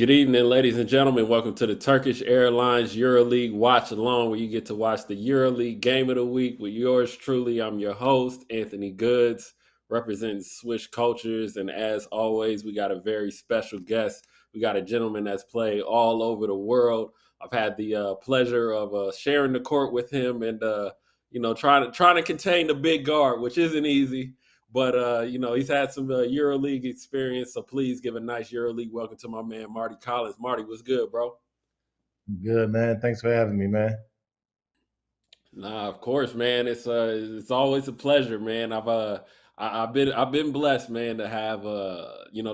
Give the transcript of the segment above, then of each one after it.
Good evening, ladies and gentlemen. Welcome to the Turkish Airlines EuroLeague Watchalong, where you get to watch the EuroLeague Game of the Week with yours truly. I'm your host, Anthony Goods, representing Swish Cultures. And as always, we got a very special guest. We got a gentleman that's played all over the world. I've had the pleasure of sharing the court with him and, trying to contain the big guard, which isn't easy. But, he's had some EuroLeague experience, so please give a nice EuroLeague welcome to my man, Marty Collins. Marty, what's good, bro? Good, man. Thanks for having me, man. Nah, of course, man. It's always a pleasure, man. I've been blessed, man, to have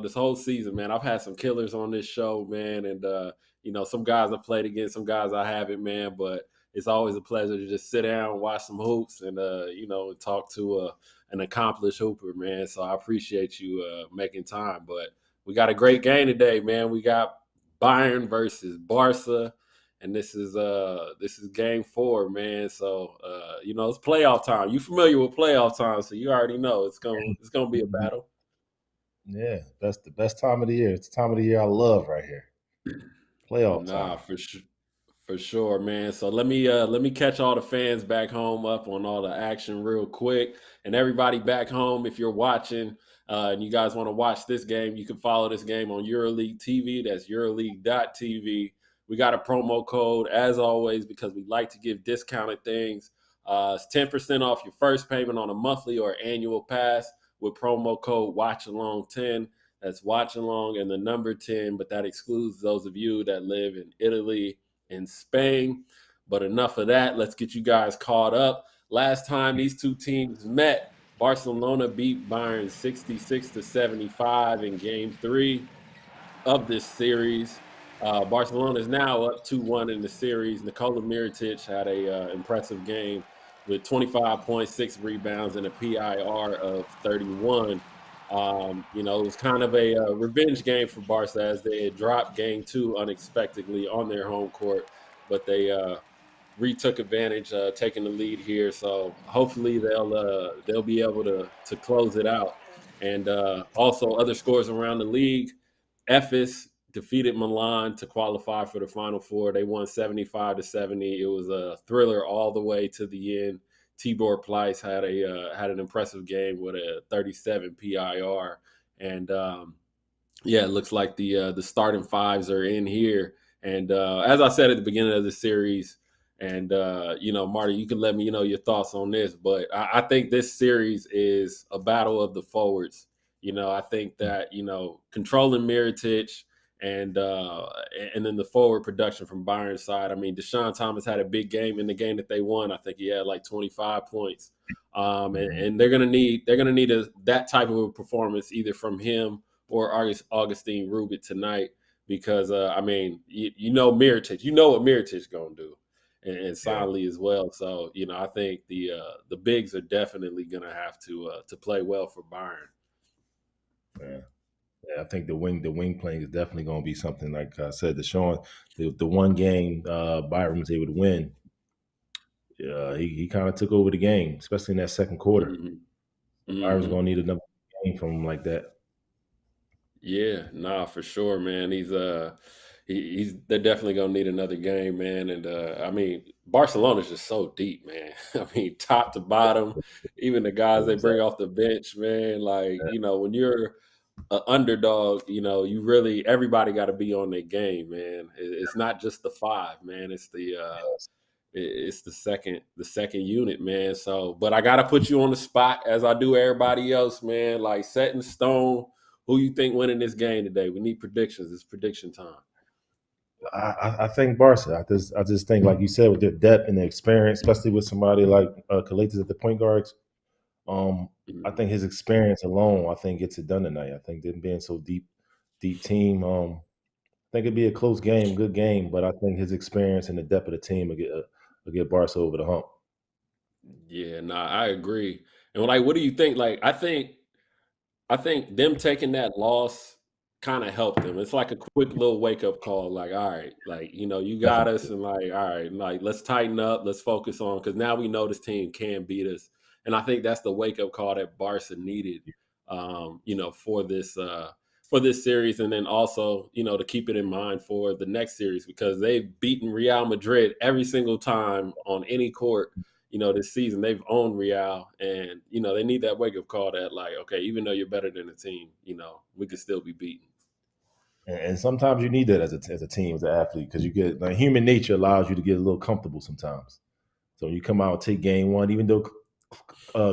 this whole season, man. I've had some killers on this show, man, and some guys I played against, some guys I haven't, man. But it's always a pleasure to just sit down, watch some hoops, and talk to an accomplished hooper, man. So I appreciate you making time. But we got a great game today, man. We got Bayern versus Barca. And this is game 4, man. So it's playoff time. You familiar with playoff time, so you already know it's gonna be a battle. Yeah, that's the best time of the year. It's the time of the year I love right here. Playoff Nah, time. for sure, man. So let me catch all the fans back home up on all the action real quick, and everybody back home, if you're watching and you guys want to watch this game, you can follow this game on EuroLeague TV. That's EuroLeague.tv. We got a promo code as always because we like to give discounted things. It's 10% off your first payment on a monthly or annual pass with promo code Watchalong10. That's Watchalong and the number 10, but that excludes those of you that live in Italy and Spain. But enough of that. Let's get you guys caught up. Last time these two teams met, Barcelona beat Bayern 66-75 in Game 3 of this series. Barcelona is now up 2-1 in the series. Nicola Miratich had a impressive game with 25.6 rebounds and a PIR of 31. It was kind of a revenge game for Barca as they had dropped Game 2 unexpectedly on their home court, but they retook advantage, taking the lead here. So hopefully they'll be able to close it out. And also other scores around the league. Efes defeated Milan to qualify for the Final Four. They won 75-70. It was a thriller all the way to the end. Tibor Pleiss had an impressive game with a 37 PIR, and it looks like the starting fives are in here. And as I said at the beginning of the series, and Marty, you can let me know your thoughts on this, but I think this series is a battle of the forwards. I think that controlling Miratich and then the forward production from Bayern's side. I mean, Deshaun Thomas had a big game in the game that they won. I think he had like 25 points, and they're gonna need that type of a performance either from him or Augustine Ruben tonight because you know Miratich, you know what Miratich gonna do. And silently as well. So I think the bigs are definitely going to have to play well for Bayern. Yeah, I think the wing playing is definitely going to be something. Like I said, the one game Bayern was able to win. He kind of took over the game, especially in that second quarter. Mm-hmm. Bayern's going to need another game from him like that. Yeah, nah, for sure, man. They're definitely gonna need another game, man. And Barcelona's just so deep, man. I mean, top to bottom, even the guys they bring off the bench, man. Like, when you're an underdog, everybody got to be on their game, man. It's not just the five, man. It's the second unit, man. So, but I gotta put you on the spot as I do everybody else, man. Like set in stone. Who you think winning this game today? We need predictions. It's prediction time. I think Barca. I just think, like you said, with their depth and their experience, especially with somebody like Coletas at the point guards. I think his experience alone, I think, gets it done tonight. I think them being so deep team. I think it'd be a close game, good game, but I think his experience and the depth of the team will get Barca over the hump. Yeah, nah, I agree. And like, what do you think? Like, I think them taking that loss kind of helped them. It's like a quick little wake up call. Like, all right, like you got us, and like, all right, like let's tighten up, let's focus on because now we know this team can beat us. And I think that's the wake up call that Barca needed, for this series, and then also, you know, to keep it in mind for the next series, because they've beaten Real Madrid every single time on any court, you know, this season. They've owned Real, and, you know, they need that wake-up call that, like, okay, even though you're better than the team, you know, we could still be beaten. And sometimes you need that as a team, as an athlete, because you get like human nature allows you to get a little comfortable sometimes. So you come out and take game one, even though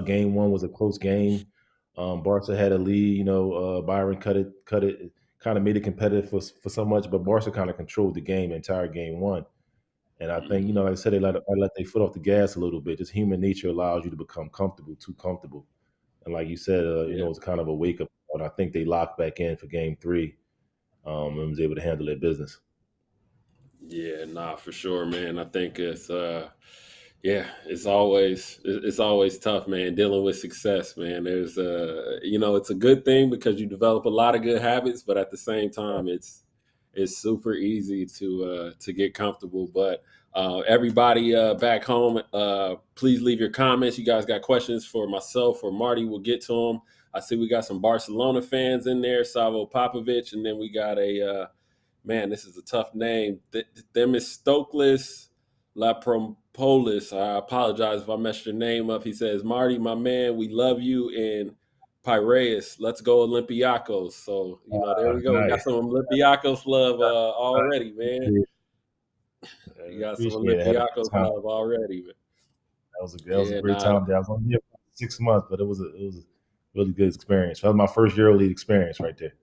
game one was a close game. Barca had a lead. You know, Byron cut it, kind of made it competitive for so much, but Barca kind of controlled the game, entire game one. And I think, you know, like I said, they let their foot off the gas a little bit. Just human nature allows you to become comfortable, too comfortable. And like you said, you know, it's kind of a wake up. And I think they locked back in for game three, and was able to handle their business. Yeah, nah, for sure, man. I think yeah, it's always tough, man, dealing with success, man. There's you know, it's a good thing because you develop a lot of good habits, but at the same time, it's super easy to get comfortable. But everybody back home, please leave your comments. You guys got questions for myself or Marty? We'll get to them. I see we got some Barcelona fans in there, Savo Popovic, and then we got a man, this is a tough name. Themistoklis Lapropolis. I apologize if I messed your name up. He says, Marty, my man, we love you in Piraeus. Let's go Olympiacos. So, you know, there we go. Nice. We got some Olympiacos love already, man. You got some Olympiacos love already, man. That was a great time there. I was only here for 6 months, but it was a really good experience. That was my first EuroLeague experience right there.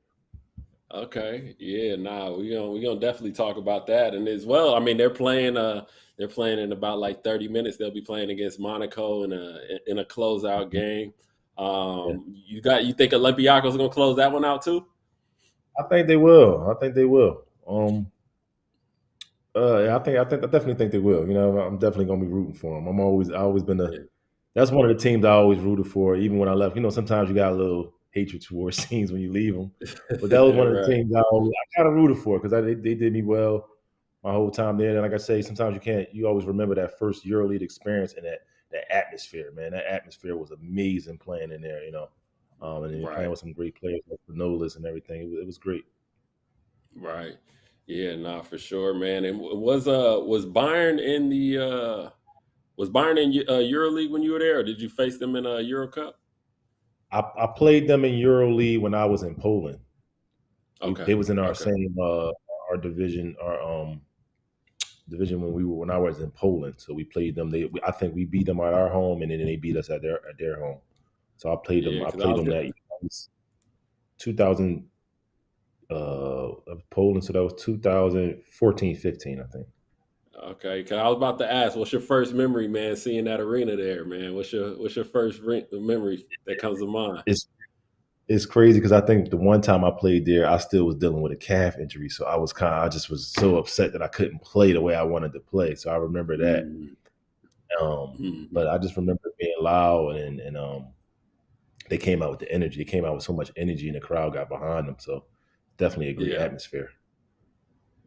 Okay, yeah, we're gonna definitely talk about that, and as well. I mean, they're playing in about like 30 minutes. They'll be playing against Monaco in a closeout game. You think Olympiacos is gonna close that one out too? I think they will. I definitely think they will. You know, I'm definitely gonna be rooting for them. I always been that's one of the teams I always rooted for, even when I left. You know, sometimes you got a little hatred towards teams when you leave them, but that was one of the teams I kind of rooted for because they did me well my whole time there. And like I say, sometimes you always remember that first EuroLeague experience and that atmosphere, man. That atmosphere was amazing playing in there, you know. And then playing with some great players like Nolas and everything. It was great. Right. Yeah, nah, for sure, man. And was Bayern in the EuroLeague when you were there, or did you face them in a EuroCup? I played them in EuroLeague when I was in Poland. Okay. They was in our same our division, division when I was in Poland. So we played them. I think we beat them at our home, and then they beat us at their home. So I played them. I played them that year. 2000 Poland. So that was 2014-15, I think. Okay, because I was about to ask, what's your first memory, man, seeing that arena there, man? What's your first memory that comes to mind? It's crazy because I think the one time I played there, I still was dealing with a calf injury, so I just was so upset that I couldn't play the way I wanted to play. So I remember that. But I just remember being loud and they came out with the energy. They came out with so much energy, and the crowd got behind them. So definitely a great atmosphere.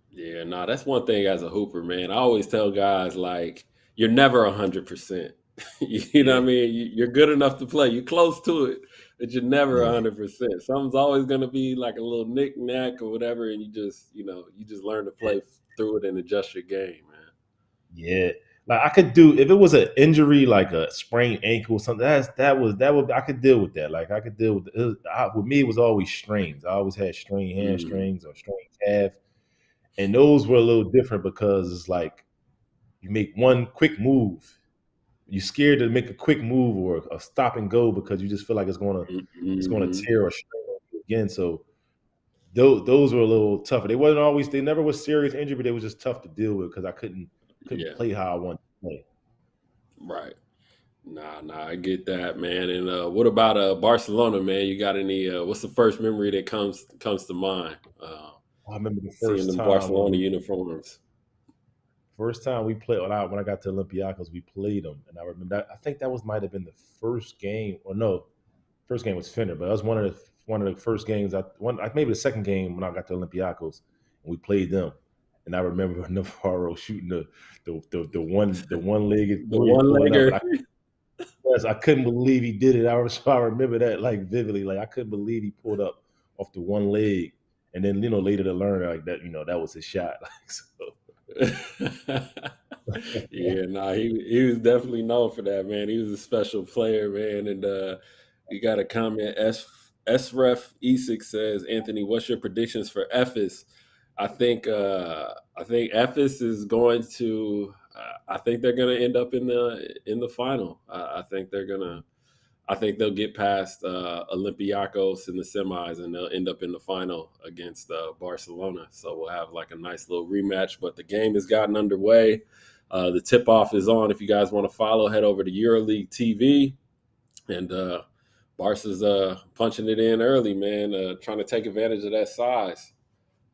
Yeah, no, that's one thing as a hooper, man. I always tell guys, like, you're never 100%. You know what I mean? You're good enough to play. You're close to it, but you're never 100%. Something's always going to be like a little knick-knack or whatever, and you just learn to play through it and adjust your game, man. Yeah. Like I could do if it was an injury like a sprained ankle or something. That would I could deal with that. Like I could deal with it. With me, it was always strains. I always had strained hamstrings or strained calf. And those were a little different because it's like you make one quick move. You're scared to make a quick move or a stop and go because you just feel like it's gonna tear or strain you again. So those were a little tougher. They never was serious injury, but they was just tough to deal with because I couldn't play how I wanted to play. Right. Nah, I get that, man. And what about Barcelona, man? You got any? What's the first memory that comes to mind? I remember the first seeing the time Barcelona uniforms. First time we played when I got to Olympiacos, we played them, and I remember that. I think that might have been the first game, or no, first game was Fender, but that was one of the first games. Maybe the second game when I got to Olympiacos, and we played them. And I remember Navarro shooting the one-legged one-legger. I couldn't believe he did it. I remember that like vividly. Like I couldn't believe he pulled up off the one leg, and then later to learn like that that was his shot. Yeah, nah, he was definitely known for that, man. He was a special player, man. And you got a comment. SRef E6 says, Anthony, what's your predictions for Ephes? I think Ephes is going to. I think they're going to end up in the final. I think they'll get past Olympiacos in the semis, and they'll end up in the final against Barcelona. So we'll have like a nice little rematch. But the game has gotten underway. The tip-off is on. If you guys want to follow, head over to EuroLeague TV. And Barca's punching it in early, man, trying to take advantage of that size.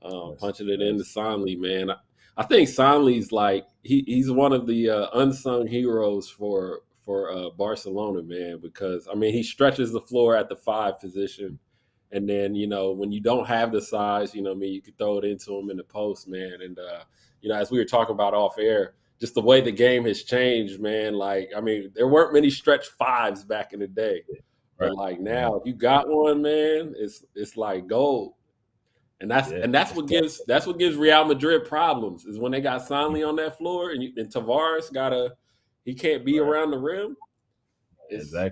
Punching it into Sonley, man. I think Sonley's like he's one of the unsung heroes for Barcelona, man, because I mean he stretches the floor at the 5 position, and then when you don't have the size, I mean you could throw it into him in the post, man. And as we were talking about off air, just the way the game has changed, man. Like I mean there weren't many stretch 5s back in the day, but like now if you got one, man, it's like gold. And that's what gives Real Madrid problems is when they got Sonley on that floor and Tavares he can't be around the rim. It's a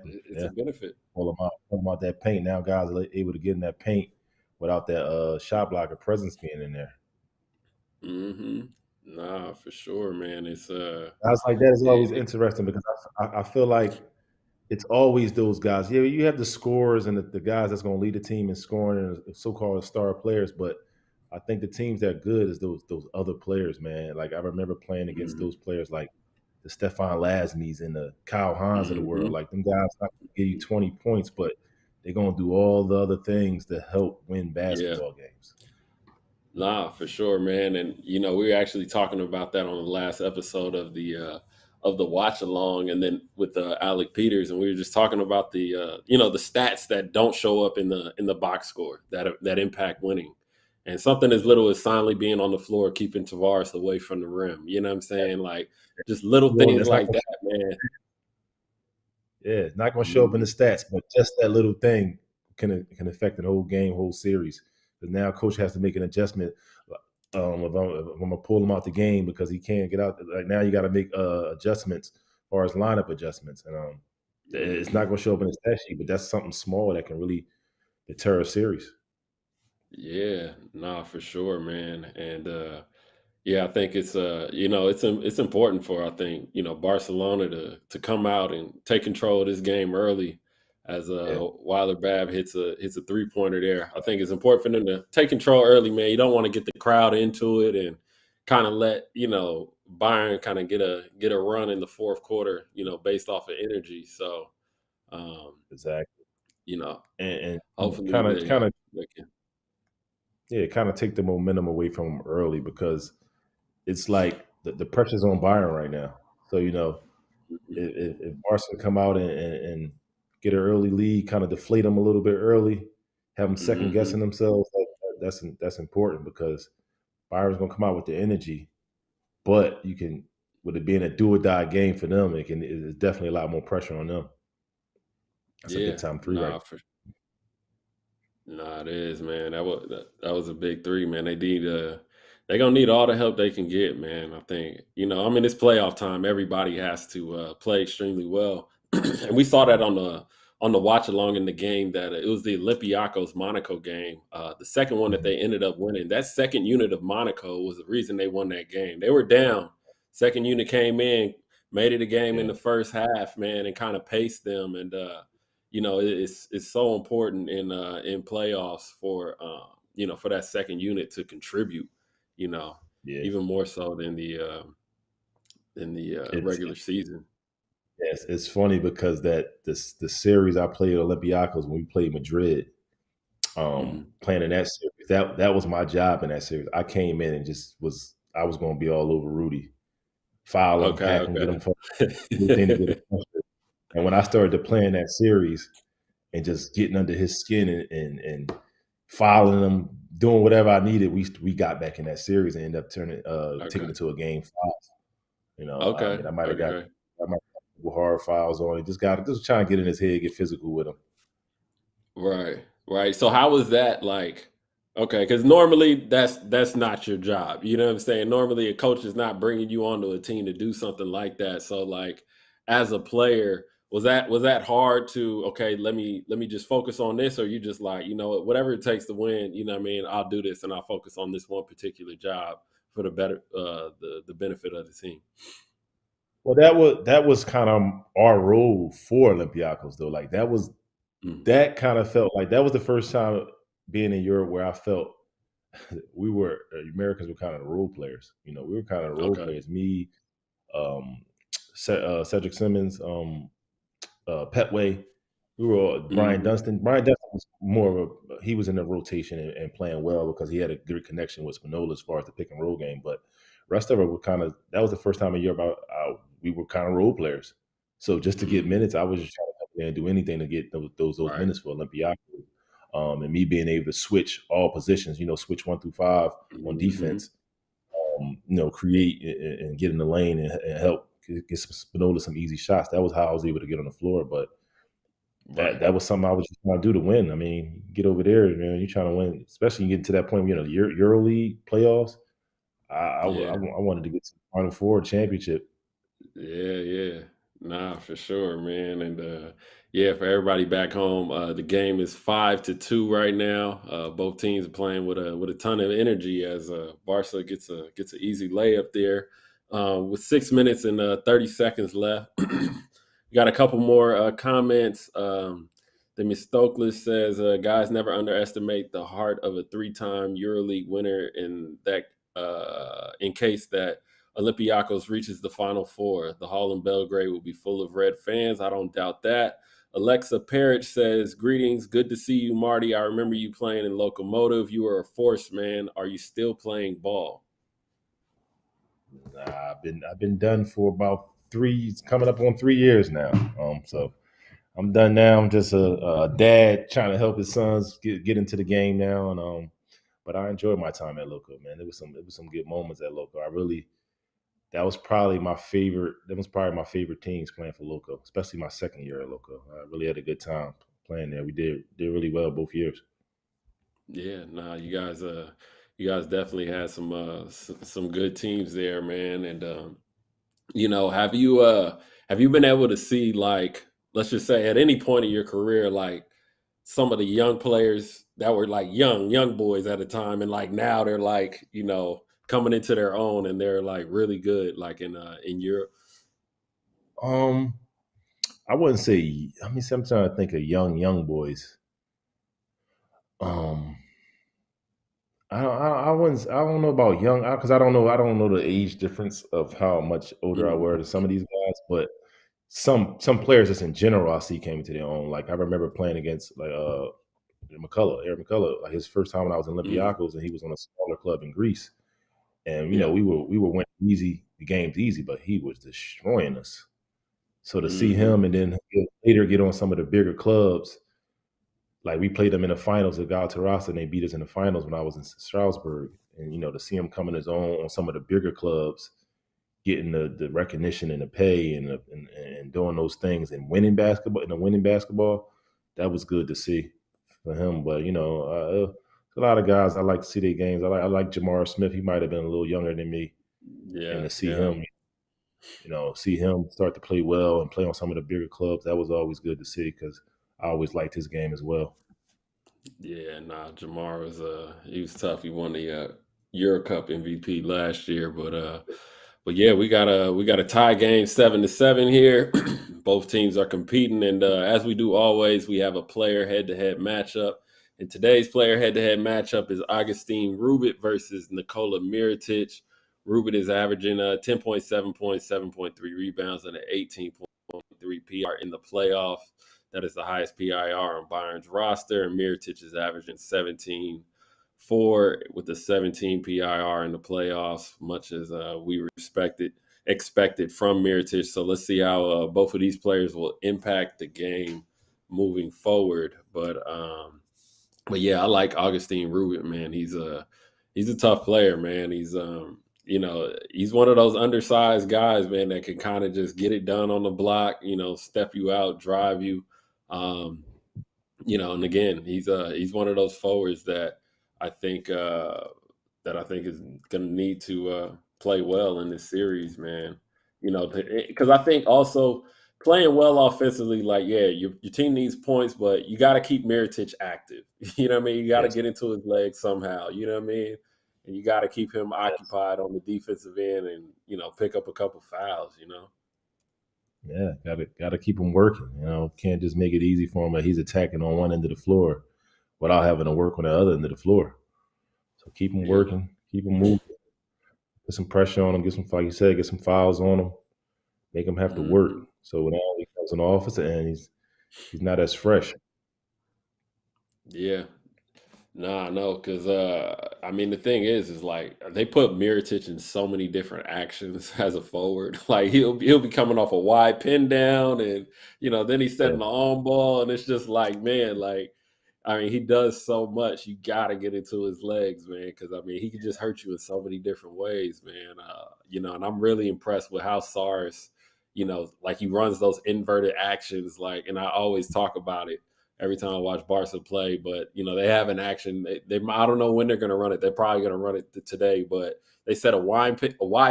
benefit. Pull them out that paint. Now guys are able to get in that paint without that shot blocker presence being in there. Mm-hmm. Nah, for sure, man. It's guys like that is always interesting because I feel like it's always those guys. Yeah, you have the scorers and the guys that's going to lead the team in scoring and so-called star players, but I think the teams that are good is those other players, man. Like I remember playing against those players like the Stefan Lasmies and the Kyle Hans of the world. Like them guys not going to give you 20 points, but they're going to do all the other things to help win basketball games. Nah, for sure, man. And we were actually talking about that on the last episode of the Watchalong, and then with Alec Peters, and we were just talking about the the stats that don't show up in the box score that impact winning, and something as little as Sonley being on the floor keeping Tavares away from the rim. You know what I'm saying? Like just little things like that, man. Yeah, it's not going to show up in the stats, but just that little thing can affect the whole game, whole series. Because now coach has to make an adjustment. If I'm going to pull him out the game because he can't get out, like now you got to make adjustments as far as lineup adjustments, and it's not going to show up in the stat sheet, but that's something small that can really deter a series. Yeah, nah, for sure, man. And I think it's it's important for I think Barcelona to come out and take control of this game early. As Weiler Bab hits a 3-pointer there, I think it's important for them to take control early, man. You don't want to get the crowd into it and kind of let Bayern kind of get a run in the fourth quarter, based off of energy. So exactly, and hopefully kind of take the momentum away from them early because it's like the pressure's on Bayern right now. So if Barca come out and get an early lead, kind of deflate them a little bit early, have them second guessing themselves. That's important because Bayern's going to come out with the energy, but with it being a do or die game for them, it's definitely a lot more pressure on them. That's a big time 3, right? It is, man. That was a big 3, man. They're gonna need all the help they can get, man. I think it's playoff time. Everybody has to play extremely well. And we saw that on the watch along in the game that it was the Olympiacos Monaco game, the second one that they ended up winning. That second unit of Monaco was the reason they won that game. They were down. Second unit came in, made it a game in the first half, man, and kind of paced them. And it's so important in playoffs for for that second unit to contribute. Even more so than the regular season. Yes, it's funny because the series I played at Olympiacos when we played Madrid, playing in that series, that was my job in that series. I came in and I was going to be all over Rudy, foul him, hack him, get him, anything to get him. And when I started to play in that series and just getting under his skin and fouling him, doing whatever I needed, we got back in that series and ended up taking it to a game 5. I might have got hard fouls on it. Just trying to get in his head, get physical with him. Right. Right. So how was that like? Okay, because normally that's not your job. You know what I'm saying? Normally a coach is not bringing you onto a team to do something like that. So like as a player, was that hard to okay, let me just focus on this, or you just like, you know what, whatever it takes to win, you know what I mean, I'll do this and I'll focus on this one particular job for the better the benefit of the team. Well, that was kind of our role for Olympiacos, though. Like Mm. that kind of felt like that was the first time being in Europe where I felt we were Americans were kind of the role players. You know, we were kind of the role Okay. players. Me, Cedric Simmons, Petway. We were all, Brian Hmm. Dunstan. Brian Dunstan was more of he was in the rotation and playing well because he had a good connection with Spinola as far as the pick and roll game. But rest of it were kind of that was the first time in Europe we were kind of role players. So just to get Hmm. minutes, I was just trying to come in and do anything to get those Right. minutes for Olympiacos. And me being able to switch all positions, switch 1 through 5 on Hmm. defense, create and get in the lane and help get Spinola some easy shots. That was how I was able to get on the floor. But Right. that was something I was just trying to do to win. I mean, get over there, man. You're trying to win, especially you get to that point, EuroLeague playoffs. I wanted to get to the Final Four championship. Yeah, yeah. Nah, for sure, man. And yeah, for everybody back home, the game is 5-2 right now. Both teams are playing with a ton of energy as Barca gets an easy layup there. With 6 minutes and 30 seconds left. We got a couple more comments. Themistocles says, guys never underestimate the heart of a three-time EuroLeague winner in case that Olympiacos reaches the Final Four. The hall in Belgrade will be full of red fans. I don't doubt that. Alexa Parrish says, greetings. Good to see you, Marty. I remember you playing in Locomotive. You were a force, man. Are you still playing ball? Nah, I've been done for about coming up on 3 years now. So I'm done now. I'm just a dad trying to help his sons get into the game now, and but I enjoyed my time at Loco, man. It was some good moments at Loco. That was probably my favorite. That was probably my favorite teams playing for Loco, especially my second year at Loco. I really had a good time playing there. We did really well both years. Yeah, nah, you guys definitely had some good teams there, man. And have you been able to see like, let's just say at any point in your career, like some of the young players that were like young boys at the time, and like now they're like, coming into their own and they're like really good, like in Europe. Um, I wouldn't say. I mean, I'm trying to think of young boys. Um, I wouldn't. I don't know about young because I don't know the age difference of how much older I were Mhm. to some of these guys, but some players just in general I see came into their own. Like I remember playing against like Eric McCullough, like his first time when I was in Mhm. Olympiacos, and he was on a smaller club in Greece, and Yeah. we were winning the games easy, but he was destroying us. So to see him Mhm. and then later get on some of the bigger clubs, like we played them in the finals at Galatasaray, and they beat us in the finals when I was in Strasbourg, and to see him come in his own on some of the bigger clubs, getting the recognition and the pay and doing those things and winning basketball, that was good to see for him. But a lot of guys I like to see their games. I like Jamar Smith. He might have been a little younger than me, and Yeah. to see Yeah. him start to play well and play on some of the bigger clubs, that was always good to see because I always liked his game as well. Yeah. Nah, Jamar was he was tough. He won the EuroCup MVP last year, but yeah, we got a tie game 7-7 here. Both teams are competing, and as we do always, we have a player head-to-head matchup. And today's player head-to-head matchup is Augustine Ruben versus Nicola Miratich. Ruben is averaging 10.7 points, 7.3 rebounds, and an 18.3 PR in the playoffs. That is the highest PIR on Bayern's roster. And Miritich is averaging 17.4 with the 17 PIR in the playoffs, much as we expected from Miritich. So let's see how both of these players will impact the game moving forward. But yeah, I like Augustine Ruben, man. He's a tough player, man. He's one of those undersized guys, man, that can kind of just get it done on the block, step you out, drive you. Um, And again, he's one of those forwards I think that I think is going to need to play well in this series, man. Because I think also playing well offensively, like yeah, your team needs points, but you got to keep Miratich active. You know what I mean? You got to Yes, get into his legs somehow. You know what I mean? And you got to keep him yes. occupied on the defensive end, and pick up a couple fouls. Yeah, gotta keep him working. Can't just make it easy for him. That he's attacking on one end of the floor without having to work on the other end of the floor. So keep him Yeah. working, keep him moving, put some pressure on him, get some, like you said, get some fouls on him, make him have to work. Hmm. So when he comes on the offensive end, he's not as fresh. Yeah. Nah, no, because I mean the thing is like they put Miritich in so many different actions as a forward. Like he'll be coming off a wide pin down, and then he's Yeah, setting the on ball, and it's just like man, like I mean he does so much. You got to get into his legs, man, because I mean he can just hurt you in so many different ways, man. And I'm really impressed with how SARS, like he runs those inverted actions, like, and I always talk about it every time I watch Barca play. But they have an action. They I don't know when they're going to run it. They're probably going to run it today. But they set a wide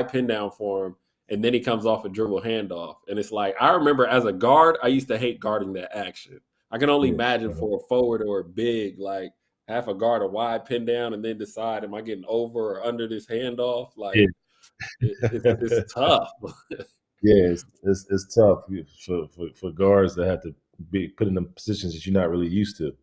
pin down for him, and then he comes off a dribble handoff. And it's like I remember as a guard, I used to hate guarding that action. I can only yeah, imagine for a forward or a big, like half a guard a wide pin down and then decide, am I getting over or under this handoff? yeah. Like it's tough. Yeah, it's tough for guards that have to be put in the positions that you're not really used to.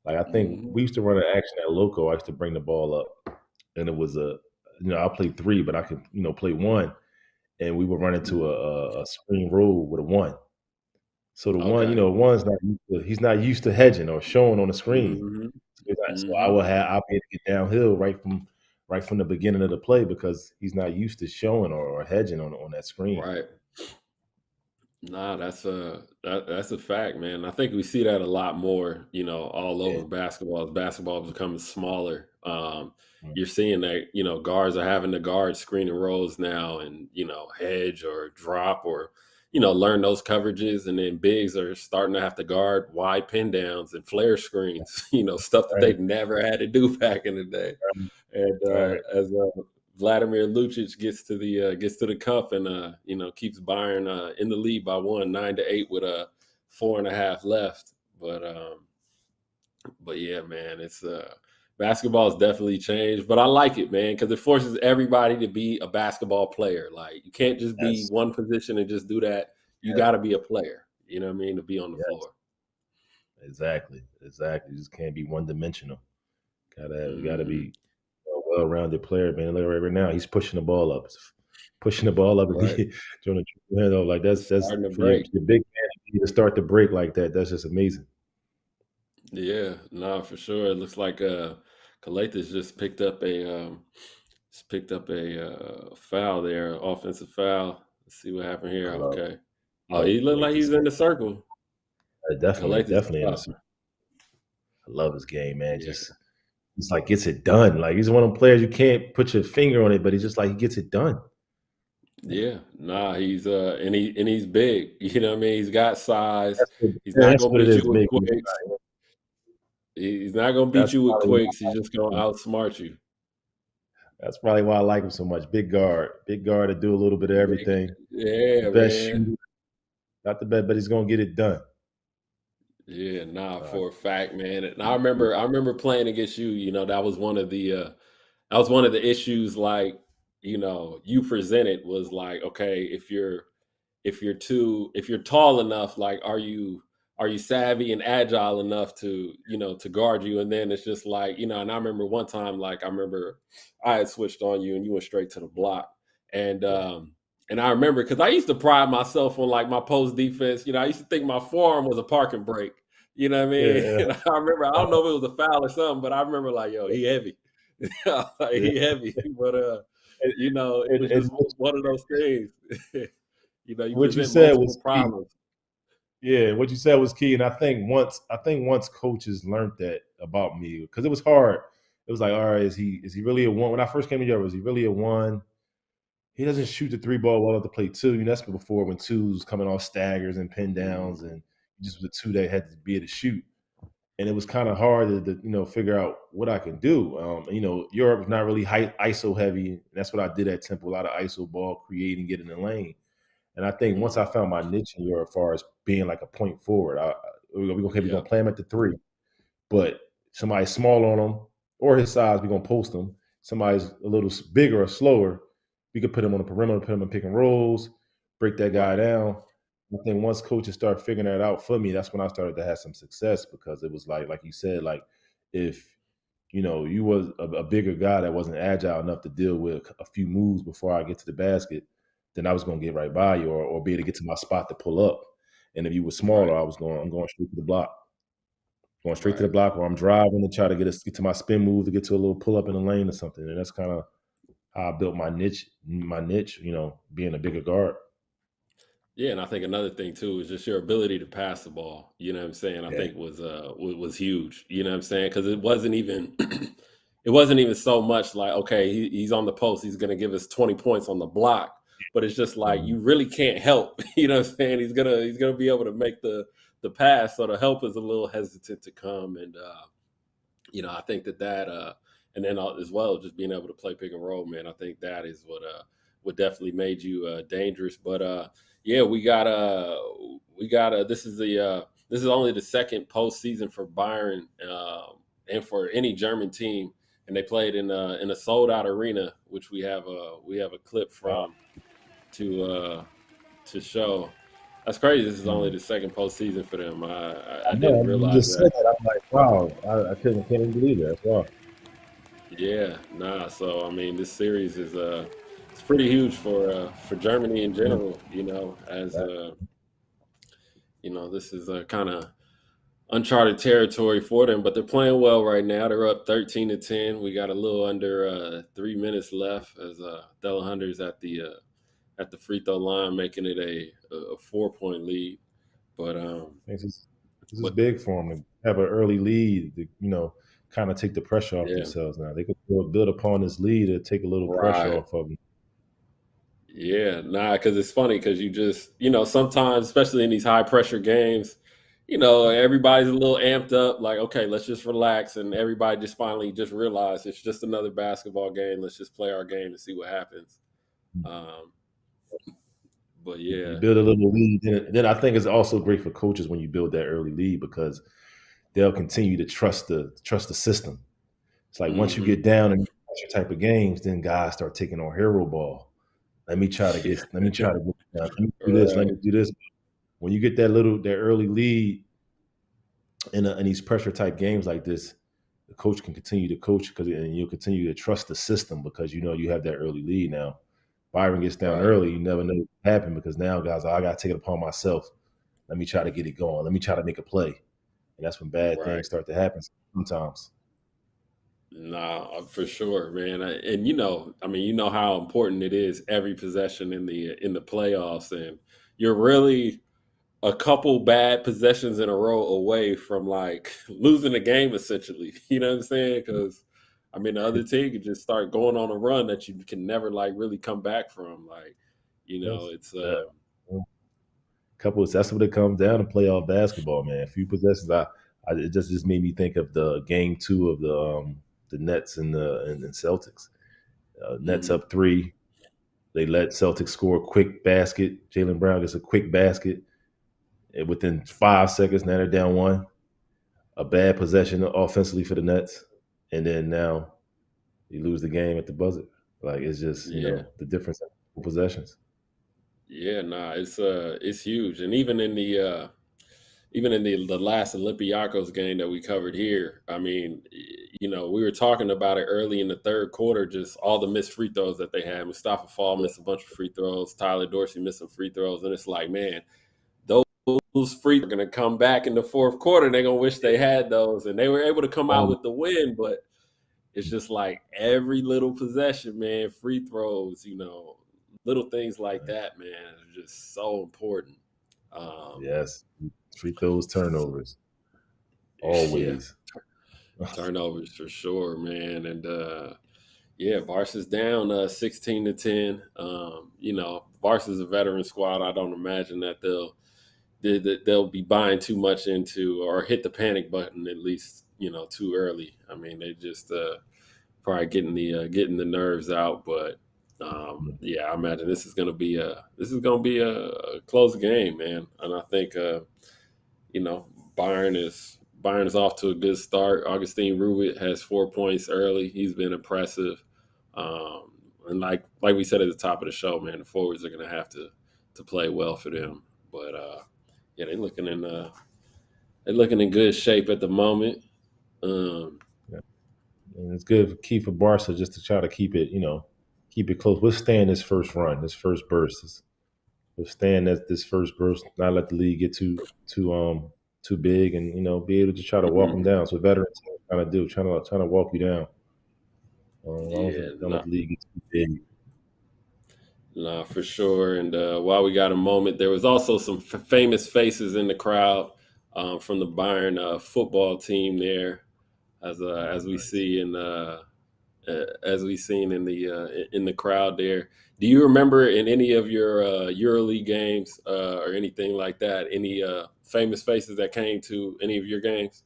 Like I think Hmm. we used to run an action at Loco. I used to bring the ball up, and it was I played three, but I could play one, and we would run into Hmm. a screen roll with a one. So the one, Okay. one's he's not used to hedging or showing on the screen. Hmm. So Hmm. I'll be able to get downhill right from the beginning of the play because he's not used to showing or hedging on that screen. Right. Nah, that's a fact, man. I think we see that a lot more, all Yeah. over basketball. As basketball is becoming smaller, Mm. you're seeing that guards are having to guard screen and rolls now, and hedge or drop or learn those coverages, and then bigs are starting to have to guard wide pin downs and flare screens, stuff that they Right. never had to do back in the day. And Right. as Vladimir Lucic gets to the cup and keeps Bayern in the lead by 9-8 with a 4.5 left. But yeah, man, it's basketball has definitely changed, but I like it, man, because it forces everybody to be a basketball player. Like you can't just be Yes. one position and just do that. You Yes. got to be a player. You know what I mean, to be on the Yes. floor. Exactly. Exactly. You just can't be one dimensional. Gotta Hmm. be a well-rounded player, man. Look right now, he's pushing the ball up, pushing the ball up, and Right, doing a triple handle. Like that's starting to for your, break. your big man to start to break like that. That's just amazing. Yeah, no, for sure. It looks like Calathes just picked up a foul there, offensive foul. Let's see what happened I here. love Okay. Oh, love he looked like Calathes he's game. in the circle. Definitely, Calathes is definitely in tough. the. I love his game, man. Yeah. Just like gets it done. Like he's one of them players you can't put your finger on it, but he's just like he gets it done. Yeah. Nah, he's big. You know what I mean? He's got size. He's not That's gonna what it beat is, you with big. quicks. He's not gonna beat That's you with probably quicks. He's just gonna outsmart you. that's probably why I like him so much. Big guard to do a little bit of Big. everything. The Yeah, best man. shooter, not the best, but he's gonna get it done. Yeah, nah, Uh, for a fact, man. And I remember playing against you. That was one of the issues. Like, you presented was like, okay, if you're tall enough, like, are you savvy and agile enough to guard you? And then it's just like, and I remember one time, like, I remember I had switched on you and you went straight to the block. And yeah, I remember because I used to pride myself on like my post defense. I used to think my forearm was a parking brake. You know what I mean? yeah, And I remember, I don't know if it was a foul or something, but I remember like, yo, he heavy. Like, yeah. he heavy. But And, it was and just one of those things. You what you present said multiple was key. problems. Yeah, what you said was key, and I think once coaches learned that about me because it was hard. It was like, all right, is he really a one? When I first came to Europe, was he really a one? He doesn't shoot the three ball well at the plate two. That's before when twos coming off staggers and pin downs, Mhm. and he just was a two that had to be able to shoot. and it was kind of hard to figure out what I can do. Europe is not really ISO heavy. And that's what I did at Temple, a lot of ISO ball, creating, getting in the lane. And I think once I found my niche in Europe, as far as being like a point forward, we're gonna play him at the 3, but somebody small on him or his size, we're gonna post him. Somebody's a little bigger or slower, we could put him on the perimeter, put him in pick and rolls, break that guy down. I think once coaches start figuring that out for me, that's when I started to have some success, because it was like you said, like if you was a bigger guy that wasn't agile enough to deal with a few moves before I get to the basket, then I was going to get right by you, or be able to get to my spot to pull up. And if you were smaller, I'm going straight to the block. Going straight to the block, or I'm driving to try to get to my spin move to get to a little pull up in the lane or something. And that's kind of how I built my niche, being a bigger guard. Yeah, and I think another thing too is just your ability to pass the ball. You know what I'm saying? I think was huge. You know what I'm saying? Because it wasn't even it wasn't even so much like, okay, he's on the post, he's going to give us 20 points on the block, but it's just like you really can't help. You know what I'm saying? He's gonna be able to make the pass, so the help is a little hesitant to come, and I think that and then as well, just being able to play pick and roll, man. I think that is what definitely made you dangerous. But yeah, we got this is only the second postseason for Bayern and for any German team, and they played in a sold out arena, which we have a clip from to show. That's crazy. This is only the second postseason for them. I didn't You realize just said that. that. I'm like, wow, I can't even believe it. That's wow. Yeah, nah. So I mean, this series is it's pretty huge for Germany in general. As this is a kind of uncharted territory for them, but they're playing well right now. They're up 13-10. We got a little under 3 minutes left as Delahunter's at the free throw line, making it a 4-point lead. But This is big for them to have an early lead. To kind of take the pressure off themselves. Now they could build upon this lead to take a little pressure off of them. Yeah, nah, because it's funny because you just, sometimes, especially in these high pressure games, everybody's a little amped up, like, okay, let's just relax. And everybody just finally just realize it's just another basketball game. Let's just play our game and see what happens. But yeah. You build a little lead. Then I think it's also great for coaches when you build that early lead, because they'll continue to trust the system. It's like once you get down in pressure type of games, then guys start taking on hero ball. Let me try to get let me do this, let me do this. When you get that early lead in these pressure type games like this, the coach can continue to coach, and you'll continue to trust the system, because you have that early lead now. Byron gets down early, you never know what will happen, because now guys I got to take it upon myself. Let me try to get it going. Let me try to make a play. And that's when bad things start to happen sometimes. Nah, for sure, man. And how important it is every possession in the playoffs, and you're really a couple bad possessions in a row away from like losing the game, essentially. You know what I'm saying? Because the other team could just start going on a run that you can never like really come back from. Like, it's that's what it comes down to playoff basketball, man. A few possessions. It just made me think of the game 2 of the Nets and Celtics. Nets up 3. They let Celtics score a quick basket. Jaylen Brown gets a quick basket. And within 5 seconds, now they're down 1. A bad possession offensively for the Nets. And then now you lose the game at the buzzer. Like, it's just, the difference in possessions. Yeah, nah, it's huge. And even in the last Olympiacos game that we covered here, we were talking about it early in the third quarter, just all the missed free throws that they had. Mustafa Fall missed a bunch of free throws. Tyler Dorsey missed some free throws. And it's like, man, those free are going to come back in the fourth quarter. They're going to wish they had those. And they were able to come out with the win, but it's just like every little possession, man, free throws, little things like that, man, are just so important. Yes. Free throws, turnovers. Always. Yeah. Turnovers for sure, man. And Barca's down 16-10. Barca's a veteran squad. I don't imagine that they'll they'll be buying too much into or hit the panic button at least, too early. I mean, they just probably getting the nerves out, but yeah, I imagine this is gonna be a close game, man. And I think you know Bayern is off to a good start. Augustine Ruben has 4 points early. He's been impressive, and like we said at the top of the show, man, the forwards are gonna have to play well for them. But yeah, they're looking in good shape at the moment. Um, And it's good key for Barca just to try to keep it close. Withstand this first run, this first burst. Withstand this first burst, not let the league get too big, and be able to try to walk them mhm. down. So veterans trying to walk you down. Yeah, Don't let the league get too big. no, for sure. And while we got a moment, there was also some famous faces in the crowd from the Bayern football team there, as we Nice. see as we seen in the crowd there. Do you remember in any of your EuroLeague games or anything like that, any famous faces that came to any of your games?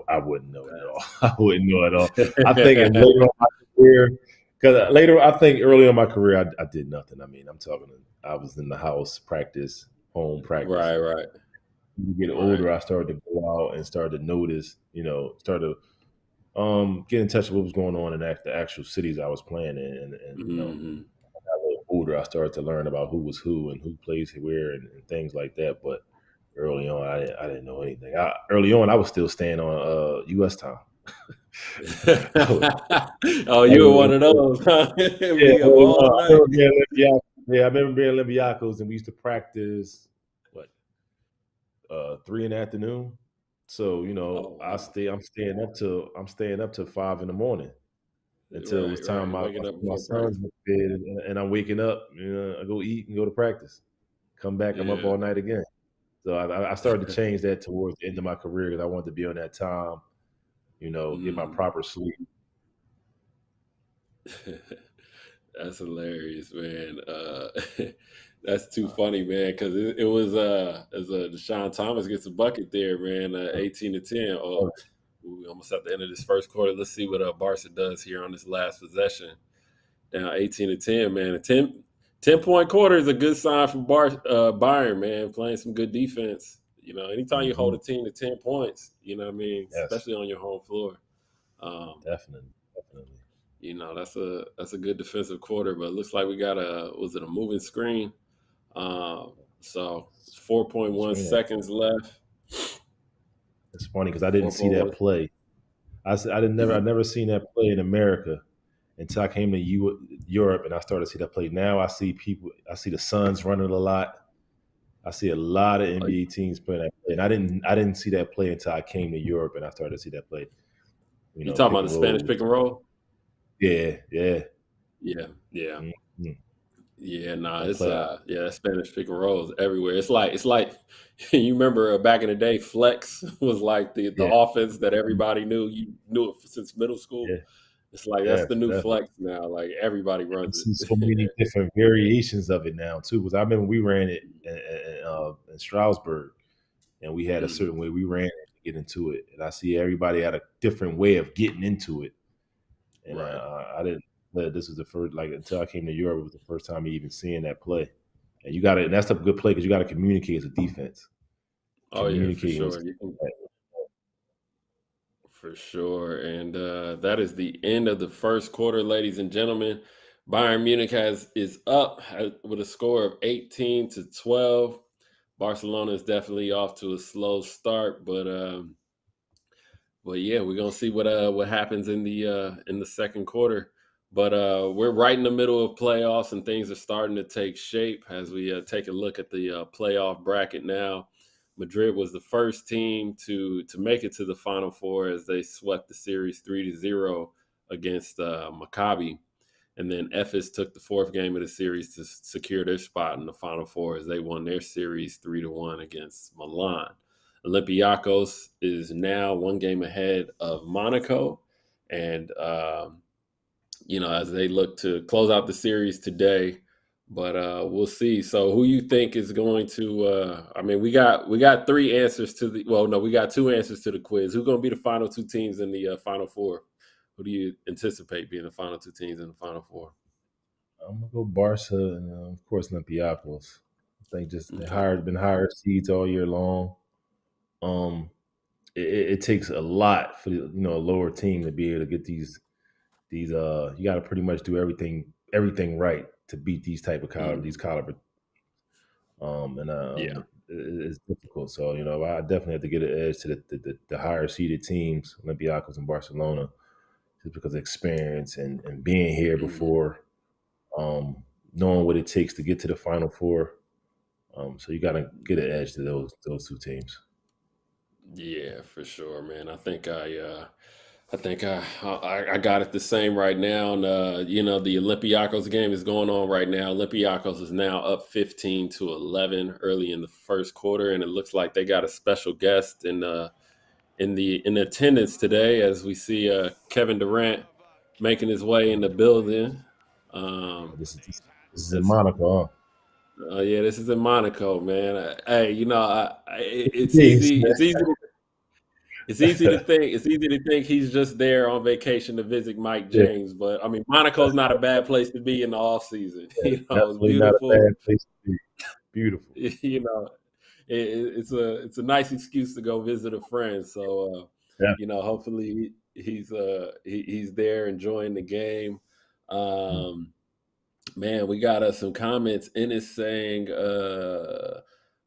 I wouldn't know at all. I wouldn't know at all. I think later on in my career, because I think early in my career, I did nothing. I mean, I was in the house practice, home practice. Right, right, You get right. older, I started to go out and started to notice, start to get in touch with what was going on in the actual cities I was playing in, and Hmm. got a little older, I started to learn about who was who and who plays where and things like that. But early on, I didn't know anything. Early on, I was still staying on U.S. time. I was, Oh, I you were one of was- those, huh? yeah, Be up early all on. night. I remember being Olympiacos, and we used to practice what 3 in the afternoon. So Oh wow! I'm staying up till 5 in the morning until it was Right, time right. Waking up my before son's practice. in bed, and I'm waking up. I go eat and go to practice. Come back, I'm up Yeah. all night again. So I started to change that towards the end of my career because I wanted to be on that time. Get my Mm. proper sleep. That's hilarious, man. That's too funny, man. Because it was as Deshaun Thomas gets a bucket there, man. 18-10. Oh, we almost at the end of this first quarter. Let's see what Barca does here on this last possession. Down 18-10, man. A 10-point quarter is a good sign for Bayern, man. Playing some good defense. Anytime you hold Hmm. a team to 10 points, you know what I mean, Yes, especially on your home floor. Um, definitely. that's a good defensive quarter, but it looks like we got was it a moving screen? So it's 4.1 Screen action. seconds left. It's funny because I didn't see that 4.1. play. I Mhm. never seen that play in America until I came to Europe and I started to see that play. Now I see the Suns running a lot. I see a lot of Oh, NBA teams playing that play, and I didn't see that play until I came to Europe and I started to see that play. you talking Pick about the and Spanish roll. pick and roll? Yeah, yeah. Yeah, yeah. Mhm. Yeah, nah, That it's play. that Spanish pick and roll is everywhere. It's like you remember back in the day, flex was like the Yeah, offense that everybody knew. You knew it since middle school. yeah, It's like that's yeah. the new Definitely. flex now. Like everybody I runs see so many it. different variations of it now too. Because I remember we ran it in Strasbourg, and we had a Mhm. certain way we ran it to get into it. And I see everybody had a different way of getting into it. And Right. I didn't. This was the first, like, until I came to Europe, it was the first time even seeing that play. And you got to, and that's a good play because you got to communicate as a defense. Oh yeah, for Communicating was sure. You can for sure. And that is the end of the first quarter, ladies and gentlemen. Bayern Munich is up with a score of 18-12. Barcelona is definitely off to a slow start, but yeah, we're gonna see what happens in the second quarter. But we're right in the middle of playoffs, and things are starting to take shape as we take a look at the playoff bracket now. Madrid was the first team to make it to the Final Four as they swept the series 3-0 against Maccabi. And then Efes took the fourth game of the series to secure their spot in the Final Four as they won their series 3-1 against Milan. Olympiacos is now one game ahead of Monaco. And, as they look to close out the series today, But we'll see. So who you think is going to I mean, we got three answers to the well, no, we got two answers to the quiz. Who's going to be the final two teams in the final four? Who do you anticipate being the final two teams in the final four? I'm gonna go Barca and of course Olympiacos. I think just they Okay. been higher seeds all year long. Um, it takes a lot for a lower team to be able to get these. You got to pretty much do everything right to beat these type of Mm, these caliber. And yeah. it's difficult. So I definitely have to get an edge to the higher seeded teams, Olympiacos and Barcelona, just because of experience and being here Mhm. before, knowing what it takes to get to the Final Four. So you got to get an edge to those two teams. Yeah, for sure, man. I think I got it the same right now. And the Olympiacos game is going on right now. Olympiacos is now up 15-11 early in the first quarter, and it looks like they got a special guest in attendance today as we see Kevin Durant making his way in the building. Um, This is in as Monaco. Huh? yeah, this is in Monaco, man. Hey, it's Yes, easy. man. It's easy to think. It's easy to think he's just there on vacation to visit Mike Yeah, James, but I mean, Monaco's not a bad place to be in the off season. It's definitely not a beautiful. bad place to be. Beautiful. You know, it's a nice excuse to go visit a friend. So, Yeah. hopefully he's there enjoying the game. Mm. Um, Man, we got some comments in it saying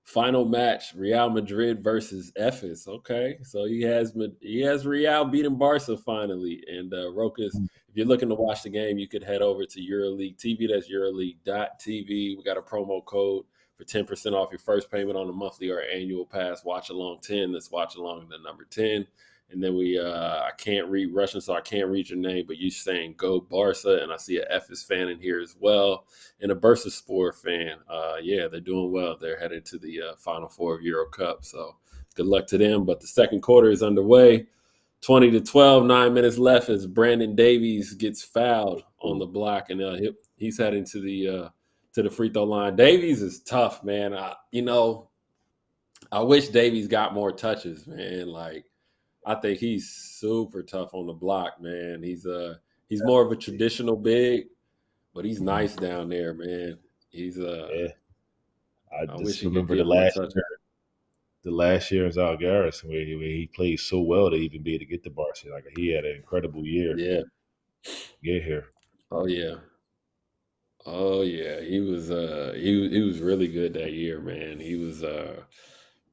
final match Real Madrid versus Efes. Okay, so he has Real beating Barca finally. And Rokas, if you're looking to watch the game, you could head over to EuroLeague TV. That's EuroLeague.tv. We got a promo code for 10% off your first payment on a monthly or annual pass. Watchalong 10. That's Watchalong the number 10. And then I can't read Russian, so I can't read your name, but you saying go Barca, and I see a Efes fan in here as well, and a Bursaspor fan. Yeah, they're doing well. They're headed to the Final Four of EuroCup, so good luck to them. But the second quarter is underway. 20-12, 9 minutes left as Brandon Davies gets fouled on the block, and he's heading to the free throw line. Davies is tough, man. I wish Davies got more touches, man. Like I think he's super tough on the block, man. He's more of a traditional big, but he's Mhm. nice down there, man. He's Yeah. I I wish just he could remember get more touches. the last year in Zalgiris where he played so well to even be able to get the Barca. Like he had an incredible year Yeah. to get here. Oh yeah. Oh yeah. He was really good that year, man.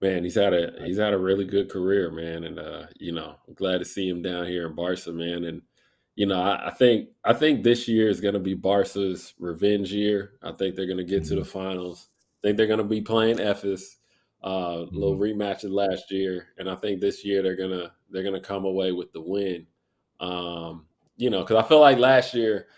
Man, he's had a really good career, man, and I'm glad to see him down here in Barca, man. And I think this year is going to be Barca's revenge year. I think they're going to get to the Mhm. finals. I think they're going to be playing Ephes, little Mhm. rematch of last year, and I think this year they're gonna come away with the win. Because I feel like last year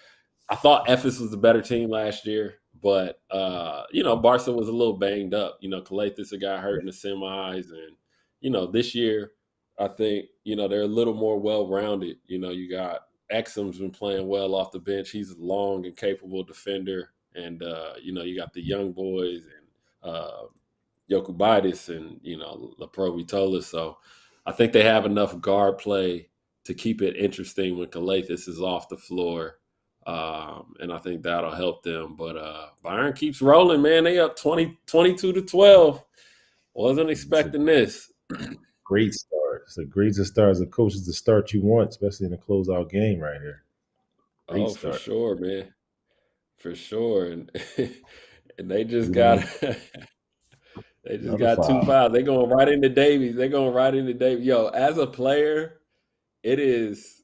I thought Ephes was the better team last year, but Barca was a little banged up. Calathes got hurt in the semis, and this year I think they're a little more well rounded. You got Exum's been playing well off the bench. He's a long and capable defender, and you got the young boys and Jokubaitis and Laprovitola. So I think they have enough guard play to keep it interesting when Calathes is off the floor. And I think that'll help them. But Bayern keeps rolling, man. They up 22-12. Wasn't It's a expecting this. great start. It's a great start as a coach. Is the start you want, especially in a closeout game right here. Great Oh, for start. sure, man. For sure. And and they just got Ooh, they just another got two foul. fouls. They going right into Davies. They going right into Davies. Yo, as a player, it is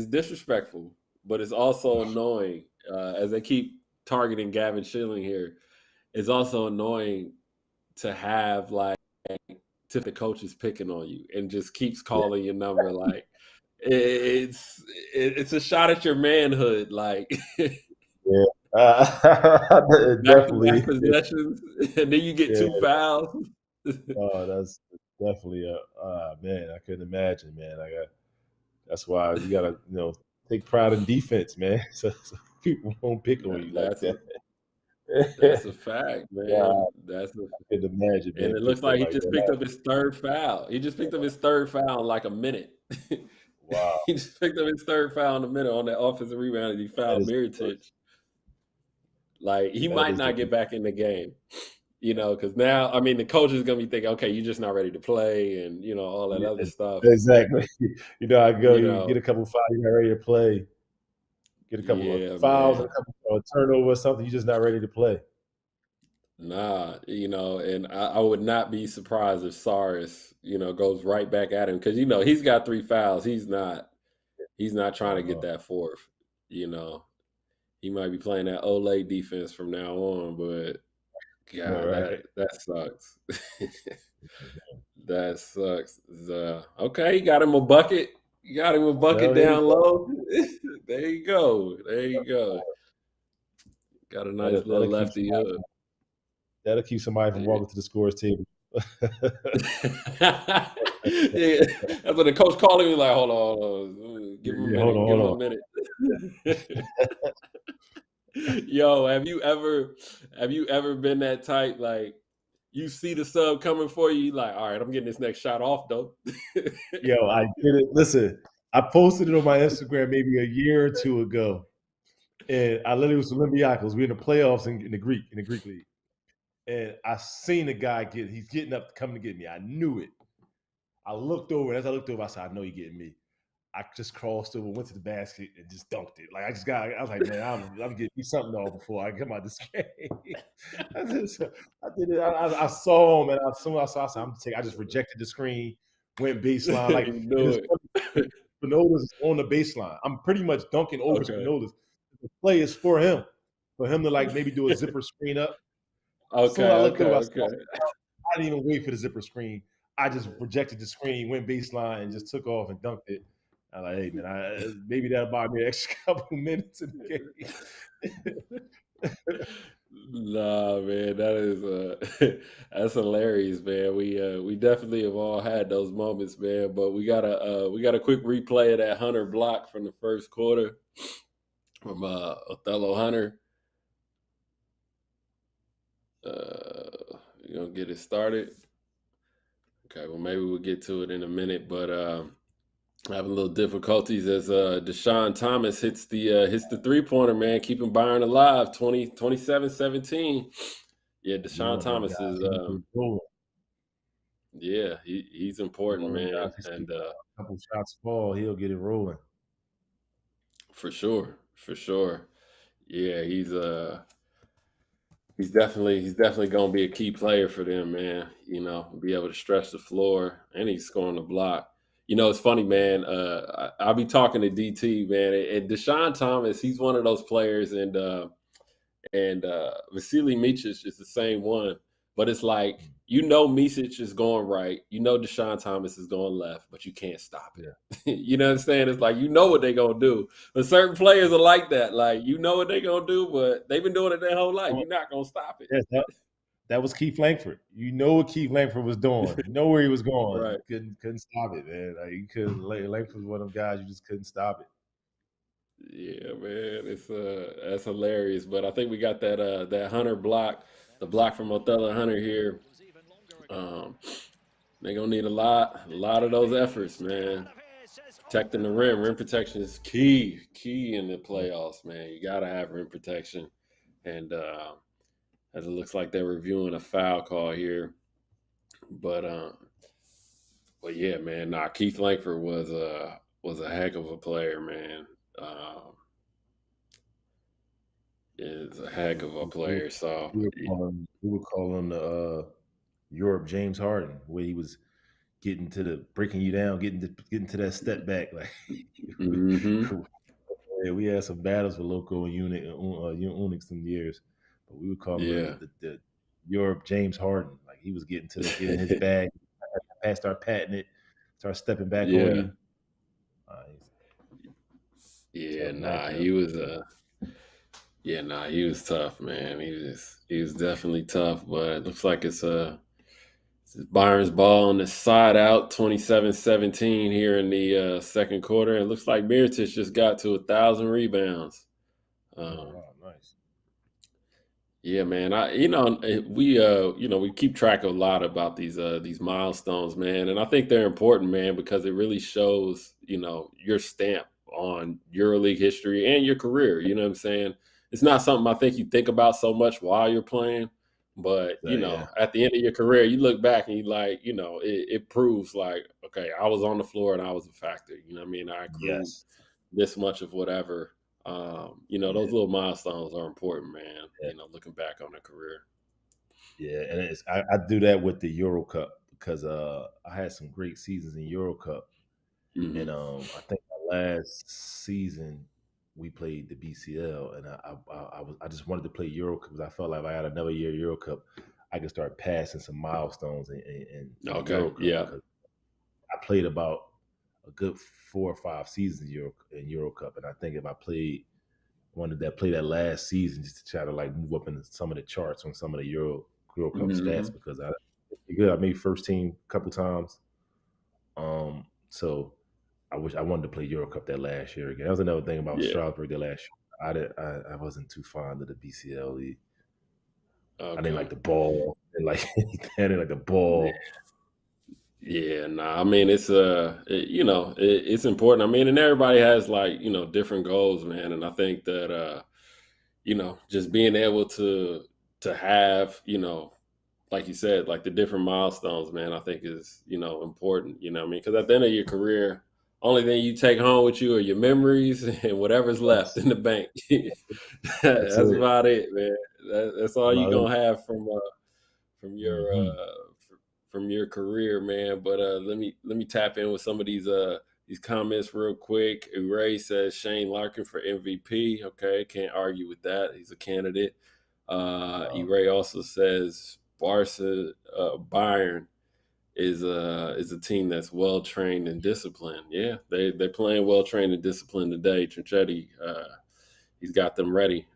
disrespectful, but it's also annoying as they keep targeting Gavin Schilling here. It's also annoying to have like to the coach is picking on you and just keeps Yeah, calling your number. Like it's it's a shot at your manhood. Like yeah. back to Definitely. back possessions, and then you get Yeah. two fouls. Oh, that's definitely a man. I couldn't imagine, man. That's why you gotta take pride in defense, man. So people won't pick on you like That's that. That's a fact, man. Wow, I can imagine And being it looks picked up like he like just that. picked up his third foul. He just picked up his third foul in like a minute. Wow, He just picked up his third foul in a minute on that offensive rebound, and he that fouled is the worst. Miratich. Like, he That might is the not get worst. back in the game, because now, I mean, the coach is gonna be thinking, okay, you're just not ready to play, and all that other Yes, stuff. exactly. I go, You you get know, a couple fouls, you're not ready to play. Get a couple of yeah, fouls and man. a couple of turnover or something, you're just not ready to play. Nah, and I would not be surprised if Cyrus, goes right back at him because he's got three fouls. He's not trying to get Uh-huh. that fourth. You know, he might be playing that Olay defense from now on, but All God, that right. that sucks. That sucks. Okay, you got him a bucket. You got him a Well, bucket there you down go. low. There you go. There you go. Got a nice That'll, little that'll keep lefty somebody hook. from, that'll keep somebody from walking to the scores table. Yeah, that's what the coach calling me like, hold on. Give him a Yeah, hold minute. on, Give hold him on. a minute. Yo, have you ever been that type? Like, you see the sub coming for you, like, all right, I'm getting this next shot off though. Yo, I did it. Listen, I posted it on my Instagram maybe a year or two ago, and I literally was Olympiacos. We're in the playoffs in the Greek league, and I seen a guy he's getting up, coming to get me. I knew it. I looked over, and as I looked over, I said, I know you're getting me. I just crossed over, went to the basket, and just dunked it. Like I was like, man, I'm getting me something off before I come out this game. I did it. I saw him, and as soon as I saw, I just rejected the screen, went baseline. Like, You and knew it's it. funny, Spinola's is on the baseline. I'm pretty much dunking over Okay. Spinola's. The play is for him to like maybe do a zipper screen up. As soon as I Okay, looked okay, over, okay. I didn't even wait for the zipper screen. I just rejected the screen, went baseline, and just took off and dunked it. I'm like, hey man, maybe that'll buy me an extra couple minutes in the game. Nah, man, that is that's hilarious, man. We definitely have all had those moments, man. But we got a quick replay of that Hunter block from the first quarter from Othello Hunter. You gonna get it started? Okay, well maybe we'll get to it in a minute, but having a little difficulties as Deshaun Thomas hits the 3-pointer, man, keeping Byron alive, 27-17. Yeah, He Deshaun one of them Thomas guys. is He was rolling. yeah, he's He important, one of them man, guys. He's and a couple shots fall, he'll get it rolling. for sure, for sure. Yeah, he's definitely gonna be a key player for them, man. Be able to stretch the floor, and he's scoring the block. It's funny, man. I'll be talking to DT, man, and Deshaun Thomas. He's one of those players, and Vasily Micic is the same one. But it's like Micic is going right, Deshaun Thomas is going left, but you can't stop it. Yeah. You know what I'm saying? It's like what they're gonna do. But certain players are like that. Like what they're gonna do, but they've been doing it their whole life. You're not gonna stop it. Yes, that was Keith Langford. You know what Keith Langford was doing. You know where he was going. Right. You couldn't stop it, man. Like you couldn't. Langford was one of them guys. You just couldn't stop it. Yeah, man. It's that's hilarious. But I think we got that Hunter block, the block from Othello Hunter here. Um, they're gonna need a lot of those efforts, man. Protecting the rim. Rim protection is key in the playoffs, man. You gotta have rim protection. And as it looks like they're reviewing a foul call here. But yeah, man, Keith Langford was a heck of a player, man. Is a heck of a We, player. So we were calling the Europe James Harden, where he was getting to the breaking you down, getting to that step back. Like hmm yeah, we had some battles with Loco and Unix some years, but we would call him yeah. the Europe James Harden. Like he was getting his bag, start patting it, start stepping back on Yeah. you. Yeah, Tough nah, matchup. he was he was tough, man. He was definitely tough, but it looks like it's Byron's ball on the side out, 27-17 here in the second quarter. It looks like Miratich just got to 1,000 rebounds. Oh Um, wow, nice. Yeah, man. We keep track of a lot about these milestones, man, and I think they're important, man, because it really shows, your stamp on EuroLeague history and your career. You know what I'm saying? It's not something I think you think about so much while you're playing, but So yeah, at the end of your career, you look back and you like, it proves like, okay, I was on the floor and I was a factor. You know what I mean? I accrued yes, this much of whatever. Those yeah, little milestones are important, man. yeah, Looking back on a career. yeah. And I do that with the EuroCup because I had some great seasons in EuroCup. And Hmm. I think my last season we played the BCL, and I just wanted to play Euro because I felt like if I had another year Euro Cup, I could start passing some milestones in the Okay. Euro Cup Yeah. because I played about a good 4 or 5 seasons Euro Cup, and I think if I wanted to play that last season just to try to like move up in some of the charts on some of the Euro Cup stats Hmm. because I made first team a couple times. So I wanted to play EuroCup that last year again. That was another thing about Yeah. Strasbourg that last year. I wasn't too fond of the BCL league. I didn't like Okay. the ball. I didn't like anything. I didn't like the ball. Yeah. Nah. I mean, it's important. I mean, and everybody has like different goals, man. And I think that just being able to have like you said, like the different milestones, man, I think is, important, you know what I mean? Because at the end of your career, only thing you take home with you are your memories and whatever's left Yes, in the bank. that's That's it. about it, man. That's all you're No, gonna have from your mm-hmm. from your career, man. But let me tap in with some of these comments real quick. Ray says Shane Larkin for MVP. Okay, can't argue with that. He's a candidate. Ray also says Barca, Bayern is a team that's well trained and disciplined. Yeah, they're playing well trained and disciplined today. Trinchetti, he's got them ready,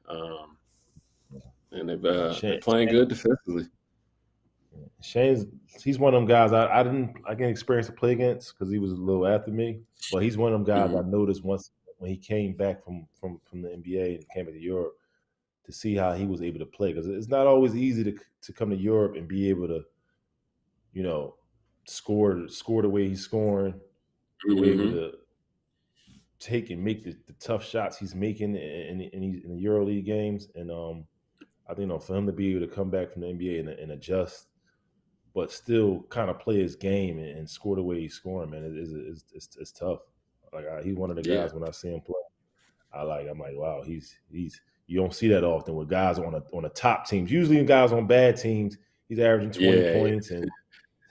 and they're playing good defensively. Shane's he's one of them guys I didn't experience to play against because he was a little after me, but he's one of them guys Hmm. I noticed once when he came back from the NBA and came into Europe to see how he was able to play because it's not always easy to come to Europe and be able to you know score the way he's scoring, be able Hmm. to take and make the tough shots he's making in the EuroLeague games, and I think for him to be able to come back from the NBA and adjust but still kind of play his game and score the way he's scoring, man, it's tough. Like he's one of the Yeah, guys when I see him play, I'm like, wow, he's you don't see that often with guys on the top teams. Usually, guys on bad teams, he's averaging 20 yeah, points and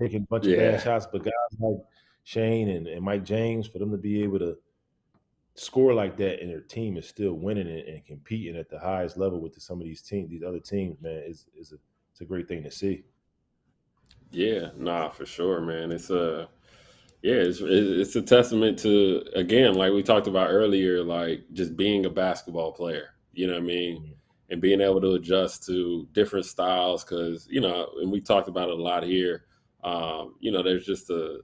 taking a bunch of bad yeah, shots. But guys like Shane and Mike James, for them to be able to score like that and their team is still winning and competing at the highest level with some of these other teams, man, it's a great thing to see. yeah. Nah, for sure, man. Yeah, it's a testament to, again, like we talked about earlier, like just being a basketball player. You know what I mean? Mhm. And being able to adjust to different styles, because and we talked about it a lot here. There's just a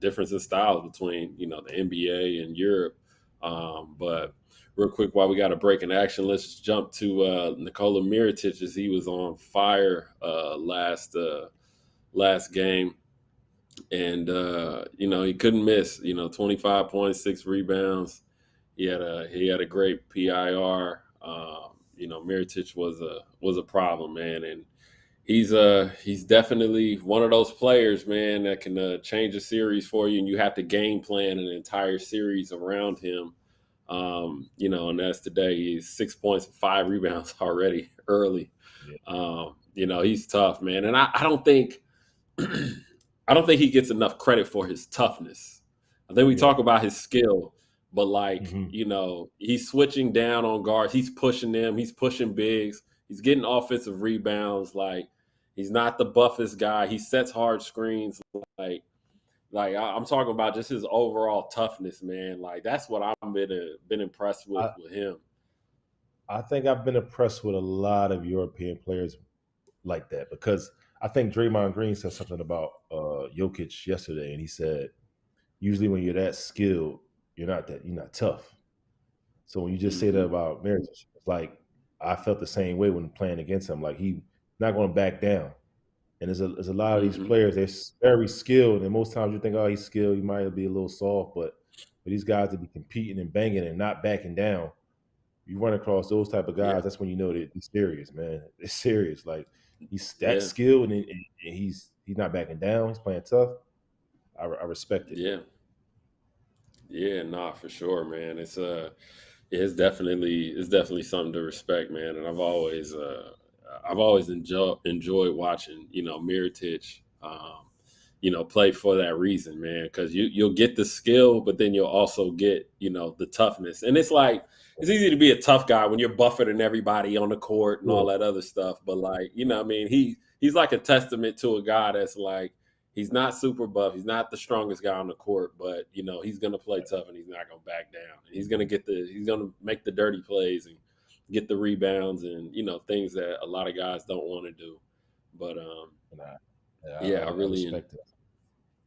difference in styles between the NBA and Europe. But real quick, while we got a break in action, let's jump to Nicola Miratich as he was on fire last game, and he couldn't miss. 25 points, 6 rebounds. He had a great PIR. Miritich was a problem, man, and he's definitely one of those players, man, that can change a series for you, and you have to game plan an entire series around him. And that's today. He's 6 points, 5 rebounds already early. Yeah, He's tough, man, and I don't think I don't think he gets enough credit for his toughness. I think we yeah. talk about his skill, but like, Hmm. he's switching down on guards, he's pushing them, he's pushing bigs, he's getting offensive rebounds. Like, he's not the buffest guy. He sets hard screens. Like, I'm talking about just his overall toughness, man. Like, that's what I've been impressed with I him. I think I've been impressed with a lot of European players like that because I think Draymond Green said something about Jokic yesterday, and he said usually when you're that skilled, you're not tough. So when you just say that Hmm. about marriage, it's like I felt the same way when playing against him. Like he's not going to back down. And there's a lot of these players, they're very skilled, and most times you think, oh, he's skilled, he might be a little soft, but for these guys to be competing and banging and not backing down, you run across those type of guys, that's when you know that he's serious, man. It's serious. Like he's that skilled, and he's not backing down. He's playing tough. I respect it. Yeah, nah, for sure, man. It's definitely something to respect, man. And I've always enjoyed watching, Miratich, play for that reason, man. Because you'll get the skill, but then you'll also get, the toughness. And it's like it's easy to be a tough guy when you're buffeting everybody on the court and all that other stuff. But like, he's like a testament to a guy that's like, he's not super buff. He's not the strongest guy on the court, but he's gonna play tough and he's not gonna back down. And he's gonna make the dirty plays and get the rebounds and things that a lot of guys don't want to do. But I really respect it.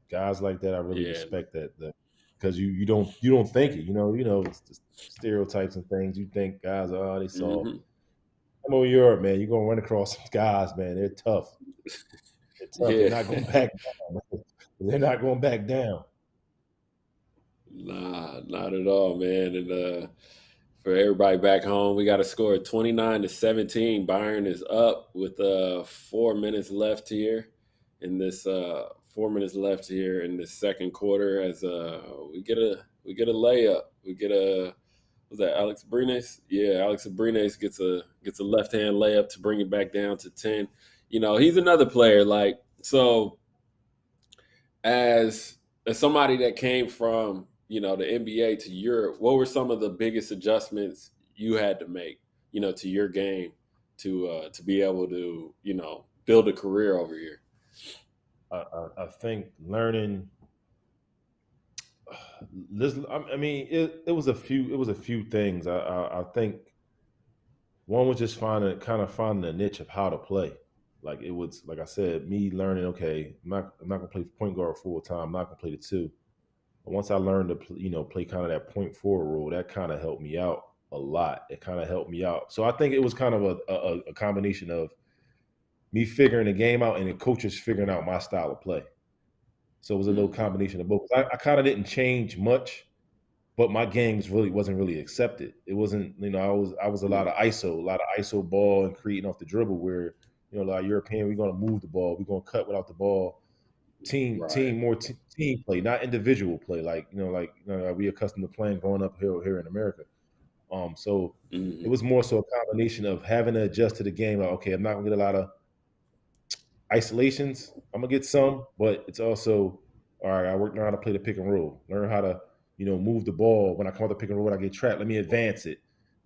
Guys like that, I really respect that because you don't think it. It's the stereotypes and things. You think guys are they soft. Come over Europe, man. You're gonna run across some guys, man. They're tough. They're not going back down. They're not going back down. Nah, not at all, man. And for everybody back home, we got a score of 29-17. Bayern is up with 4 minutes left here in this 4 minutes left here in the second quarter. As we get a layup. We get was that Alex Brines? Yeah, Alex Brines gets a left hand layup to bring it back down to 10. He's another player. Like, so as somebody that came from, the NBA to Europe, what were some of the biggest adjustments you had to make, to your game to be able to, build a career over here? I think learning. It was a few things. I think one was just finding the niche of how to play. Like it was, like I said, me learning. Okay, I'm not gonna play point guard full time. I'm not gonna play the two. But once I learned to play kind of that point forward role, that kind of helped me out a lot. It kind of helped me out. So I think it was kind of a combination of me figuring the game out and the coaches figuring out my style of play. So it was a little combination of both. I kind of didn't change much, but my games wasn't really accepted. It wasn't, I was a lot of ISO ball and creating off the dribble where, like European, we're going to move the ball. We're going to cut without the ball. Team play, not individual play. Like, we accustomed to playing growing up here in America. So it was more so a combination of having to adjust to the game. Like, okay, I'm not going to get a lot of isolations. I'm going to get some, but it's also, all right, I learn how to play the pick and roll. Learn how to, move the ball. When I come out the pick and roll, when I get trapped, let me advance it.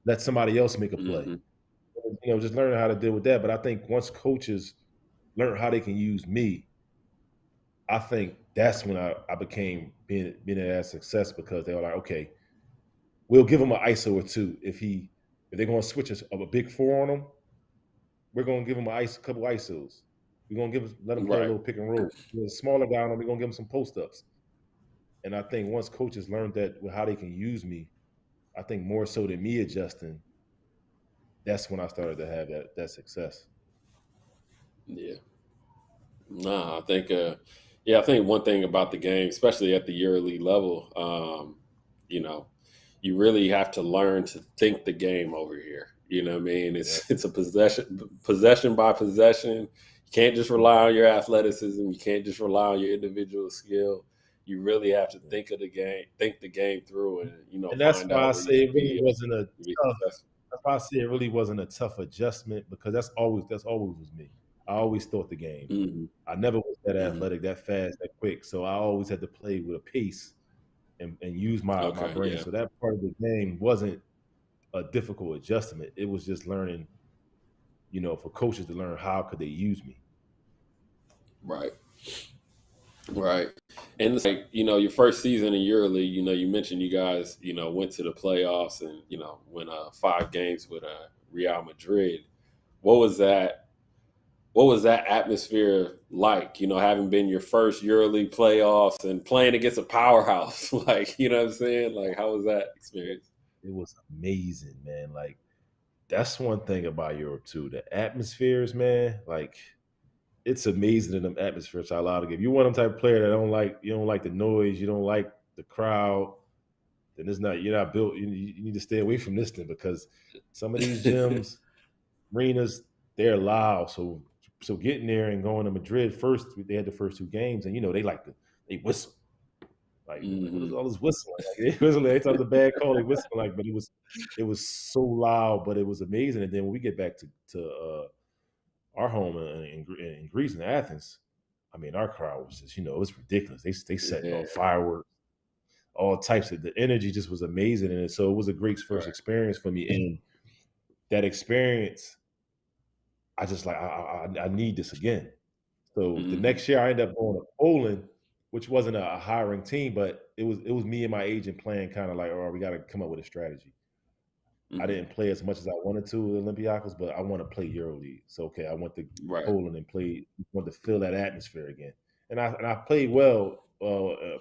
Let somebody else make a play. Just learning how to deal with that. But I think once coaches learn how they can use me, I think that's when I became being at success, because they were like, okay, we'll give him an ISO or two. If they're going to switch a big four on him, we're going to give him a couple ISOs. We're going to let him play a little pick and roll. With a smaller guy on him, we're going to give him some post ups. And I think once coaches learned that how they can use me, I think more so than me adjusting, that's when I started to have that success. Yeah. Nah, I think I think one thing about the game, especially at the EuroLeague level, you really have to learn to think the game over here. You know what I mean? It's a possession by possession. You can't just rely on your athleticism. You can't just rely on your individual skill. You really have to think the game through, and And that's why I say it really wasn't a tough. That's why I say it really wasn't a tough adjustment, because that's always was me. I always thought the game. I never was that athletic, that fast, that quick. So I always had to play with a pace and use my brain. So that part of the game wasn't a difficult adjustment. It was just learning, for coaches to learn how could they use me. Right. And it's like, your first season in EuroLeague, you mentioned you guys, went to the playoffs and, won 5 games with Real Madrid. What was that atmosphere like, having been your first EuroLeague playoffs and playing against a powerhouse? Like, you know what I'm saying? Like, how was that experience? It was amazing, man. Like, that's one thing about Europe too. The atmospheres, man, like it's amazing in them atmospheres how loud to give. You want them type of player that you don't like the noise, you don't like the crowd, then you're not built. You need to stay away from this thing because some of these gyms, arenas, they're loud. So getting there and going to Madrid first, they had the first two games, and they whistle. Like what is Mm-hmm. all this whistling? Like they whistle every time the bad call, they whistle but it was so loud, but it was amazing. And then when we get back to our home in Greece and Athens, I mean our crowd was just, it was ridiculous. They setting Yeah. off fireworks, all types of the energy just was amazing. And so it was a great first Right. experience for me. And that experience, I just like I need this again. So the Mm-hmm. next year I ended up going to Poland, which wasn't a hiring team, but it was me and my agent playing kind of like, oh, we got to come up with a strategy. I Mm-hmm. didn't play as much as I wanted to with Olympiacos, but I want to play EuroLeague. So okay, I went to Right. Poland and wanted to feel that atmosphere again. And I played well,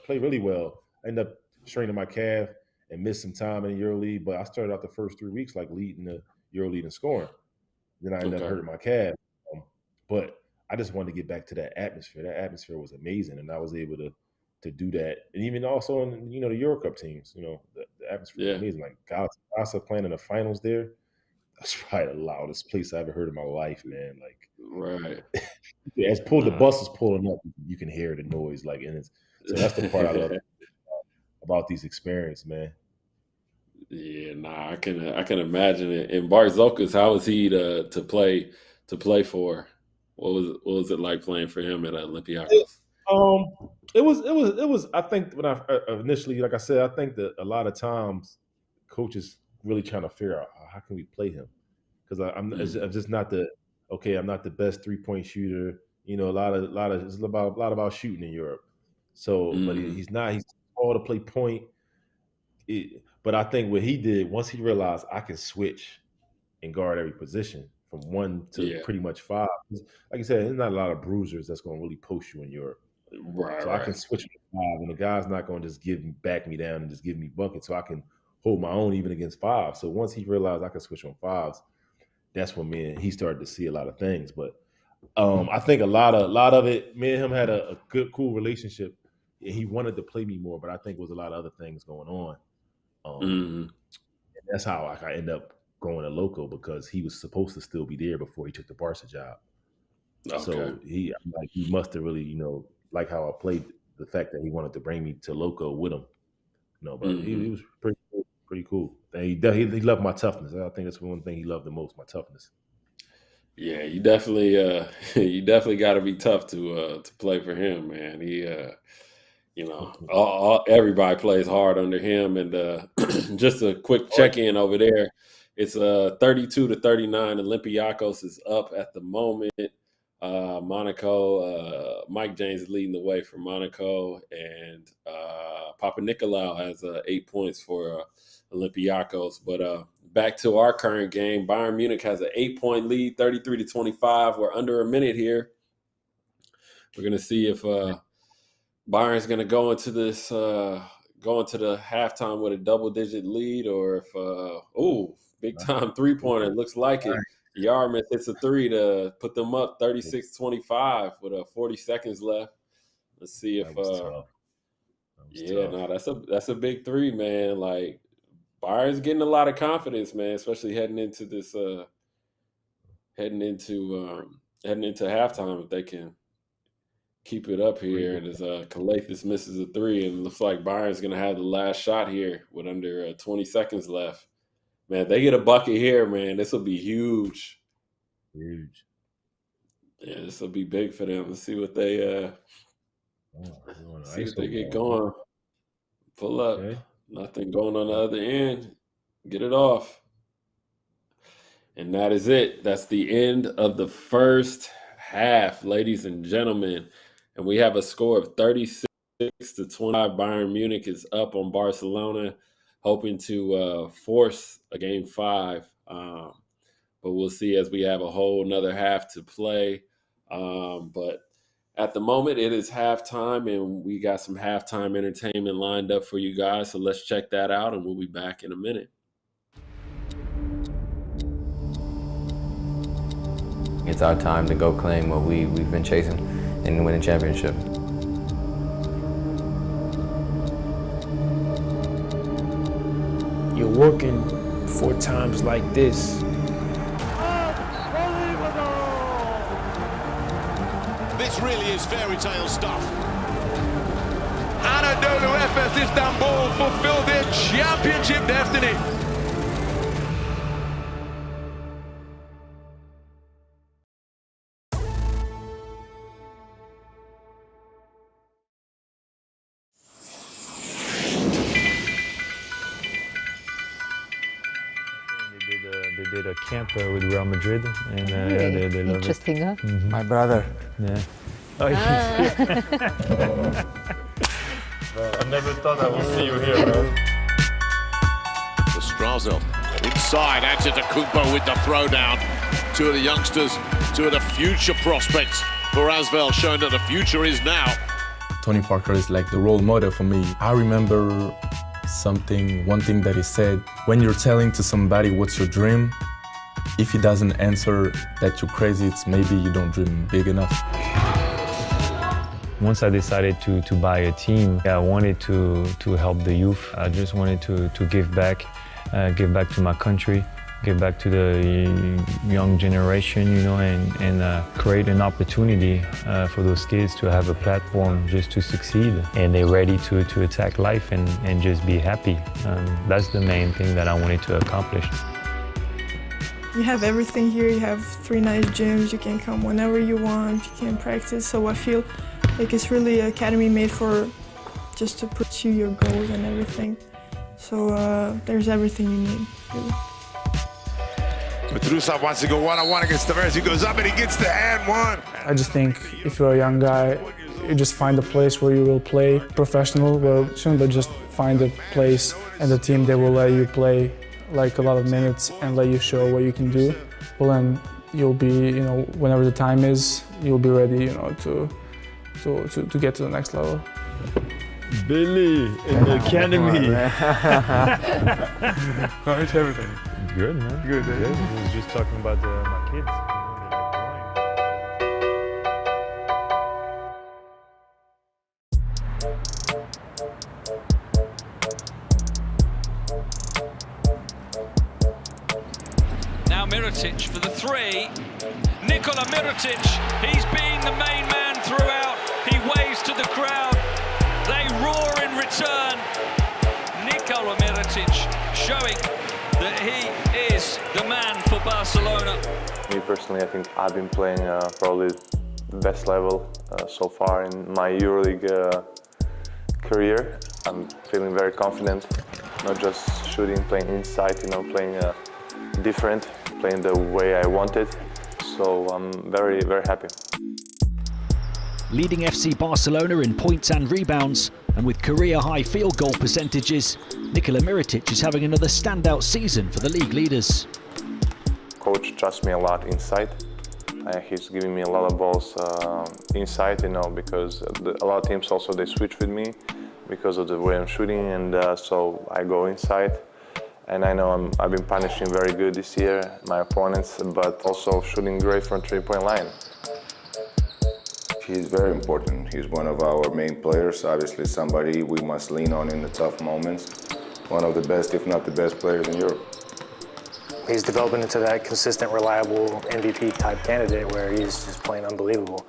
played really well. I ended up straining my calf and missed some time in the EuroLeague, but I started out the first 3 weeks like leading the EuroLeague in scoring. Then I ended up Okay. hurting my calf. But I just wanted to get back to that atmosphere. That atmosphere was amazing, and I was able to do that. And even also in the EuroCup teams, the atmosphere was Yeah. amazing. Like Galatasaray playing in the finals there, that's probably the loudest place I ever heard in my life, man. Like Right. the Nah. bus is pulling up, you can hear the noise. Like, and so that's the part I love about these experiences, man. Yeah, nah, I can imagine it. And Barzokas, how was he to play for? What was it like playing for him at It, Olympiacos? um, it was. I think when I initially, like I said, I think that a lot of times coaches really trying to figure out how can we play him because I'm just not the okay. I'm not the best 3-point shooter. A lot of it's about a lot about shooting in Europe. So, but Mm-hmm. he's not. He's all to play point. But I think what he did once he realized I can switch and guard every position from one to Yeah. pretty much five. Like I said, there's not a lot of bruisers that's going to really post you in Europe. Right. So I can Right. switch to five, and the guy's not going to just back me down and just give me buckets. So I can hold my own even against five. So once he realized I could switch on fives, that's when me and he started to see a lot of things. But I think a lot of it, me and him had a good, cool relationship. And he wanted to play me more, but I think it was a lot of other things going on. Um, Mm-hmm. and that's how I end up going to Loco because he was supposed to still be there before he took the Barca job. Okay. So he must have really, like how I played the fact that he wanted to bring me to Loco with him. But he Mm-hmm. was pretty cool, pretty cool. And he loved my toughness. I think that's one thing he loved the most, my toughness. Yeah, you definitely you definitely got to be tough to play for him, man. He everybody plays hard under him. And just a quick Oh, check in over there. It's 32-39. Olympiacos is up at the moment. Monaco, Mike James is leading the way for Monaco, and Papa Nicola has 8 points for Olympiacos. But back to our current game, Bayern Munich has an 8-point lead, 33-25. We're under a minute here. We're gonna see if Bayern's going to go into the halftime with a double-digit lead, or if big time three-pointer, looks like it. Yarmouth hits a three to put them up 36-25 with 40 seconds left. Let's see if that was tough. That was yeah, tough. no, that's a big three, man. Like Bayern's getting a lot of confidence, man, especially heading into halftime if they can keep it up here. And as Calathis misses a three, and it looks like Bayern's going to have the last shot here with under 20 seconds left. Man, they get a bucket here, man. This will be huge. Huge. Yeah, this will be big for them. Let's see what they We're on an see what they ISO get ball. going. Pull up. Okay. Nothing going on the other end. Get it off. And that is it. That's the end of the first half, ladies and gentlemen. And we have a score of 36-25. Bayern Munich is up on Barcelona, hoping to force a game 5. But we'll see as we have a whole another half to play. But at the moment, it is halftime, and we got some halftime entertainment lined up for you guys. So let's check that out, and we'll be back in a minute. It's our time to go claim what we've been chasing and win a championship. You're working for times like this. This really is fairy tale stuff. Anadolu Efes Istanbul fulfilled their championship destiny. They did a camp with Real Madrid, and really? they love Interesting, it. Huh? Mm-hmm. My brother. Yeah. Oh, I never thought I would see you here, man. The Strazel inside, Antetokounmpo with the throwdown. Two of the youngsters, two of the future prospects for Asvel, showing that the future is now. Tony Parker is like the role model for me. I remember one thing that he said, when you're telling to somebody what's your dream, if he doesn't answer that you're crazy, it's maybe you don't dream big enough. Once I decided to buy a team, I wanted to help the youth. I just wanted to give back to my country, give back to the young generation, you know, and create an opportunity for those kids to have a platform just to succeed. And they're ready to attack life and just be happy. That's the main thing that I wanted to accomplish. You have everything here. You have 3 nice gyms. You can come whenever you want. You can practice. So I feel like it's really an academy made for just to pursue your goals and everything. So there's everything you need, really. Petrusov wants to go one-on-one against Davies. He goes up and he gets the and one. I just think if you're a young guy, you just find a place where you will play professional. Well, shouldn't just find a place and a team that will let you play like a lot of minutes and let you show what you can do. Well, then you'll be, you know, whenever the time is, you'll be ready, you know, to get to the next level. Billy in the academy. How's everything? Good, man. Good, eh? Good. I was just talking about my kids. Now Miratich for the 3. Nicola Miratich, he's been the main man throughout. He waves to the crowd. They roar in return. Nicola Miratich showing that he is the man for Barcelona. Me personally, I think I've been playing probably the best level so far in my EuroLeague career. I'm feeling very confident, not just shooting, playing inside, you know, playing different, playing the way I wanted. So I'm very, very happy. Leading FC Barcelona in points and rebounds, and with career-high field goal percentages, Nicola Miratich is having another standout season for the league leaders. Coach trusts me a lot inside. He's giving me a lot of balls inside, you know, because a lot of teams also they switch with me because of the way I'm shooting, and so I go inside. And I know I've been punishing very good this year, my opponents, but also shooting great from three-point line. He's very important. He's one of our main players, obviously somebody we must lean on in the tough moments. One of the best, if not the best players in Europe. He's developing into that consistent, reliable MVP type candidate where he's just playing unbelievable.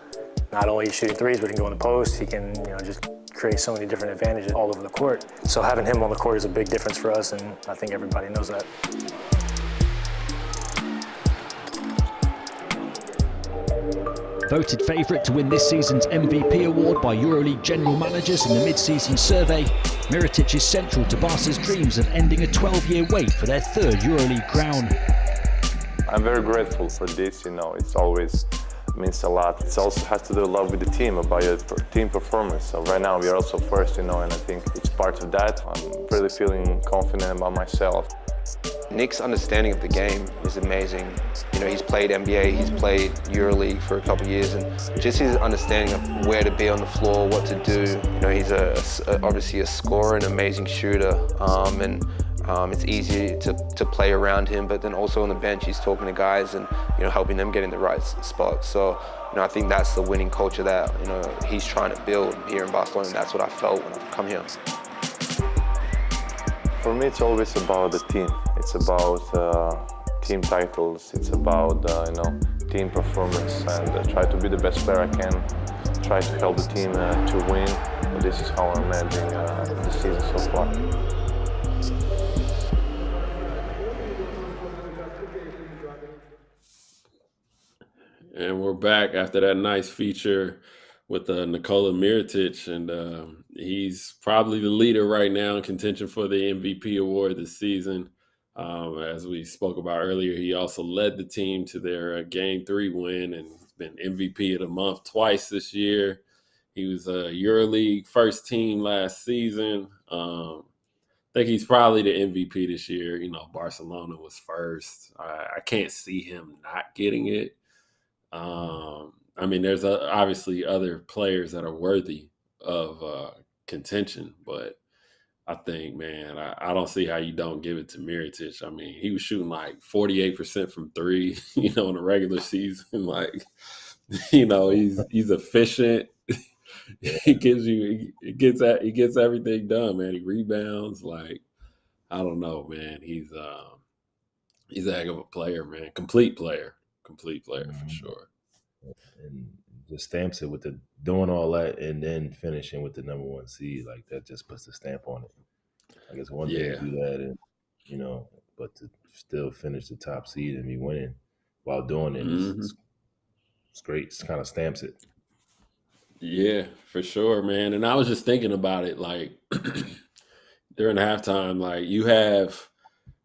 Not only is shooting threes, but he can go in the post. He can, you know, just create so many different advantages all over the court. So having him on the court is a big difference for us, and I think everybody knows that. Voted favourite to win this season's MVP award by EuroLeague general managers in the mid-season survey, Miratich is central to Barca's dreams of ending a 12-year wait for their 3rd EuroLeague crown. I'm very grateful for this, you know, it's always means a lot. It also has to do a lot with the team, about your team performance. So right now we are also first, you know, and I think it's part of that. I'm really feeling confident about myself. Nick's understanding of the game is amazing. You know, he's played NBA, he's played EuroLeague for a couple of years, and just his understanding of where to be on the floor, what to do. You know, he's obviously a scorer, an amazing shooter, and It's easy to play around him, but then also on the bench, he's talking to guys and, you know, helping them get in the right spot. So, you know, I think that's the winning culture that, you know, he's trying to build here in Barcelona, and that's what I felt when I come here. For me, it's always about the team. It's about team titles. It's about team performance, and try to be the best player I can. Try to help the team to win. But this is how I'm managing the season so far. And we're back after that nice feature with Nicola Miratich, and he's probably the leader right now in contention for the MVP award this season. As we spoke about earlier, he also led the team to their Game 3 win, and he's been MVP of the month twice this year. He was a EuroLeague first team last season. I think he's probably the MVP this year. You know, Barcelona was first. I can't see him not getting it. I mean, there's obviously other players that are worthy of contention, but I think, man, I don't see how you don't give it to Miratich. I mean, he was shooting like 48% from three, you know, in the regular season. Like, you know, he's efficient. He gets everything done, man. He rebounds. Like, I don't know, man. He's a heck of a player, man. Complete player for sure. And just stamps it with doing all that and then finishing with the number 1 seed. Like, that just puts the stamp on it. I guess one thing to do that, and you know, but to still finish the top seed and be winning while doing it, it's great. It kind of stamps it. Yeah, for sure, man. And I was just thinking about it, like during halftime, like you have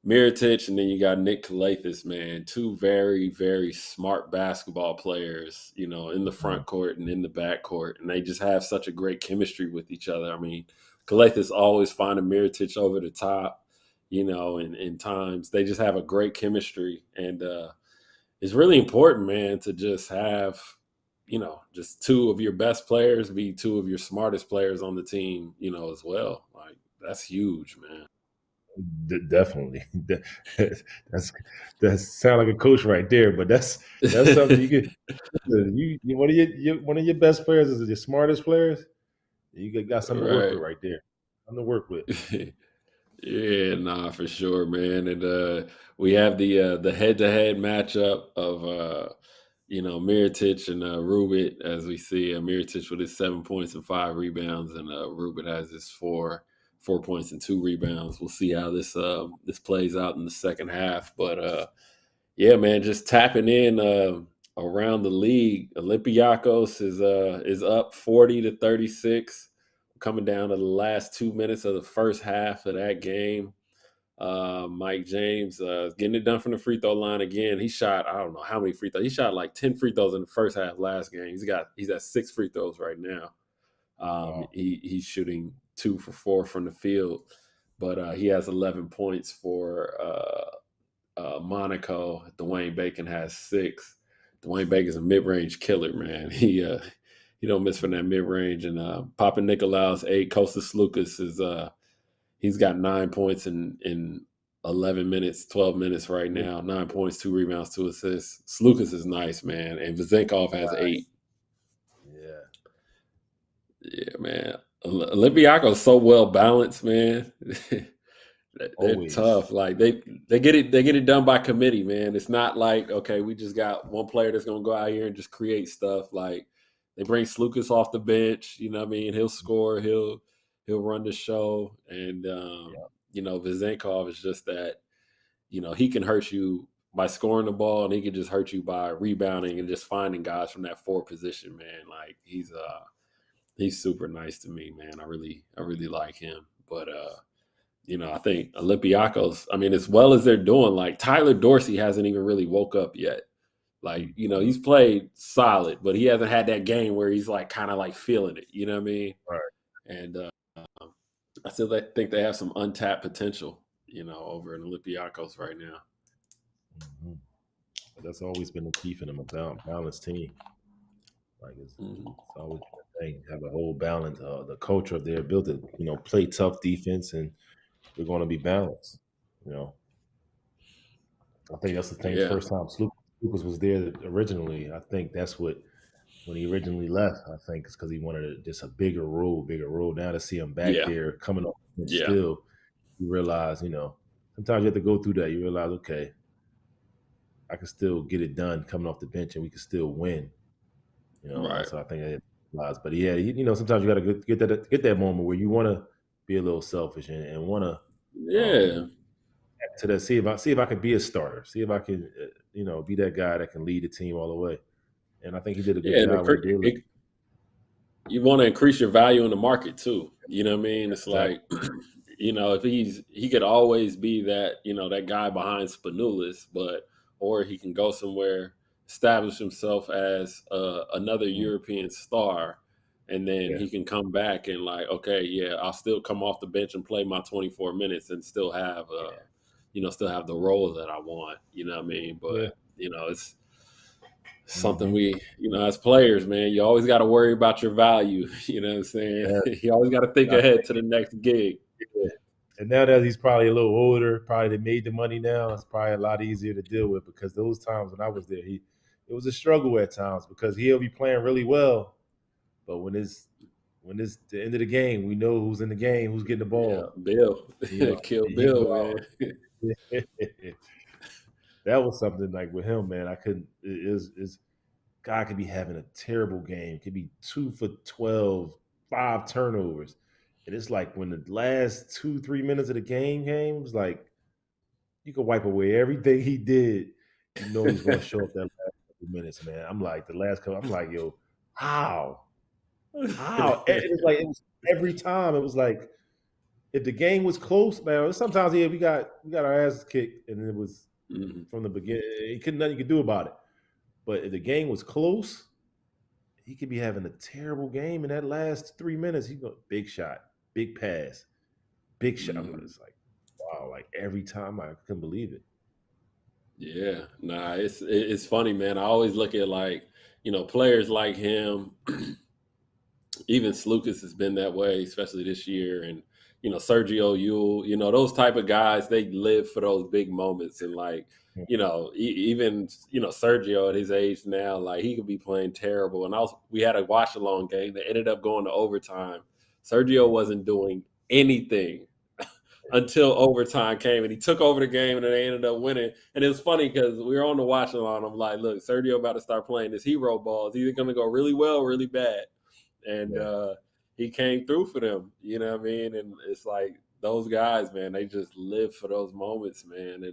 Miratich and then you got Nicola, man, two very, very smart basketball players, you know, in the front court and in the back court. And they just have such a great chemistry with each other. I mean, Kaleithis always finding Miratich over the top, you know, and in times they just have a great chemistry. And it's really important, man, to just have, you know, just two of your best players be two of your smartest players on the team, you know, as well. Like, that's huge, man. Definitely. That sound like a coach right there, but that's something you get. One of your best players is your smartest players. You got something to work with right there. Something to work with. Yeah, nah, for sure, man. And we have the head-to-head matchup of you know, Miratich and Ruben, as we see Miratich with his 7 points and 5 rebounds, and Ruben has his 4 points and 2 rebounds. We'll see how this plays out in the second half. But yeah, man, just tapping in around the league. Olympiacos is up 40-36, coming down to the last 2 minutes of the first half of that game. Mike James getting it done from the free throw line again. He shot, I don't know how many free throws. He shot like 10 free throws in the first half last game. He's at 6 free throws right now. He's shooting 2 for 4 from the field, but he has 11 points for Monaco. Dwayne Bacon has 6. Dwayne Bacon's a mid-range killer, man. He don't miss from that mid-range. And Papa Nicolaus 8. Kostas Sloukas is he's got 9 points in 11 minutes, 12 minutes right now. 9 points, 2 rebounds, 2 assists. Sloukas is nice, man. And Vezenkov has 8. Yeah, man. Olympiacos so well balanced, man. They're tough. Like they get it done by committee, man. It's not like, okay, we just got one player that's gonna go out here and just create stuff. Like, they bring Sloukas off the bench, you know what I mean? He'll score, he'll run the show. And you know, Vezenkov is just that, you know, he can hurt you by scoring the ball, and he can just hurt you by rebounding and just finding guys from that 4 position, man. Like, he's super nice to me, man. I really like him. But you know, I think Olympiacos, I mean, as well as they're doing, like Tyler Dorsey hasn't even really woke up yet. Like, you know, he's played solid, but he hasn't had that game where he's like kind of like feeling it, you know what I mean? Right. And I still think they have some untapped potential, you know, over in Olympiacos right now. Mm-hmm. That's always been the key for them, a balanced team. Like, it's always been a thing. Have a whole balance. The culture of their ability to, you know, play tough defense, and they're going to be balanced. You know, I think that's the thing. Yeah. First time Lucas was there originally. I think that's what when he originally left. I think it's because he wanted just a bigger role. Now to see him back there coming up still, you realize, you know, sometimes you have to go through that. You realize, okay, I can still get it done coming off the bench, and we can still win. You know, Right. so I think it lies. But yeah, you know, sometimes you got to get that moment where you want to be a little selfish and want to to that. See if I could be a starter. See if I can, you know, be that guy that can lead the team all the way. And I think he did a good job. You want to increase your value in the market too. You know what I mean? It's like, you know, if he could always be that, you know, that guy behind Spanoulis, or he can go somewhere, establish himself as another European star, and then he can come back and like, okay, yeah, I'll still come off the bench and play my 24 minutes and still have, you know, still have the role that I want. You know what I mean? But you know, it's something we, you know, as players, man, you always got to worry about your value. You know what I'm saying? You always got to think ahead to the next gig. Yeah. And now that he's probably a little older, probably made the money now, it's probably a lot easier to deal with, because those times when I was there, it was a struggle at times, because he'll be playing really well, but when it's the end of the game, we know who's in the game, who's getting the ball. Yeah, Bill. You know, Kill Bill, man. That was something like with him, man. I couldn't. Guy could be having a terrible game. Could be 2 for 12, 5 turnovers, and it's like when the last 2-3 minutes of the game came, it was like you could wipe away everything he did. You know he's going to show up that last couple minutes, man. I'm like I'm like, yo, how? It was every time. It was like if the game was close, man. Sometimes we got our asses kicked, and it was. From the beginning, nothing you could do about it. But if the game was close, he could be having a terrible game in that last 3 minutes. He go big shot, big pass, big shot. It's like, wow, like every time I couldn't believe it. Yeah, nah, it's funny, man. I always look at, like, you know, players like him. Even Slukas has been that way, especially this year, and you know, Sergio Yul, you know, those type of guys, they live for those big moments. And like, you know, even, you know, Sergio at his age now, like he could be playing terrible. And we had a watch-along game that ended up going to overtime. Sergio wasn't doing anything until overtime came, and he took over the game, and then they ended up winning. And it was funny because we were on the watch-along. I'm like, look, Sergio about to start playing this hero ball. It's either going to go really well or really bad. And he came through for them, you know what I mean? And it's like those guys, man, they just live for those moments, man. And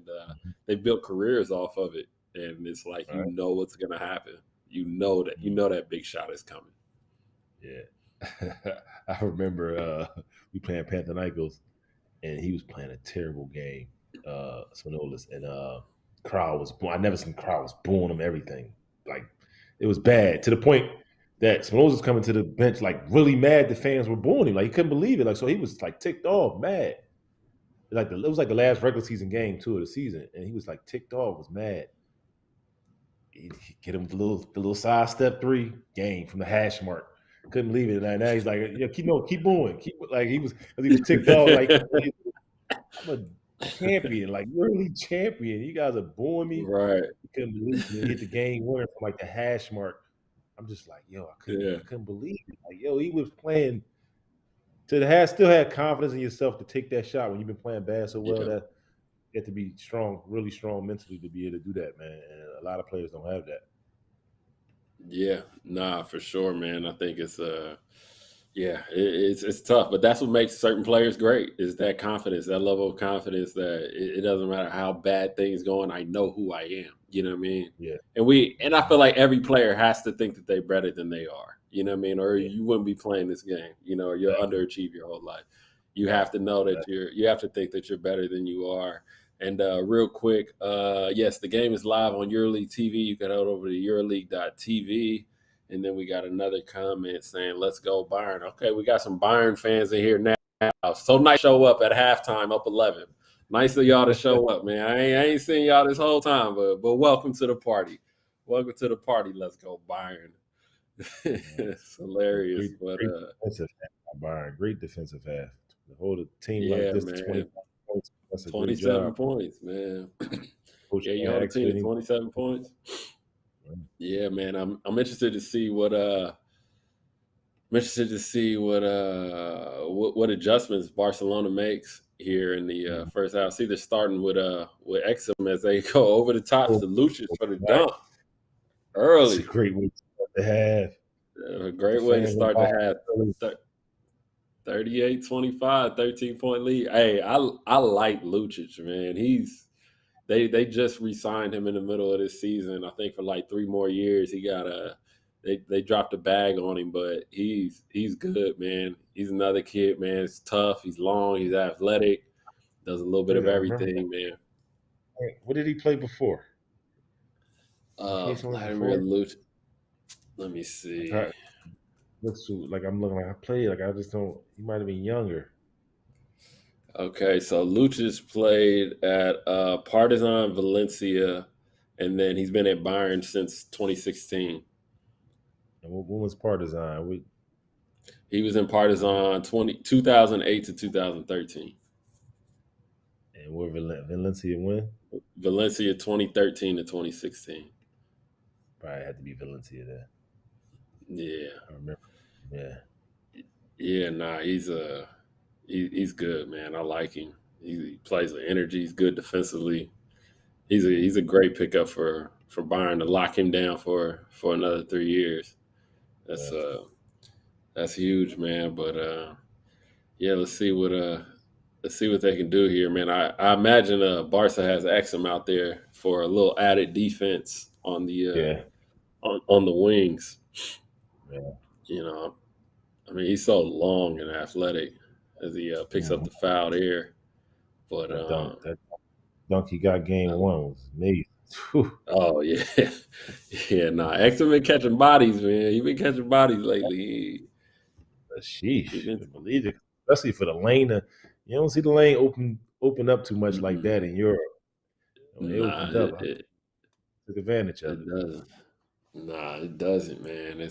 they built careers off of it. And it's like, you know what's going to happen. You know that big shot is coming. Yeah. I remember we playing Panathinaikos, and he was playing a terrible game, Spanolis, and crowd was I never seen crowd was booing him everything. Like, it was bad to the point that Spanolis was coming to the bench like really mad the fans were booing him. Like, he couldn't believe it. Like, so he was like ticked off, mad. Like it was like the last regular season game too of the season, and he was like ticked off, was mad. He get him the little side step 3 game from the hash mark. Couldn't believe it. And now he's like, yeah, keep booing. Like he was ticked off. Like, I'm a champion, like really champion. You guys are booing me. Right. He couldn't believe it. He hit the game winner from like the hash mark. I'm just like, yo, I couldn't believe it. Like, yo, he was playing still had confidence in yourself to take that shot when you've been playing bad so well. That you have to be strong, really strong mentally to be able to do that, man. And a lot of players don't have that. Yeah, nah, for sure, man. I think it's it's tough, but that's what makes certain players great, is that confidence, that level of confidence that it doesn't matter how bad things going, I know who I am. You know what I mean? Yeah. And I feel like every player has to think that they're better than they are. You know what I mean? Or you wouldn't be playing this game, you know, or you'll underachieve your whole life. You have to know that you have to think that you're better than you are. And real quick, yes, the game is live on EuroLeague TV. You can head over to EuroLeague.tv. And then we got another comment saying, let's go Bayern. Okay, we got some Bayern fans in here now. So nice to show up at halftime, up 11. Nice of y'all to show up, man. I ain't seen y'all this whole time, but welcome to the party. Welcome to the party. Let's go Bayern. It's hilarious. Great defensive half by Bayern. Great defensive half. The whole team like this, 25 points, That's a great 27 job. points, man. Coach Yeah, you hold a team to Augustine. 27 points. Yeah, man. I'm interested to see what what adjustments Barcelona makes here in the first half. See, they're starting with Exum as they go over the top to Lucius for the dunk early. It's a great way to start the half. A great way to start the half. 38-25, 13-point lead. Hey, I like Lucic, man. They just re-signed him in the middle of this season. I think for like 3 more years. He got they dropped a bag on him, but he's good, man. He's another kid, man. He's tough. He's long. He's athletic. Does a little bit of everything, man. What did he play before? Vladimir Lucic. Let me see. Looks like I'm looking like I played. Like I just don't. He might have been younger. Okay, so Lucic played at Partizan Valencia, and then he's been at Bayern since 2016. And when was Partizan? He was in Partizan 2008 to 2013. And where Valencia when? Valencia 2013 to 2016. Probably had to be Valencia then. Yeah. I remember. Yeah. Yeah, nah, he's good, man. I like him. He plays with energy. He's good defensively. He's a great pickup for Bayern to lock him down for another 3 years. That's huge, man. But yeah, let's see what they can do here, man. I imagine Barca has Exum out there for a little added defense on the on the wings. Yeah. You know, I mean, he's so long and athletic as he picks up the foul air. But that dunk he got game 1 was amazing. Oh yeah, yeah. Nah, Exum been catching bodies, man. He been catching bodies lately. Sheesh, believe it, especially for the lane. You don't see the lane open up too much like that in Europe. It opened up. Took advantage of it. It doesn't. Nah, it doesn't, man.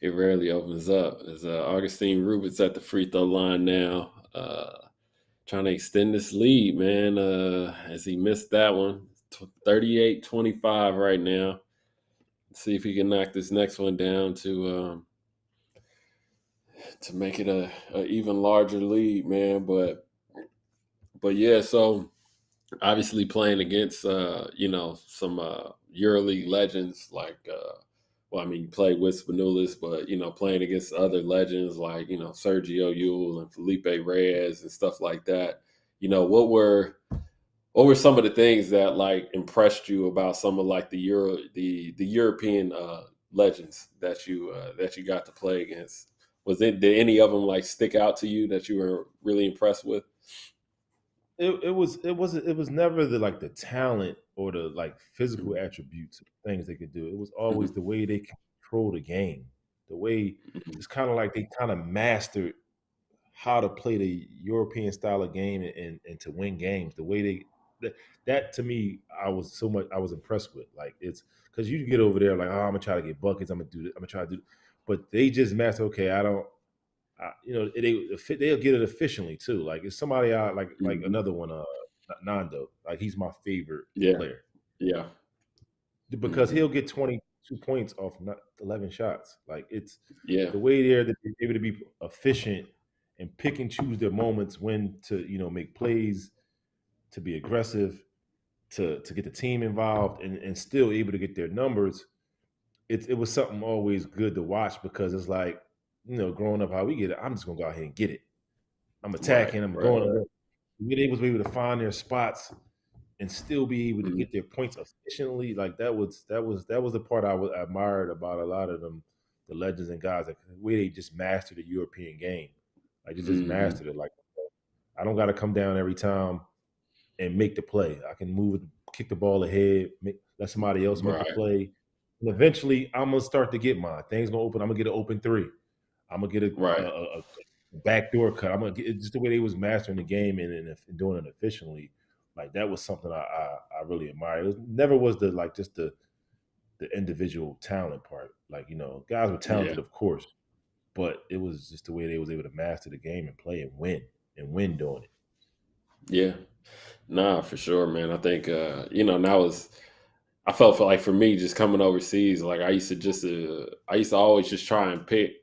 It rarely opens up. As Augustine Ruben's at the free throw line now, trying to extend this lead, man. As he missed that one, 38-25 right now. Let's see if he can knock this next one down to make it a even larger lead, man. But yeah, so obviously playing against some EuroLeague legends like you played with Spanoulis, but playing against other legends like Sergio Llull and Felipe Reyes and stuff like that. What were some of the things that like impressed you about some of like the European legends that you got to play against? Did any of them like stick out to you that you were really impressed with? It was never the talent or the like physical attributes of things they could do. It was always the way they control the game. The way it's kind of like they kind of mastered how to play the European style of game and to win games. The way that to me, I was impressed with. Like it's because you get over there like, oh, I'm gonna try to get buckets. I'm gonna do this. I'm gonna try to do, but they just master. Okay, they'll get it efficiently too. Like it's somebody out like another one, Nando. Like he's my favorite player. Yeah, because he'll get 22 points off 11 shots. Like it's the way they're able to be efficient and pick and choose their moments when to make plays, to be aggressive, to get the team involved, and still able to get their numbers. It was something always good to watch because it's like, growing up how we get it, I'm just gonna go out here and get it. I'm attacking, I'm going. They was able to find their spots and still be able to get their points efficiently. Like that was the part I admired about a lot of them, the legends and guys, like the way they just mastered the European game. Like they just mastered it. Like I don't got to come down every time and make the play. I can move, kick the ball ahead, let somebody else make the play. And eventually, I'm gonna start to get mine. Things gonna open. I'm gonna get an open three. I'm gonna get a backdoor cut. I'm gonna get just the way they was mastering the game and doing it efficiently. Like that was something I really admired. It never was just the individual talent part. Like guys were talented, of course, but it was just the way they was able to master the game and play and win doing it. Yeah. Nah, for sure, man. I think I felt like for me just coming overseas, like I used to always just try and pick,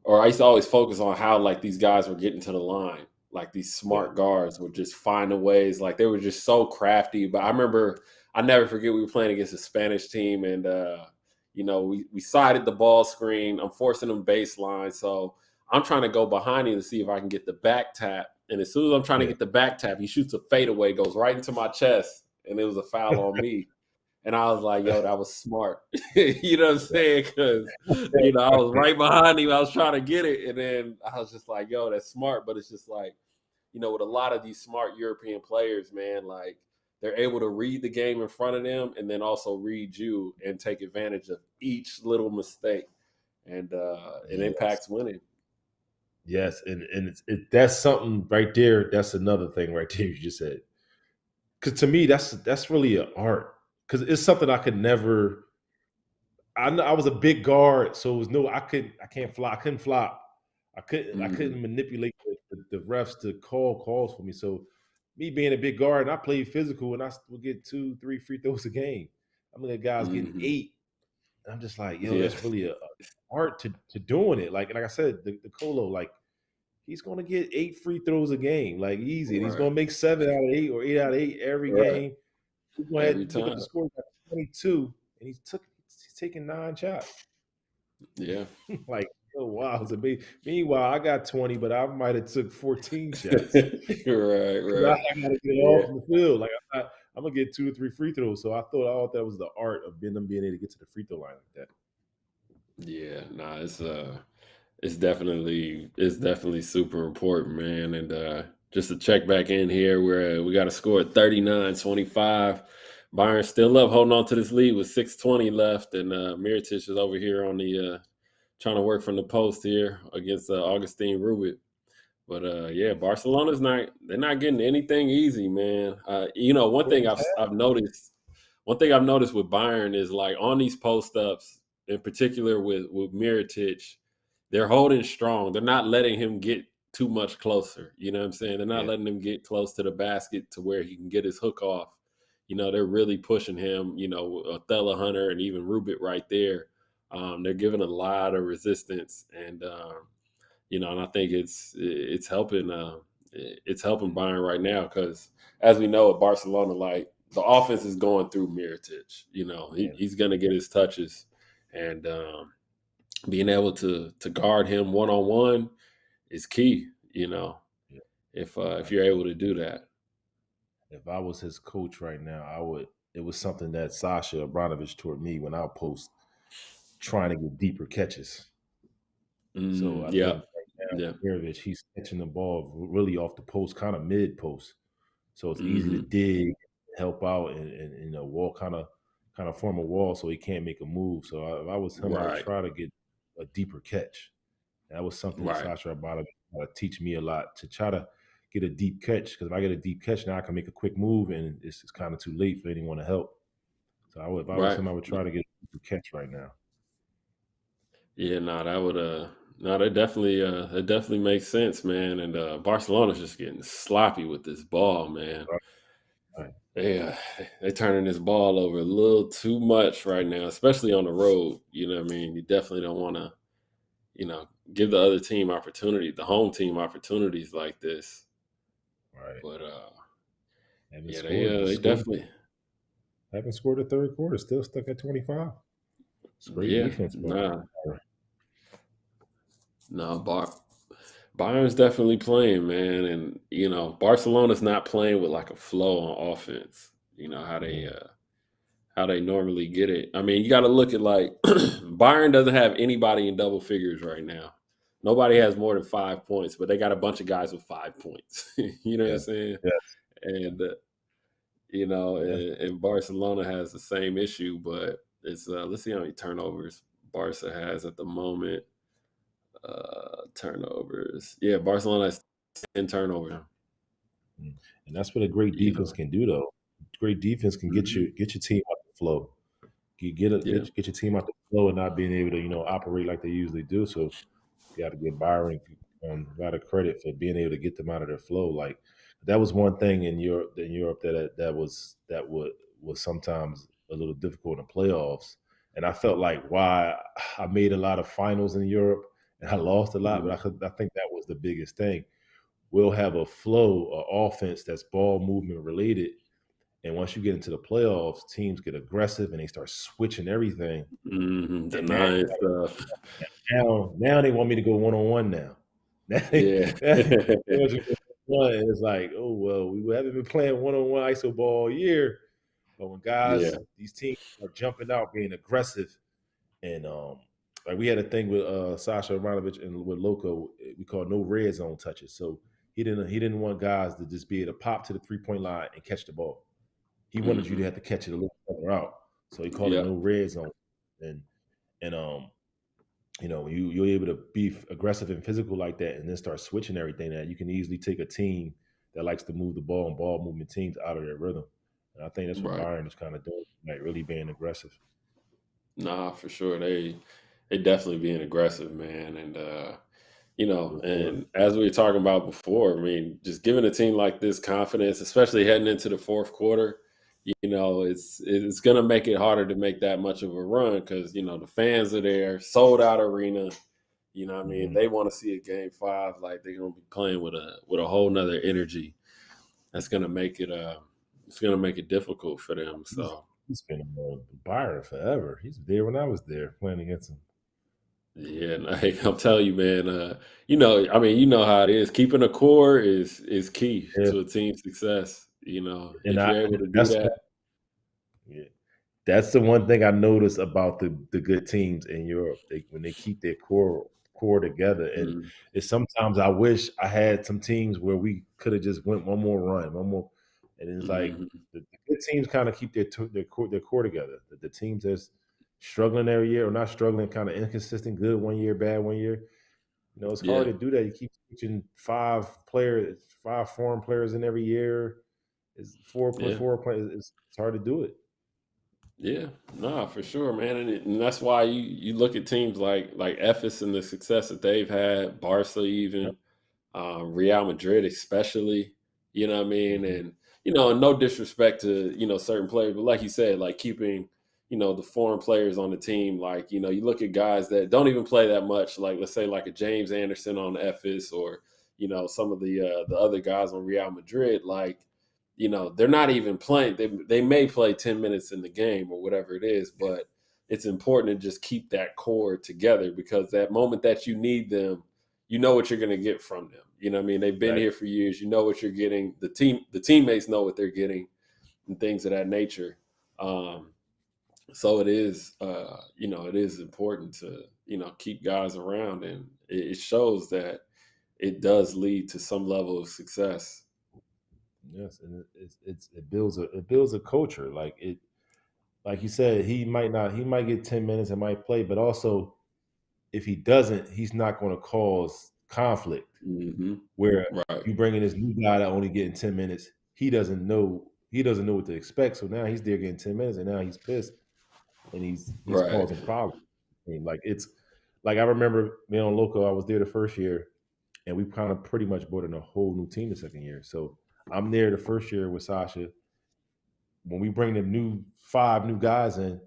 or I used to always focus on how like these guys were getting to the line. Like these Yeah. smart guards would just finding ways, like they were just so crafty. But I never forget we were playing against a Spanish team, and we sided the ball screen. I'm forcing them baseline, so I'm trying to go behind him to see if I can get the back tap. And as soon as I'm trying to Yeah. get the back tap, he shoots a fadeaway, goes right into my chest, and it was a foul on me. And I was like, yo, that was smart. You know what I'm saying? Because, I was right behind him. I was trying to get it. And then I was just like, yo, that's smart. But it's just like, with a lot of these smart European players, man, like they're able to read the game in front of them and then also read you and take advantage of each little mistake. And it impacts winning. Yes, and that's something right there. That's another thing right there you just said. Because to me, that's really an art. Because it's something I could never. I know I was a big guard, so it was I can't fly. I couldn't flop. I couldn't manipulate the refs to call calls for me. So me being a big guard, and I played physical, and I would get 2-3 free throws a game. I'm looking at guys getting 8. And I'm just like, yo, that's really a art to doing it. Like I said, the Colo, like he's gonna get 8 free throws a game, like easy. And he's gonna make 7 out of 8 or 8 out of 8 every game. He's gonna Every look at time. the score, he got 22, and he's taking 9 shots. Yeah. Like, oh wow. So meanwhile, I got 20, but I might have took 14 shots. right. I gotta get off the field. Like I'm gonna get 2 or 3 free throws. So I thought that was the art of them being able to get to the free throw line like that. Yeah, nah, it's definitely super important, man. And just to check back in here, we got a score at 39-25. Bayern still up, holding on to this lead with 6:20 left, and Miratich is over here on the trying to work from the post here against Augustine Ruben. But Barcelona's they're not getting anything easy, man. One thing I've noticed with Bayern is like on these post ups, in particular with Miratich, they're holding strong. They're not letting him get too much closer. You know what I'm saying? They're not letting him get close to the basket to where he can get his hook off. They're really pushing him, Othello Hunter and even Ruben right there. They're giving a lot of resistance, and and I think it's helping Bayern right now because, as we know, at Barcelona, like the offense is going through Miratich. He's going to get his touches, and being able to guard him one-on-one is key. If you're able to do that. If I was his coach right now, it was something that Sasha Abramovich taught me when I post, trying to get deeper catches. So I think right now, Miratich, he's catching the ball really off the post, kind of mid post. So it's easy to dig, help out, and wall kind of form a wall so he can't make a move. So if I was him, I would try to get a deeper catch. That was something that Sasha Abramovich teach me a lot, to try to get a deep catch, because if I get a deep catch, now I can make a quick move, and it's kind of too late for anyone to help. So if I was him, I would try to get a deeper catch right now. Yeah, that definitely makes sense, man. And Barcelona's just getting sloppy with this ball, man. Right. They're turning this ball over a little too much right now, especially on the road. You know what I mean? You definitely don't want to, give the other team the home team opportunities like this. Right. But they definitely haven't scored the third quarter. Still stuck at 25. It's great defense. Bayern's definitely playing, man, and Barcelona's not playing with like a flow on offense. How they normally get it. I mean, you got to look at like Bayern doesn't have anybody in double figures right now. Nobody has more than 5 points, but they got a bunch of guys with 5 points. You know what I'm saying? Yes. And and Barcelona has the same issue, but it's let's see how many turnovers Barca has at the moment. Turnovers. Yeah, Barcelona has 10 turnovers. And that's what a great defense can do, though. Great defense can get your team out the flow. Get your team out the flow and not being able to operate like they usually do. So you got to give Byron a lot of credit for being able to get them out of their flow. Like that was one thing in Europe that was sometimes a little difficult in the playoffs. And I felt like why I made a lot of finals in Europe and I lost a lot, but I think that was the biggest thing. We'll have a flow of offense that's ball movement related. And once you get into the playoffs, teams get aggressive and they start switching everything. Denying stuff. Now they want me to go one-on-one now. It's like, oh, well, we haven't been playing one-on-one ISO ball all year. But when these teams are jumping out, being aggressive, and like we had a thing with Sasha Ivanovic and with Loco, we call no red zone touches. So he didn't want guys to just be able to pop to the 3-point line and catch the ball. He wanted you to have to catch it a little further out. So he called it no red zone. And you're able to be aggressive and physical like that and then start switching everything, that you can easily take a team that likes to move the ball and ball movement teams out of their rhythm. And I think that's what Bayern is kind of doing, like really being aggressive. Nah, for sure. They definitely being aggressive, man. And, and as we were talking about before, I mean, just giving a team like this confidence, especially heading into the fourth quarter, it's going to make it harder to make that much of a run because, the fans are there, sold out arena. You know what I mean? They want to see a game 5, like they're going to be playing with a whole nother energy. That's going to make it it's going to make it difficult for them. So he's been a Bayern forever. He's there when I was there playing against him. Yeah, I'm telling you, man. You know how it is. Keeping a core is key to a team's success. If you're able to do that. That's the one thing I notice about the good teams in Europe. When they keep their core together, and it's sometimes I wish I had some teams where we could have just went one more run, and it's like the good teams kind of keep their core together. The teams that's struggling every year or not struggling, kind of inconsistent, good one year, bad one year. It's hard to do that. You keep switching 5 foreign players in every year. It's 4 plus 4 players. It's hard to do it. Yeah, for sure, man, and that's why you look at teams like Efes and the success that they've had, Barca even, Real Madrid especially. You know what I mean? And no disrespect to certain players, but like you said, like keeping the foreign players on the team. Like you look at guys that don't even play that much. Like let's say like a James Anderson on Efes, or some of the other guys on Real Madrid, like. They're not even playing. They may play 10 minutes in the game or whatever it is, but it's important to just keep that core together because that moment that you need them, you know what you're going to get from them. You know what I mean? They've been here for years. You know what you're getting. The teammates know what they're getting and things of that nature. So it is, it is important to, keep guys around, and it shows that it does lead to some level of success. Yes, and it builds a culture. Like you said, he might get 10 minutes and might play, but also if he doesn't, he's not going to cause conflict. Where you bring in this new guy that only getting 10 minutes, he doesn't know what to expect. So now he's there getting 10 minutes, and now he's pissed, and he's causing problems. I mean, I remember being on Loco. I was there the first year, and we kind of pretty much brought in a whole new team the second year. So I'm there the first year with Sasha. When we bring the 5 new guys in,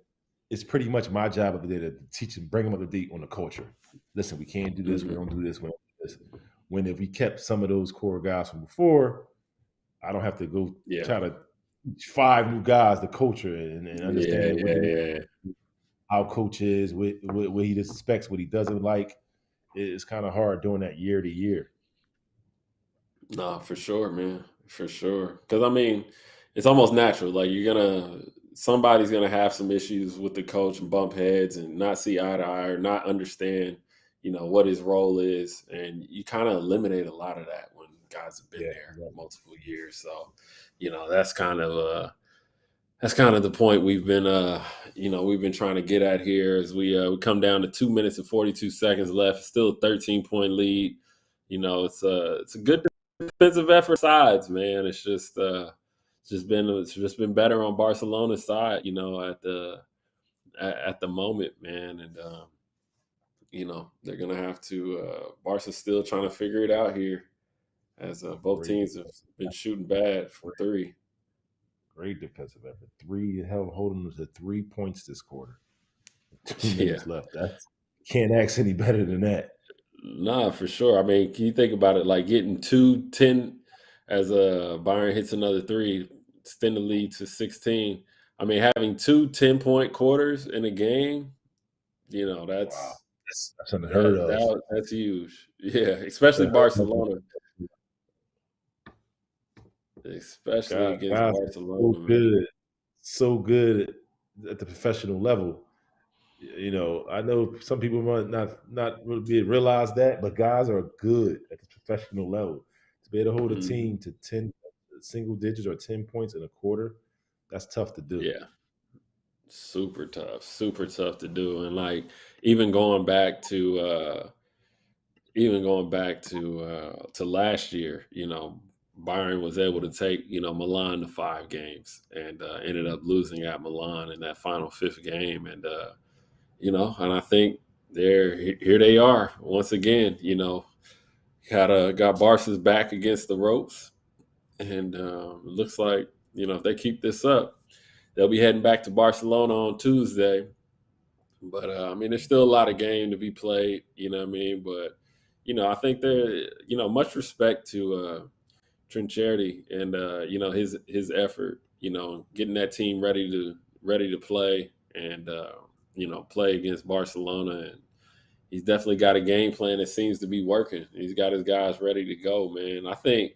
it's pretty much my job up there to teach them, bring them up to date on the culture. Listen, we can't do this. We don't do this. We don't do this. When if we kept some of those core guys from before, I don't have to go try to teach 5 new guys the culture and understand how coach is, what he expects, what he doesn't like. It's kind of hard doing that year to year. No, for sure, man. For sure. Because, I mean, it's almost natural. Like, somebody's going to have some issues with the coach and bump heads and not see eye to eye or not understand, what his role is. And you kind of eliminate a lot of that when guys have been there multiple years. So, that's kind of the point we've been trying to get at here as we come down to 2 minutes and 42 seconds left. Still a 13-point lead. It's a good defensive effort sides, man. It's just been better on Barcelona's side, at the moment, man. And they're gonna have to Barca's still trying to figure it out here as both teams have been shooting bad from three. Great defensive effort. Holding them to 3 points this quarter. 2 minutes left. Can't ask any better than that. Nah, for sure. I mean, can you think about it? Like getting 2-10 as Bayern hits another three, extend the lead to 16. I mean, having 2 10-point quarters in a game, that's unheard of. That's huge. Yeah, especially Barcelona. Especially against Barcelona. So good at the professional level. I know some people might not really realize that, but guys are good at the professional level. To be able to hold a team to 10 single digits or 10 points in a quarter, that's tough to do. Yeah. Super tough to do. And like even going back to last year, Bayern was able to take, Milan to 5 games and ended up losing at Milan in that final 5th game. And and I think here they are once again, got Barca's back against the ropes. And it looks like, if they keep this up, they'll be heading back to Barcelona on Tuesday. But, I mean, there's still a lot of game to be played, you know what I mean? But, I think much respect to Trincherdi and, his effort, getting that team ready to play and, play against Barcelona. And he's definitely got a game plan that seems to be working. He's got his guys ready to go, man. I think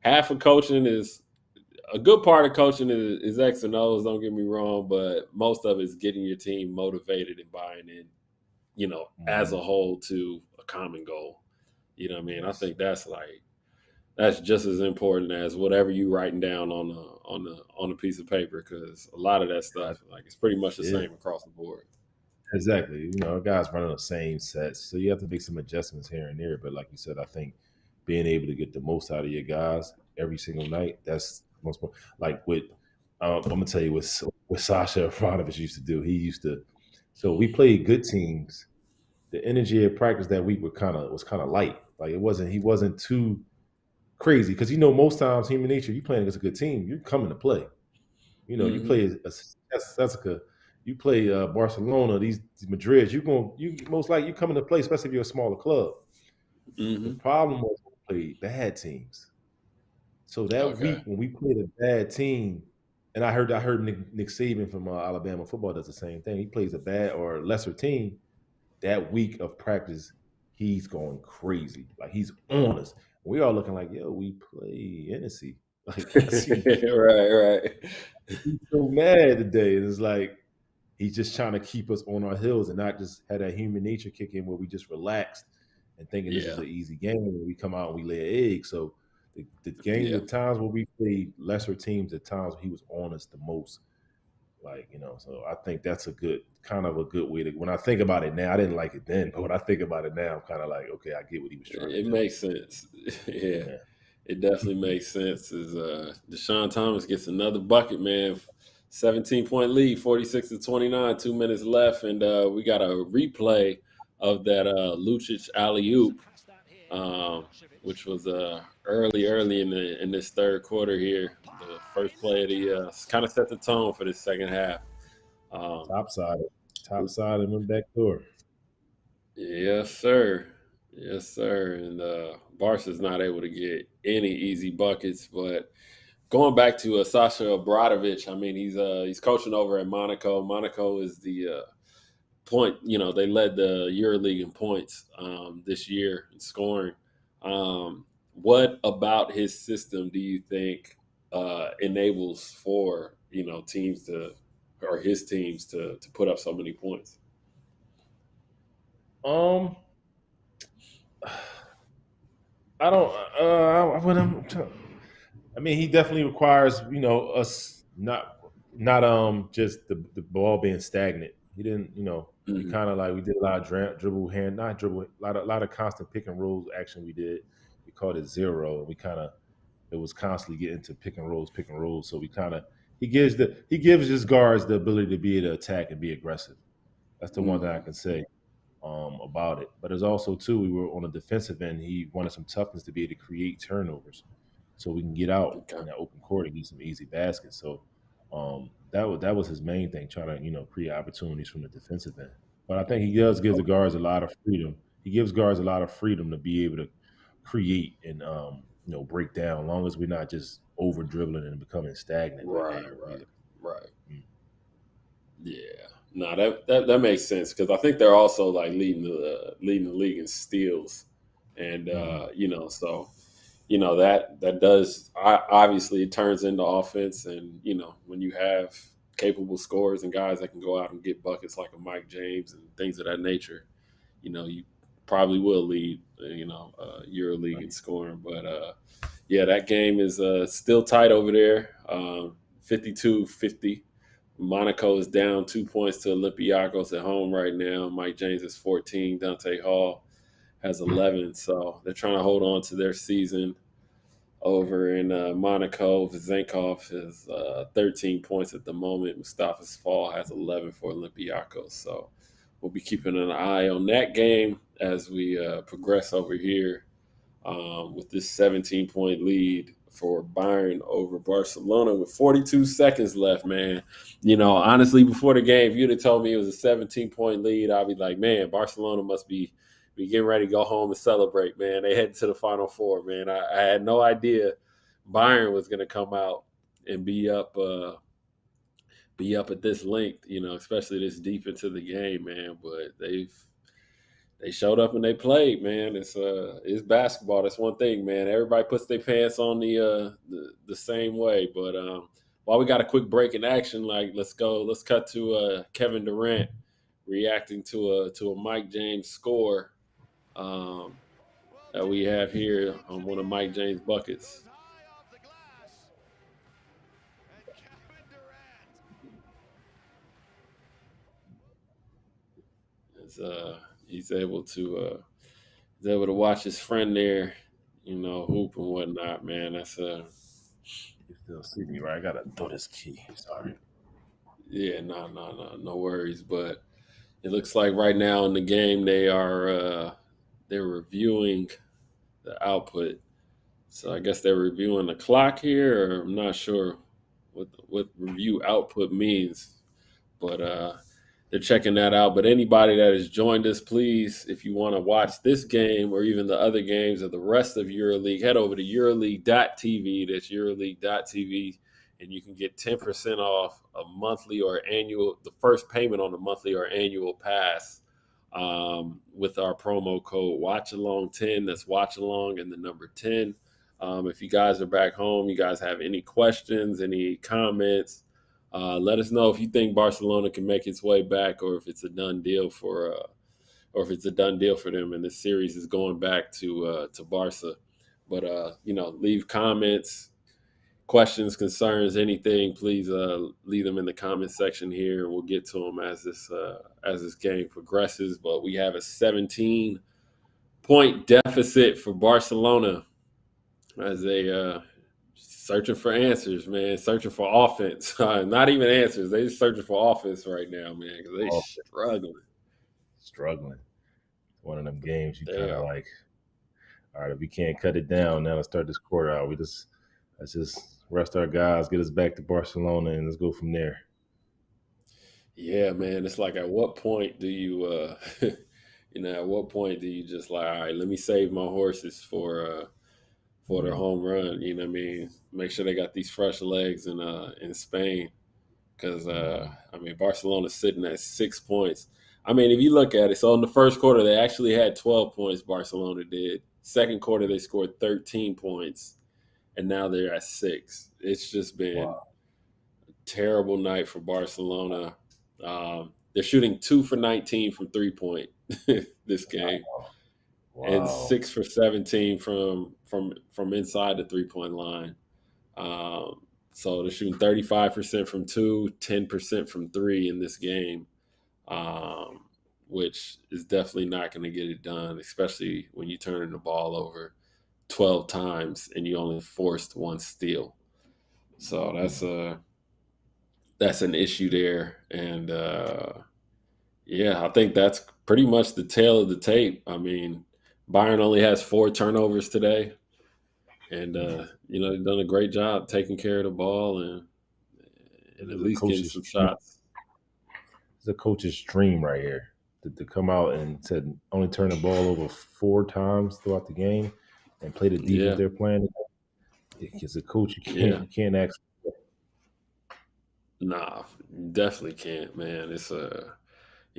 half of coaching is – a good part of coaching is X and O's, don't get me wrong, but most of it is getting your team motivated and buying in, as a whole to a common goal. You know what I mean? I think that's just as important as whatever you writing down on a piece of paper, because a lot of that stuff, it's pretty much the same across the board. Exactly. Guys running the same sets, so you have to make some adjustments here and there. But like you said, I think being able to get the most out of your guys every single night, that's most like with I'm gonna tell you what Sasha Ivanovic used to do. He used to, so we played good teams. The energy of practice that week was kind of light. Like he wasn't too crazy, because most times human nature, you playing against a good team, you're coming to play. You play Jessica, you play Barcelona, these Madrid, you most likely you coming to play, especially if you're a smaller club. The problem was we played bad teams. So that week when we played a bad team, and I heard Nick Saban from Alabama football does the same thing. He plays a bad or lesser team. That week of practice, he's going crazy. Like, he's on us. We all looking like, yo, we play Hennessy. Like, right. He's so mad today. And it's like he's just trying to keep us on our heels and not just had that human nature kick in where we just relaxed and thinking this is an easy game, and we come out and we lay an egg. So the game, the times where we played lesser teams, the times he was on us the most. So I think that's a good way to, when I think about it now, I didn't like it then, but when I think about it now, I'm kind of like, okay, I get what he was trying to do. It makes sense. Yeah, it definitely makes sense. As Deshaun Thomas gets another bucket, man. 17-point lead, 46-29, 2 minutes left, and we got a replay of that Lucic alley-oop, which was early in this third quarter here. The first play of the kind of set the tone for this second half. Topside and went back door. Yes, sir. And Barca's not able to get any easy buckets. But going back to Sasha Obradovic, I mean, he's coaching over at Monaco. Monaco is the point. They led the EuroLeague in points this year in scoring. What about his system do you think enables for teams to, or his teams to put up so many points? I don't. I mean, he definitely requires us not just the ball being stagnant. He didn't. We kind of like, we did a lot of dribble, a lot of constant pick and rolls action. We did. We called it zero. It was constantly getting to pick and rolls. So he gives his guards the ability to be able to attack and be aggressive. That's the one that I can say. about it. But there's also too, we were on the defensive end. He wanted some toughness to be able to create turnovers, so we can get out in that open court and get some easy baskets. So that was his main thing, trying to create opportunities from the defensive end. But I think he does give the guards a lot of freedom. He gives guards a lot of freedom to be able to create and break down, as long as we're not just over dribbling and becoming stagnant. Right. Yeah. No, that makes sense, because I think they're also like leading the league in steals, and so that does obviously it turns into offense, and when you have capable scorers and guys that can go out and get buckets like a Mike James and things of that nature, you probably will lead EuroLeague in scoring. But yeah, that game is still tight over there, 52-50. Monaco is down 2 points to Olympiacos at home right now. Mike James is 14. Dante Hall has 11. So they're trying to hold on to their season over in Monaco. Vezenkov has 13 points at the moment. Mustafa Fall has 11 for Olympiacos. So we'll be keeping an eye on that game as we progress over here with this 17-point lead for Bayern over Barcelona with 42 seconds left, man. Honestly, before the game, if you'd have told me it was a 17-point lead, I'd be like, man, Barcelona must be getting ready to go home and celebrate, man. They headed to the Final Four, man. I had no idea Bayern was going to come out and be up at this length, especially this deep into the game, man. But they showed up and they played, man. It's basketball. That's one thing, man. Everybody puts their pants on the same way. But while we got a quick break in action, let's cut to Kevin Durant reacting to a Mike James score that we have here on one of Mike James' buckets. He's able to watch his friend there, hoop and whatnot, man. That's You still see me, right? I gotta throw this key. Sorry. Yeah, no worries. But it looks like right now in the game they're reviewing the output. So I guess they're reviewing the clock here, or I'm not sure what review output means, but they're checking that out. But anybody that has joined us, please, if you want to watch this game or even the other games of the rest of EuroLeague, head over to EuroLeague.tv. That's EuroLeague.tv, and you can get 10% off a monthly or annual, the first payment on the monthly or annual pass with our promo code Watchalong10. That's Watchalong and the number 10. If you guys are back home, you guys have any questions, any comments, let us know if you think Barcelona can make its way back, or if it's a done deal for them, and this series is going back to Barca. But leave comments, questions, concerns, anything. Please leave them in the comment section here, and we'll get to them as this game progresses. But we have a 17-point deficit for Barcelona as they searching for answers, man. Searching for offense. Not even answers. They're just searching for offense right now, man, because they're struggling. One of them games you kind of like, all right, if we can't cut it down, now let's start this quarter out. Let's just rest our guys, get us back to Barcelona, and let's go from there. Yeah, man. It's like, at what point do you, at what point do you just like, all right, let me save my horses for their home run? You know what I mean? Make sure they got these fresh legs in Spain, because Barcelona's sitting at 6 points. I mean, if you look at it, so in the first quarter they actually had 12 points. Barcelona did. Second quarter they scored 13 points, and now they're at 6. It's just been a terrible night for Barcelona. They're shooting 2 for 19 from 3-point this game. Wow. And 6 for 17 from inside the 3-point line. So they're shooting 35% from 2, 10% from 3 in this game, which is definitely not going to get it done, especially when you're turning the ball over 12 times and you only forced 1 steal. So that's an issue there. And I think that's pretty much the tail of the tape. I mean, Bayern only has 4 turnovers today, and they've done a great job taking care of the ball and at least getting some shots. It's a coach's dream right here to come out and said only turn the ball over 4 times throughout the game and play the defense they're playing. As a coach, you can't ask. Nah, you definitely can't, man. It's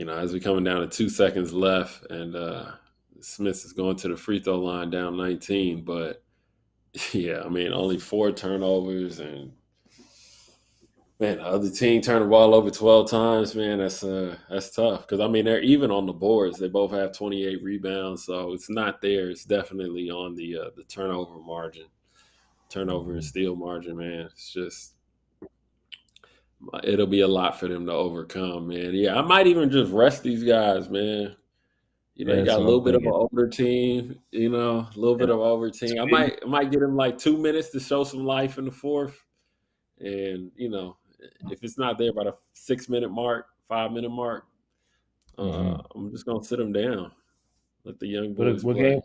as we coming down to 2 seconds left, and Smith is going to the free throw line down 19. But yeah, I mean, only 4 turnovers, and man, the other team turned the ball over 12 times. Man, that's tough because I mean they're even on the boards. They both have 28 rebounds, so it's not there. It's definitely on the turnover margin, turnover and steal margin. Man, it's just. It'll be a lot for them to overcome, man. Yeah, I might even just rest these guys, man. You got a little bit of an older team, a little bit of an older team. I might get them like 2 minutes to show some life in the fourth. And, if it's not there by the 6-minute mark, 5-minute mark, I'm just going to sit them down. Let the young boys play.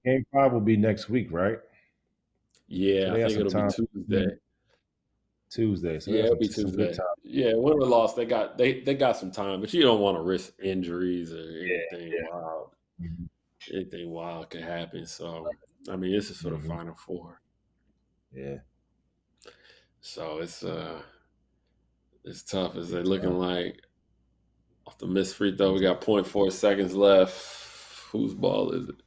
Game 5 will be next week, right? Yeah, I think it'll be Tuesday. So it'll be Tuesday. Yeah, win or loss, they got some time, but you don't want to risk injuries or anything wild. Anything wild could happen. So I mean, this is for the Final Four. Yeah. So it's tough. As they're looking like off the missed free throw, we got 0.4 seconds left. Whose ball is it?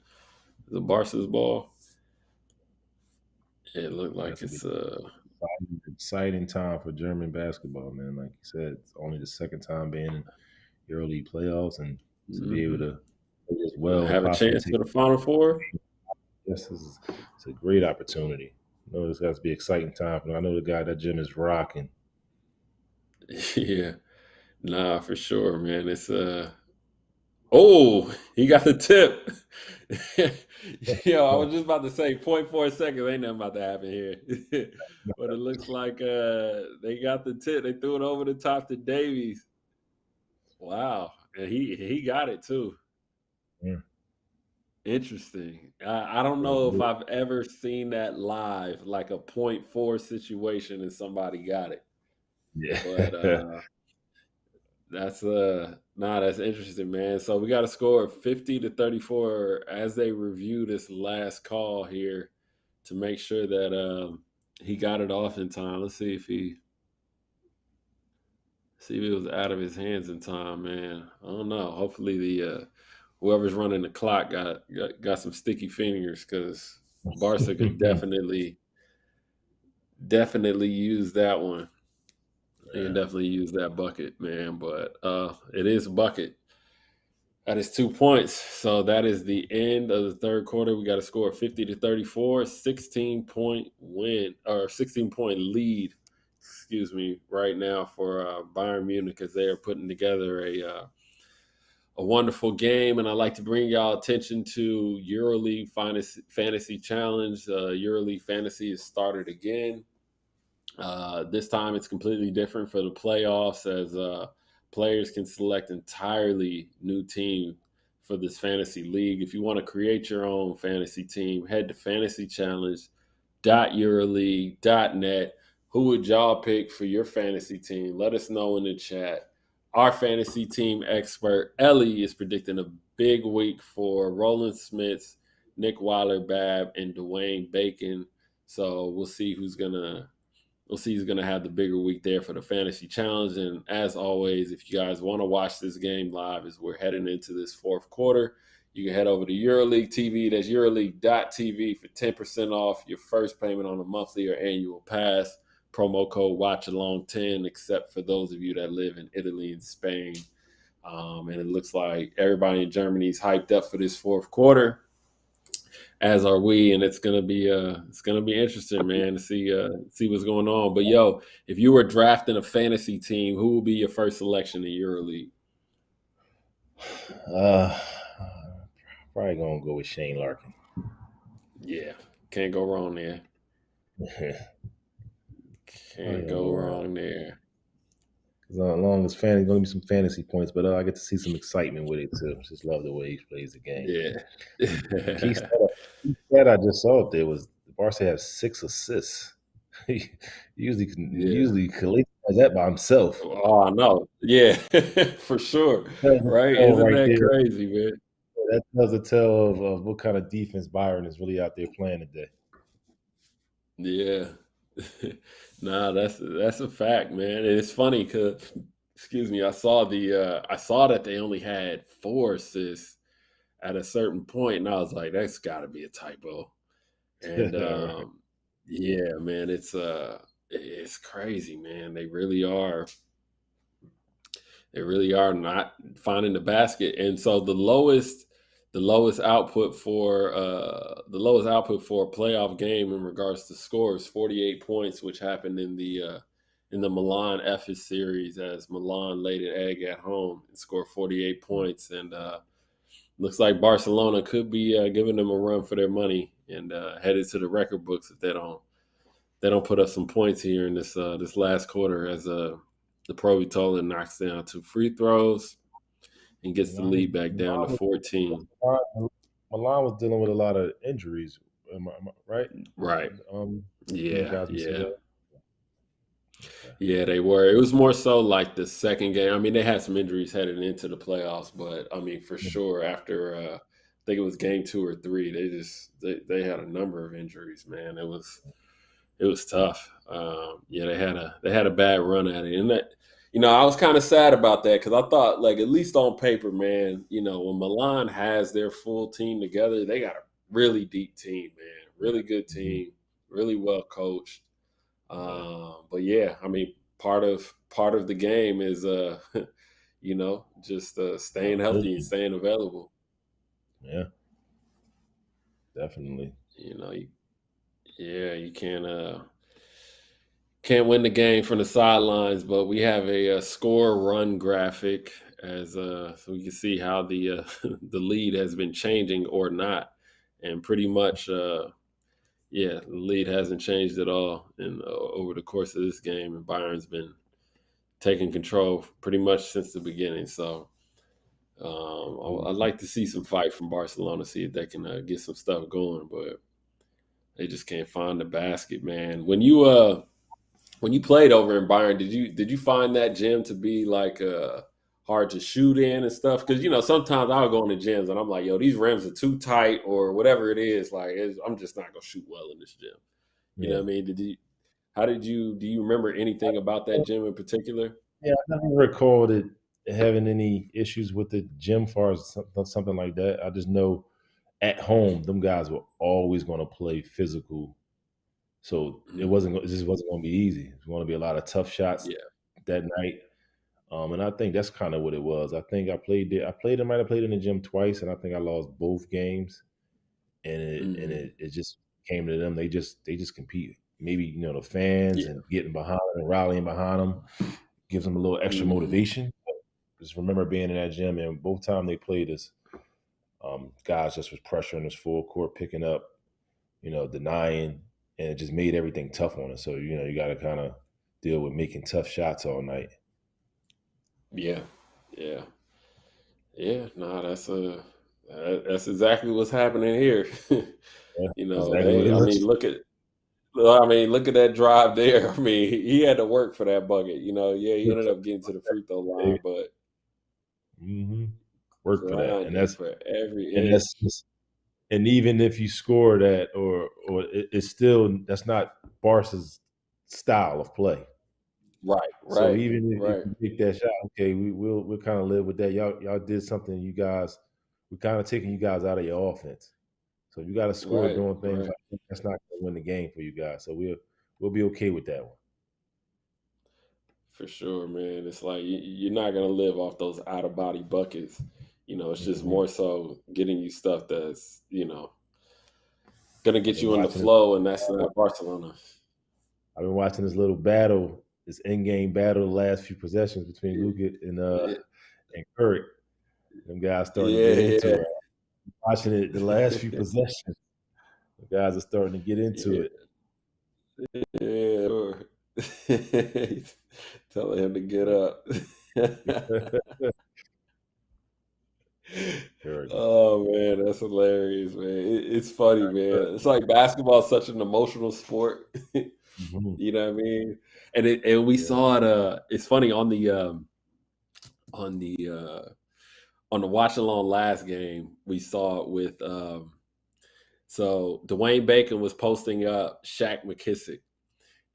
Is it Barca's ball? It looked like it's exciting time for German basketball, man. Like you said, it's only the second time being in EuroLeague playoffs, and to be able to play as well, have a chance for the Final Four. Yes, it's a great opportunity. I know it's got to be an exciting time. I know the guy that gym is rocking. Yeah, nah, for sure, man. It's oh, he got the tip. Yo, I was just about to say 0.4 seconds. Ain't nothing about to happen here. But it looks like they got the tip. They threw it over the top to Davies. Wow. And he got it too. Yeah. Interesting. I don't know if I've ever seen that live, like a 0.4 situation and somebody got it. Yeah. But that's interesting, man. So we got a score of 50-34 as they review this last call here to make sure that he got it off in time. Let's see if it was out of his hands in time, man. I don't know. Hopefully the whoever's running the clock got some sticky fingers, because Barca could definitely use that one. You can definitely use that bucket, man. But it is a bucket. That is 2 points. So that is the end of the third quarter. We got a score of 50-34, 16-point win, or 16-point lead, right now for Bayern Munich, as they are putting together a wonderful game. And I'd like to bring y'all attention to EuroLeague Fantasy Challenge. EuroLeague Fantasy has started again. This time it's completely different for the playoffs, as players can select entirely new team for this fantasy league. If you want to create your own fantasy team, head to fantasychallenge.euroleague.net. Who would y'all pick for your fantasy team? Let us know in the chat. Our fantasy team expert, Ellie, is predicting a big week for Roland Smits, Nick Weiler-Babb, and Dwayne Bacon. So we'll see who's going to have the bigger week there for the Fantasy Challenge. And as always, if you guys want to watch this game live as we're heading into this fourth quarter, you can head over to EuroLeague TV. That's EuroLeague.tv for 10% off your first payment on a monthly or annual pass. Promo code Watchalong10, except for those of you that live in Italy and Spain. And it looks like everybody in Germany is hyped up for this fourth quarter, as are we, and it's gonna be interesting, man, to see what's going on. But yo, if you were drafting a fantasy team, who would be your first selection in EuroLeague? Probably gonna go with Shane Larkin. Yeah, can't go wrong there. Can't go wrong there. Because along as fantasy, going to be some fantasy points, but I get to see some excitement with it too. Just love the way he plays the game. Yeah. Key stat I just saw there was Barca has 6 assists. usually Khalid does that by himself. Oh, I know. Yeah, for sure. Right? Isn't that crazy, man? That tells a tale of what kind of defense Bayern is really out there playing today. Yeah. Nah, that's a fact, man. And it's funny because, excuse me, I saw that they only had 4 assists at a certain point, and I was like, that's got to be a typo. And yeah, man, it's crazy, man. They really are. They really are not finding the basket, and so the lowest output for a playoff game in regards to scores, 48 points, which happened in the Milan Efes series as Milan laid an egg at home and scored 48 points, and looks like Barcelona could be giving them a run for their money and headed to the record books if they don't put up some points here in this last quarter as the Pro Vitola knocks down 2 free throws and gets the lead back down to 14. Milan was dealing with a lot of injuries, right? Right. Yeah. Okay. Yeah, they were. It was more so like the second game. I mean, they had some injuries headed into the playoffs, but I mean, for sure, after I think it was game 2 or 3, they had a number of injuries. Man, it was tough. Yeah, they had a bad run at it, and that, I was kind of sad about that because I thought, like, at least on paper, man, when Milan has their full team together, they got a really deep team, man, really good team, really well coached. But yeah, I mean, part of the game is just staying healthy and staying available. Yeah, definitely. You can't win the game from the sidelines, but we have a score run graphic so we can see how the the lead has been changing or not, and pretty much the lead hasn't changed at all over the course of this game, and Bayern's been taking control pretty much since the beginning. So I'd like to see some fight from Barcelona, see if they can get some stuff going, but they just can't find the basket, man. When you played over in Bayern, did you find that gym to be like hard to shoot in and stuff? Because sometimes I'll go in the gyms and I'm like, yo, these rims are too tight or whatever it is. Like, I'm just not gonna shoot well in this gym. You know what I mean? Do you remember anything about that gym in particular? Yeah, I never recalled it having any issues with the gym, far as something like that. I just know at home, them guys were always going to play physical. So it just wasn't going to be easy. It was going to be a lot of tough shots that night. And I think that's kind of what it was. I think I might have played in the gym twice, and I think I lost both games. And it just came to them. They just compete. Maybe, the fans and getting behind and rallying behind them gives them a little extra motivation. But just remember being in that gym, and both times they played us, guys just was pressuring us full court, picking up, denying, and it just made everything tough on us. So, you got to kind of deal with making tough shots all night. Yeah. No, that's exactly what's happening here. Look at that drive there. I mean, he had to work for that bucket. He ended up getting to the free throw line, but work for that, and that's for every and that's just, and even if you score that, or it's still, that's not Barca's style of play. Right. So even if you make that shot, okay, we'll kind of live with that. Y'all did something. You guys, we're kind of taking you guys out of your offense. So you got to score doing things like that's not going to win the game for you guys. So we'll be okay with that one. For sure, man. It's like you're not going to live off those out of body buckets. It's just more so getting you stuff that's going to get you in the flow, and that's not Barcelona. I've been watching this little battle, this in-game battle, the last few possessions between Luka and Curry. Them guys starting to get into it. Watching it the last few possessions, the guys are starting to get into it. Yeah, Telling him to get up. Oh man, that's hilarious, man. It's funny, man. It's like basketball is such an emotional sport. You know what I mean? And we saw it. It's funny on the Watchalong last game. We saw it with so Dwayne Bacon was posting up Shaq McKissick.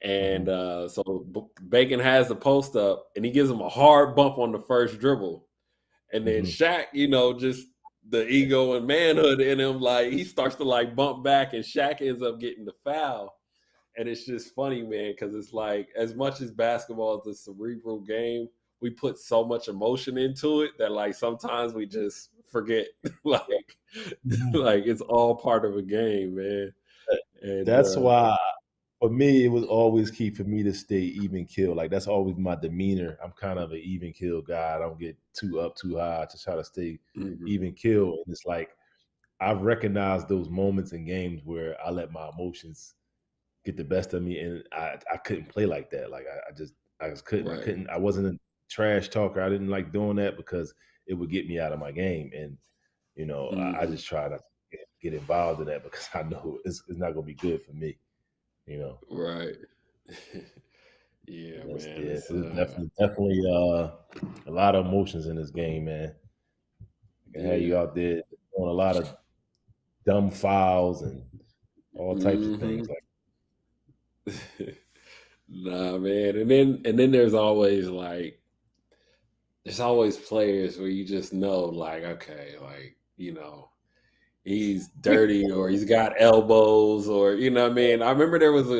And so Bacon has the post up, and he gives him a hard bump on the first dribble. And then Shaq, just the ego and manhood in him, like he starts to like bump back, and Shaq ends up getting the foul. And it's just funny, man, because it's like as much as basketball is a cerebral game, we put so much emotion into it that like sometimes we just forget, like it's all part of a game, man. And that's why. For me, it was always key for me to stay even keel. Like that's always my demeanor. I'm kind of an even keel guy. I don't get too up, too high. I just try to stay even keel. And it's like I've recognized those moments in games where I let my emotions get the best of me, and I couldn't play like that. Like I just couldn't. Right. I couldn't. I wasn't a trash talker. I didn't like doing that because it would get me out of my game. And I just try to get involved in that because I know it's not going to be good for me. Right. Yeah, man. It's definitely a lot of emotions in this game, man. I can have you out there doing a lot of dumb fouls and all types of things like Nah, man. And then there's always players where you just know, like, okay, like, he's dirty or he's got elbows or what I mean. I remember there was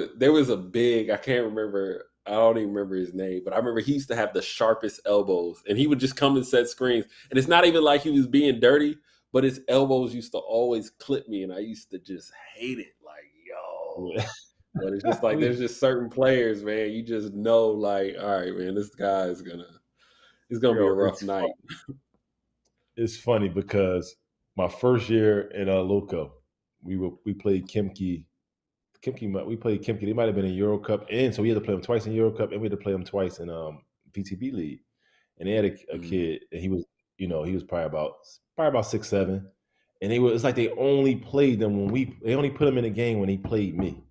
a big, I can't remember, I don't even remember his name, but I remember he used to have the sharpest elbows, and he would just come and set screens. And it's not even like he was being dirty, but his elbows used to always clip me, and I used to just hate it. Like, yo. But it's just like there's just certain players, man. You just know, like, all right, man, this guy is gonna be a rough night. It's funny because my first year in Loco, we played Kimki. We played Kimki. They might have been in EuroCup, and so we had to play them twice in EuroCup, and we had to play them twice in VTB League. And they had a kid, and he was, he was probably about 6'7", and it's like they only played them they only put him in a game when he played me.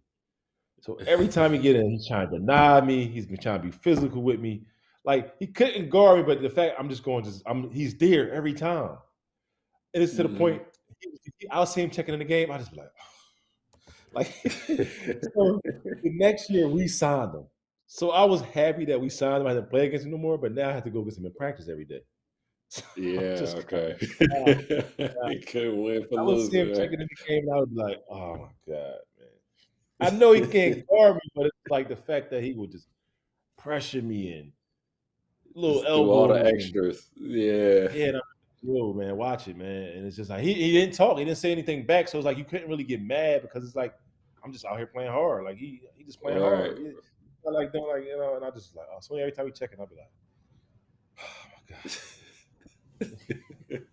So every time he get in, he's trying to deny me. He's been trying to be physical with me. Like he couldn't guard me, but the fact he's there every time. And it's to the point, I'll see him checking in the game. I just be like, so the next year we signed him. So I was happy that we signed him. I didn't play against him no more, but now I have to go against him in practice every day. So Okay. He couldn't win for losing. I would see him checking in the game, and I would be like, oh my God, man. I know he can't guard me, but it's like the fact that he would just pressure me and little elbow. All the extras. Yeah. Yeah. Yo, man, watch it, man. And it's just like he didn't talk, he didn't say anything back. So it's like you couldn't really get mad because it's like I'm just out here playing hard. Like he just playing hard. He like doing and I just like so every time we check it, I'll be like, oh my God.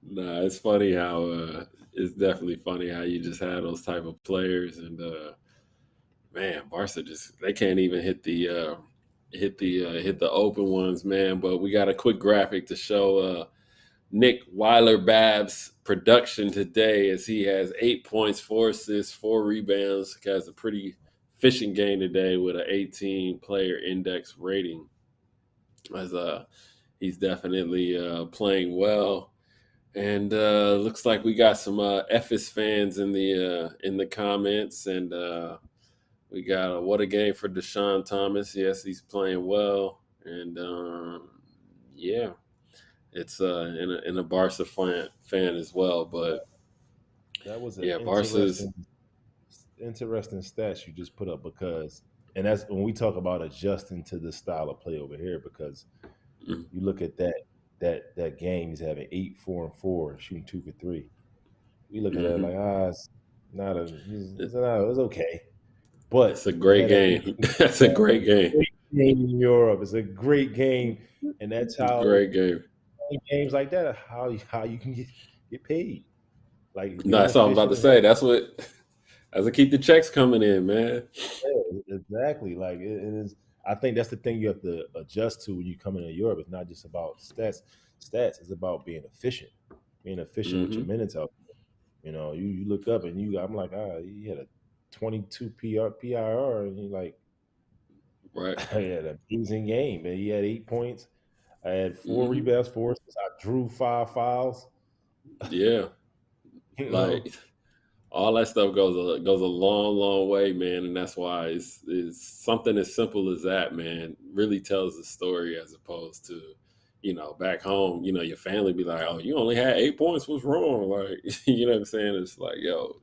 Nah, it's funny how it's definitely funny how you just have those type of players, and man, Barca they can't even hit the open ones, man. But we got a quick graphic to show Nick Weiler-Bab's production today, as he has 8 points, 4 assists, 4 rebounds. He has a pretty efficient game today with an 18 player index rating. As he's definitely playing well. And looks like we got some FS fans in the comments, and we got what a game for Deshaun Thomas. Yes, he's playing well, and yeah, it's in a Barca fan as well. But that was Barca's interesting stats you just put up, because, and that's when we talk about adjusting to the style of play over here, because you look at that game, he's having 8, 4, and 4, shooting 2 for 3. We look at that like, it's okay. But it's a great game. That's a great game. In Europe, it's a great game, and that's how great game. Games like that, how you can get paid. Like no, that's what I'm about to say. That's As I keep the checks coming in, man. Yeah, exactly. Like it is. I think that's the thing you have to adjust to when you come into Europe. It's not just about stats. It's about being efficient with your minutes out. You know, you look up and I'm like, he had a 22 PIR, and he like, right. I had an amazing game, man. He had 8 points. I had 4 rebounds, 4 assists. I drew 5 fouls. Yeah, like all that stuff goes a long, long way, man. And that's why it's something as simple as that, man, really tells the story as opposed to, you know, back home, you know, your family be like, oh, you only had 8 points. What's wrong? Like, you know what I'm saying? It's like, yo,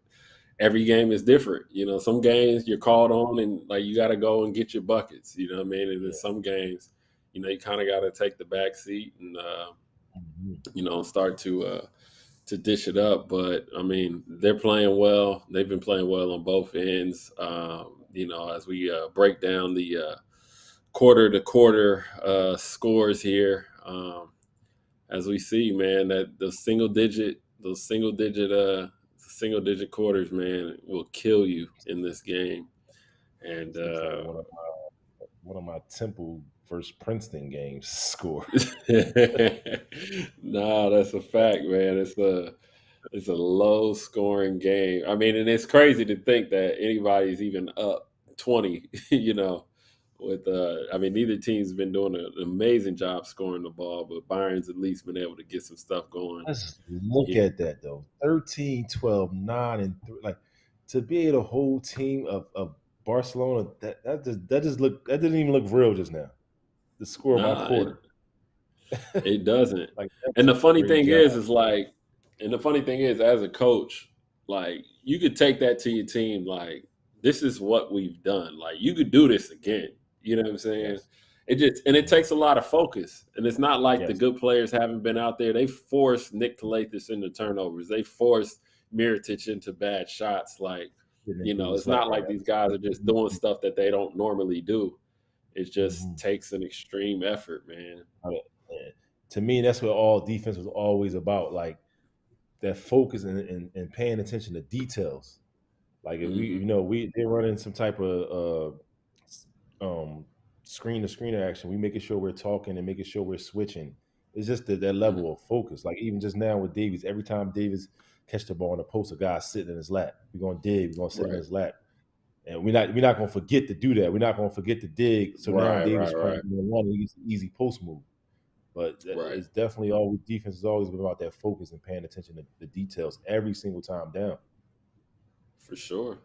every game is different. You know, some games you're called on and like you got to go and get your buckets. You know what I mean? And then some games, you know, you kind of got to take the back seat and, you know, start to dish it up. But I mean, they're playing well. They've been playing well on both ends. You know, as we break down the quarter to quarter scores here, as we see, man, that those single digit quarters, man, will kill you in this game. And one of my Temple versus Princeton games score. No, that's a fact, man. It's a low scoring game. I mean, and it's crazy to think that anybody's even up 20, you know, with I mean, neither team's been doing an amazing job scoring the ball, but Bayern's at least been able to get some stuff going. Let's look at that though. 13, 12, 9, and 3. Like to be able to hold team of Barcelona, that didn't even look real just now. The score of my quarter. It doesn't. Like, and the funny thing is as a coach, like you could take that to your team, like this is what we've done. Like you could do this again. You know what I'm saying? Yes. It takes a lot of focus. And it's not like the good players haven't been out there. They forced Nicola into turnovers. They forced Miratich into bad shots. Like, you know, it's not like these guys are just doing stuff that they don't normally do. It just takes an extreme effort, man. To me, that's what all defense was always about, like that focus and paying attention to details. Like if they're running some type of screen to screen action, we making sure we're talking and making sure we're switching. It's just that level of focus. Like even just now with Davies, every time Davies catch the ball in the post, a guy sitting in his lap. We're gonna dig. We're gonna sit in his lap. And we're not going to forget to do that. We're not going to forget to dig. So now Davies playing one, he's an easy post move. But it's definitely always defense has always been about that focus and paying attention to the details every single time down. For sure,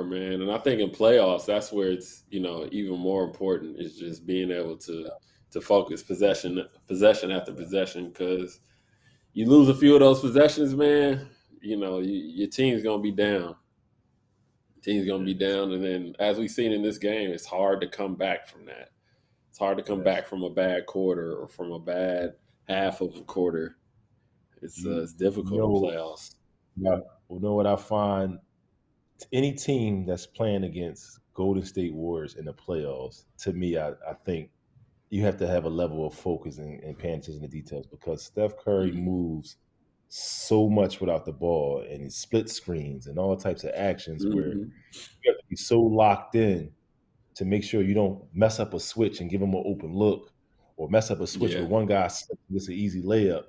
man. And I think in playoffs, that's where it's, you know, even more important is just being able to focus possession after possession, because you lose a few of those possessions, man. You know, your team's gonna be down. And then as we've seen in this game, it's hard to come back from that. It's hard to come back from a bad quarter or from a bad half of a quarter. It's difficult in playoffs. Yeah, well, know what I find? Any team that's playing against Golden State Warriors in the playoffs, to me, I think you have to have a level of focus and paying attention to details, because Steph Curry moves so much without the ball and his split screens and all types of actions where you have to be so locked in to make sure you don't mess up a switch and give him an open look, or mess up a switch where one guy gets an easy layup.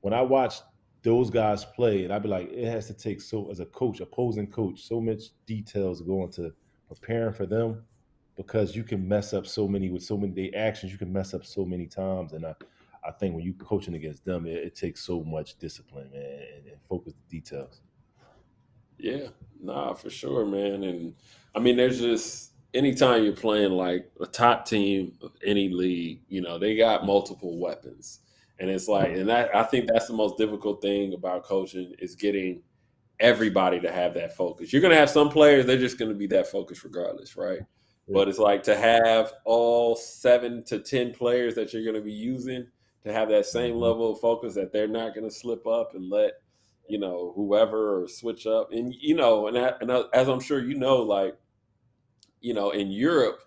When I watch those guys play, and I'd be like, it has to take as a coach, opposing coach, so much details go into preparing for them, because you can mess up so many actions, you can mess up so many times. And I think when you're coaching against them, it takes so much discipline, man, and focus the details. Yeah, nah, for sure, man. And I mean, there's just anytime you're playing like a top team of any league, you know, they got multiple weapons. And it's like, and I think that's the most difficult thing about coaching, is getting everybody to have that focus. You're going to have some players, they're just going to be that focused regardless, right? Yeah. But it's like to have all 7 to 10 players that you're going to be using to have that same level of focus, that they're not going to slip up and let, you know, whoever or switch up. And, you know, and as I'm sure you know, like, you know, in Europe,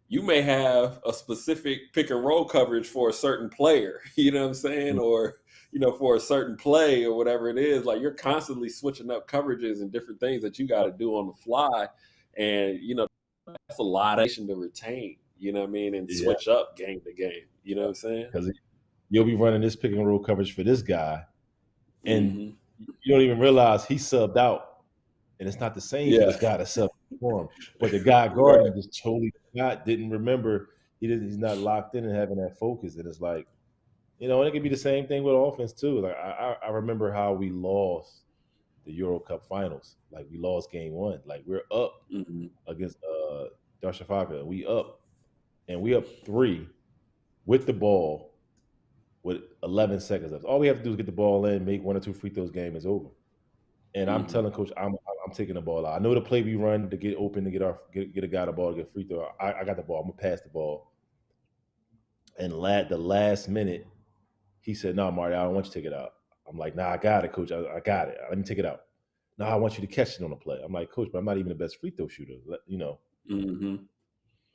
you may have a specific pick and roll coverage for a certain player, you know what I'm saying? Or, for a certain play or whatever it is. Like, you're constantly switching up coverages and different things that you got to do on the fly. And, that's a lot of to retain, you know what I mean? And switch up game to game, you know what I'm saying? Because you'll be running this pick and roll coverage for this guy, and you don't even realize he subbed out, and it's not the same for this guy that subbed for him. But the guy guarding just totally didn't remember. He's not locked in and having that focus, and it's like, and it could be the same thing with offense too. Like I remember how we lost the EuroCup finals. Like, we lost game 1. Like, we're up against Darshafaka. We up 3 with the ball with 11 seconds left. All we have to do is get the ball in, make 1 or 2 free throws, game is over. And I'm telling Coach, I'm taking the ball out. I know the play we run to get open, to get a guy the ball, to get free throw. I got the ball. I'm gonna pass the ball. And the last minute, he said, "No, Marty, I don't want you to take it out." I'm like, "Nah, I got it, Coach. I got it. Let me take it out." "No, I want you to catch it on the play." I'm like, "Coach, but I'm not even the best free throw shooter,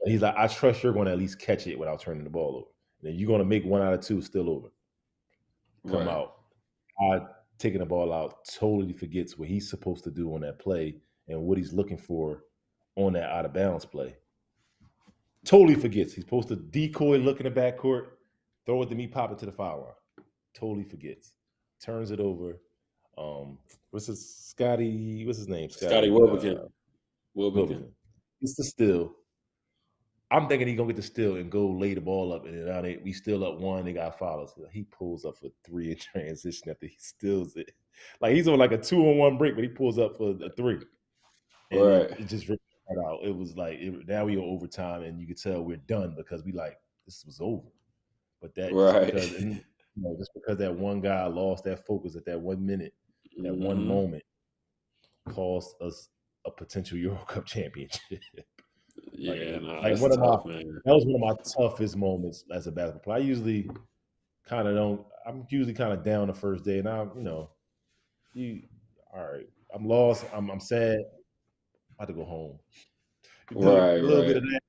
He's like, "I trust you're going to at least catch it without turning the ball over. And then you're going to make 1 out of 2 still over. Come out." Taking the ball out, totally forgets what he's supposed to do on that play and what he's looking for on that out of bounds play. Totally forgets. He's supposed to decoy, look in the backcourt, throw it to me, pop it to the foul line. Totally forgets. Turns it over. What's his name? Scotty Wilbekin. It's the steal. I'm thinking he's gonna get the steal and go lay the ball up, and then we still up 1. They got fouls. He pulls up for 3 in transition after he steals it. Like, he's on like a 2-on-1 break, but he pulls up for a 3. And it just ripped right out. It was like, now we are overtime, and you could tell we're done because we like, this was over. But that just because that one guy lost that focus at that 1 minute, that one moment, cost us a potential EuroCup championship. That was one of my toughest moments as a basketball player. I usually kind of I'm usually kind of down the first day, and all right, I'm lost, I'm sad, I have to go home. A little bit of that,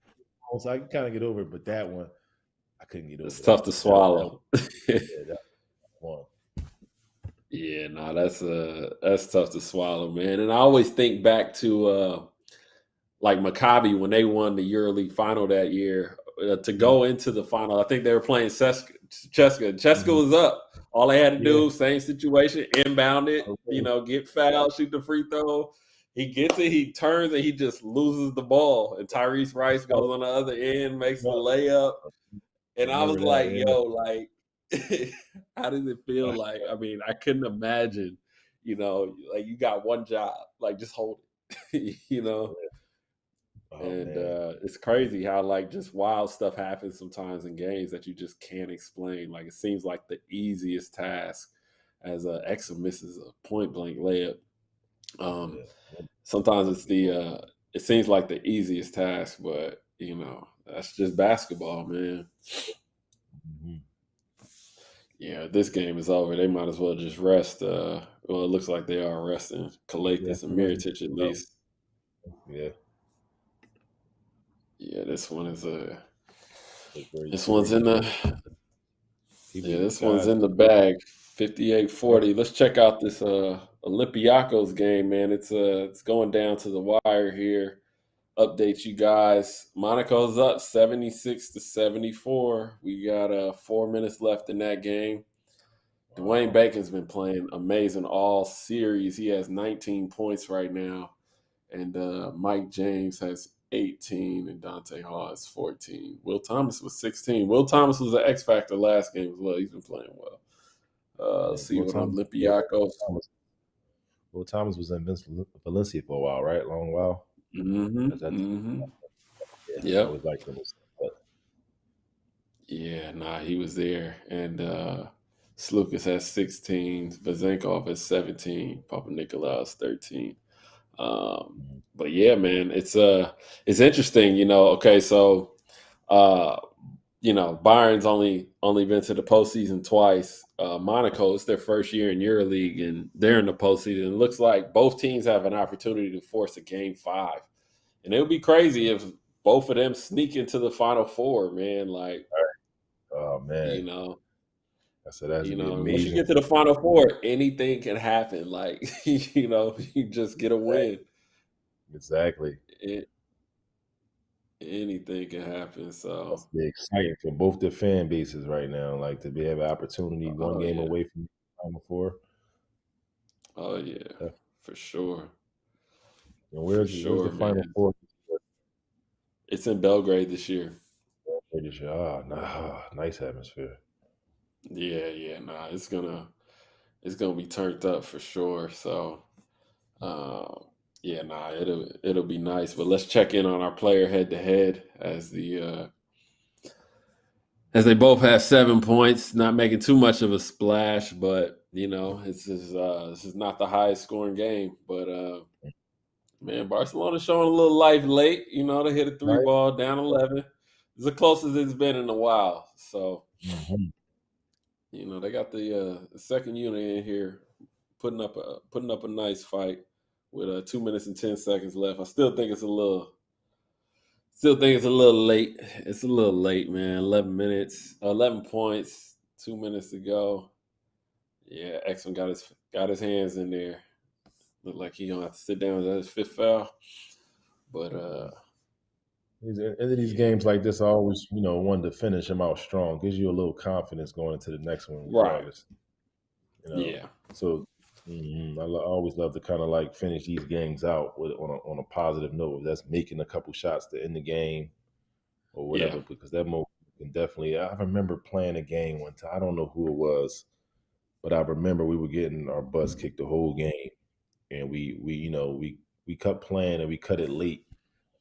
so I can kind of get over it, but that one, I couldn't get over. It's tough to swallow. That one. Yeah, no, that's tough to swallow, man. And I always think back to like Maccabi when they won the EuroLeague final that year. To go into the final, I think they were playing Cheska. Cheska was up. All they had to do, same situation, inbound it, get fouled, shoot the free throw. He gets it, he turns, and he just loses the ball. And Tyrese Rice goes on the other end, makes the layup. And I was like, how does it feel like? I mean, I couldn't imagine, like, you got one job, like, just hold it, It's crazy how, like, just wild stuff happens sometimes in games that you just can't explain. Like, it seems like the easiest task as Exum misses a point-blank layup. Sometimes it's it seems like the easiest task, but, that's just basketball, man. Yeah, this game is over. They might as well just rest. Well, it looks like they are resting. Kalaitis and Miratich at least. Yeah. Yeah, this one is this one's in the this one's in the bag. 58-40. Let's check out this Olympiacos game, man. It's going down to the wire here. Update you guys. Monaco's up 76-74. We got 4 minutes left in that game. Dwayne Bacon's been playing amazing all series. He has 19 points right now. And Mike James has 18 and Dante Hall has 14. Will Thomas was 16. Will Thomas was an X factor last game as well. He's been playing well. Let's see what Olympiacos. Will Thomas was in Valencia for a while, right? Long while. Yeah, he was there. And Slukas has 16. Vazenkov has 17. Papa Nicola has 13. But yeah, man, it's interesting, Okay, so Bayern's only been to the postseason twice. Monaco, it's their first year in EuroLeague, and they're in the postseason. It looks like both teams have an opportunity to force a Game 5, and it would be crazy if both of them sneak into the Final Four, man. Like, oh man, you know, I said that'd be once you amazing. get to the Final Four, anything can happen. Like, you just get a win. Exactly. Anything can happen. So That's be exciting for both the fan bases right now. Like to be have an opportunity one game away from the Final Four. Oh yeah, for sure. And where's the Final Four? It's in Belgrade this year. Belgrade this year. Oh, nah, nice atmosphere. Yeah. Nah, it's gonna be turned up for sure. So, it'll be nice. But let's check in on our player head to head as they both have 7 points. Not making too much of a splash, but this is not the highest scoring game. But man, Barcelona showing a little life late. They hit a 3-ball down 11. It's the closest it's been in a while. So. They got the second unit in here putting up a nice fight with 2 minutes and 10 seconds left. I still think it's a little late. It's a little late, man. 11 points, 2 minutes to go. Yeah, Exum got his hands in there. Look like he gonna have to sit down at his fifth foul. But end of these games like this, I always, wanted to finish them out strong. Gives you a little confidence going into the next one. Regardless. Right. Yeah. So I always love to kind of like finish these games out on a positive note. That's making a couple shots to end the game or whatever, because that moment can definitely. I remember playing a game one time. I don't know who it was, but I remember we were getting our butts kicked the whole game, and we kept playing and we cut it late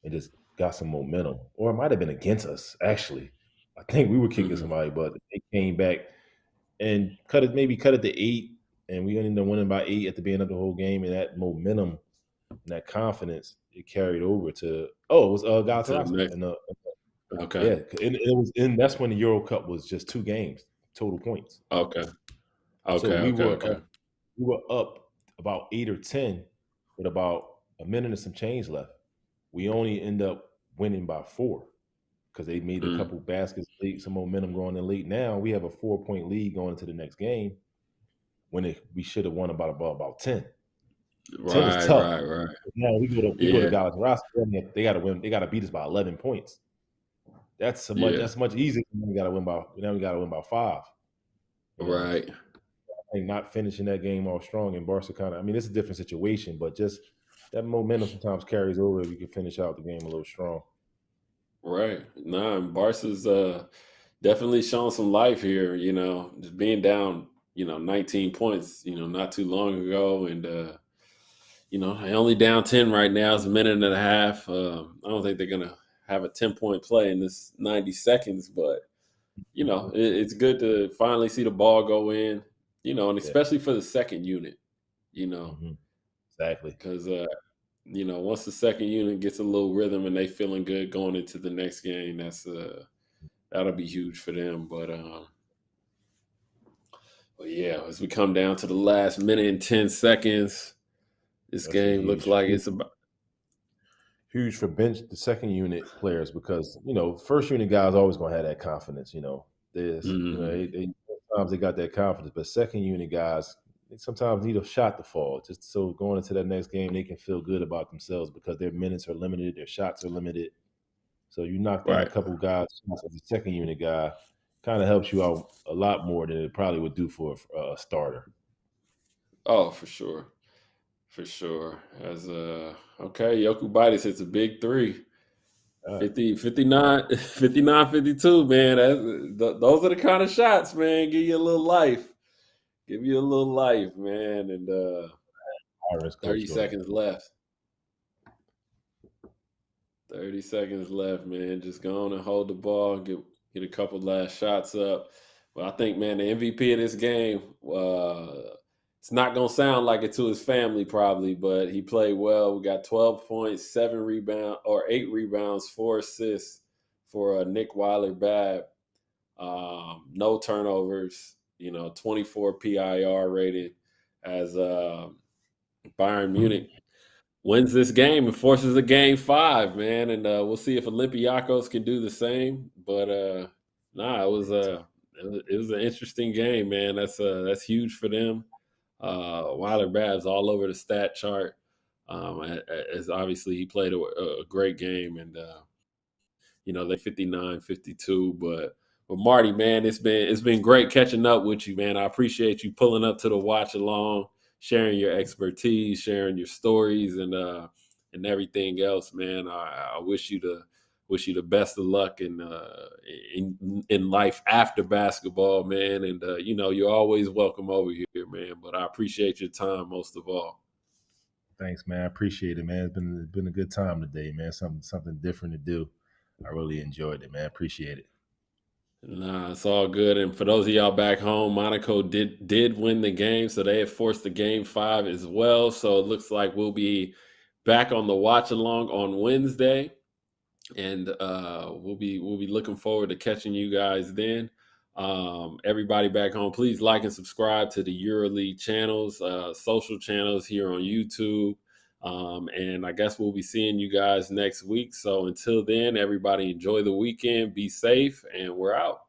and just got some momentum, or it might have been against us. Actually, I think we were kicking somebody, but they came back and cut it to 8, and we ended up winning by 8 at the beginning of the whole game. And that momentum and that confidence, it carried over to it was Galatasaray. Okay, yeah, and it was, and that's when the EuroCup was just 2 games total points. Okay. So we were up about 8 or 10 with about a minute and some change left. We only end up winning by 4 because they made a couple baskets late, some momentum going in late. Now we have a 4-point lead going into the next game when we should have won about 10. 10 is tough. Right. Now we go to Galatasaray. They got to win. They got to beat us by 11 points. That's much easier. We got to win by 5. Right. I think not finishing that game all strong in Barca it's a different situation, but just that momentum sometimes carries over if you can finish out the game a little strong. Right. And Barca's definitely shown some life here, just being down, 19 points, not too long ago. And, they only down 10 right now. It's a minute and a half. I don't think they're going to have a 10-point play in this 90 seconds, but, it's good to finally see the ball go in, and especially for the second unit, Exactly. Because, once the second unit gets a little rhythm and they feeling good going into the next game, that'll be huge for them. But yeah, as we come down to the last minute and 10 seconds, this game looks like it's about huge for the second unit players because first unit guys always gonna have that confidence. Sometimes they got that confidence, but second unit guys, they sometimes need a shot to fall, just so going into that next game they can feel good about themselves because their minutes are limited, their shots are limited. So you knock down a couple guys as a second unit guy, kind of helps you out a lot more than it probably would do for a starter. Oh, for sure. As Yokubaitis hits a big 3. 59, 52, man. Those are the kind of shots, man. Give you a little life, man. And 30 seconds left. 30 seconds left, man. Just go on and hold the ball, get a couple last shots up. But I think, man, the MVP of this game, it's not going to sound like it to his family probably, but he played well. We got 12 points, 8 rebounds, 4 assists for Nick Weiler-Babb. No turnovers, 24 PIR rated as Bayern Munich wins this game and forces a game 5, man. And we'll see if Olympiacos can do the same. But it was an interesting game, man. That's huge for them. Weiler Babs all over the stat chart. As obviously he played a great game, and they 59-52. But Marty, man, it's been great catching up with you, man. I appreciate you pulling up to the watch along, sharing your expertise, sharing your stories, and everything else, man. I wish you the best of luck in life after basketball, man. And you're always welcome over here, man. But I appreciate your time most of all. Thanks, man. I appreciate it, man. It's been a good time today, man. Something different to do. I really enjoyed it, man. Appreciate it. Nah, it's all good. And for those of y'all back home, Monaco did win the game, so they have forced the game 5 as well. So it looks like we'll be back on the watch along on Wednesday, and we'll be looking forward to catching you guys then. Everybody back home, please like and subscribe to the EuroLeague channels, social channels here on YouTube. And I guess we'll be seeing you guys next week. So until then, everybody enjoy the weekend, be safe, and we're out.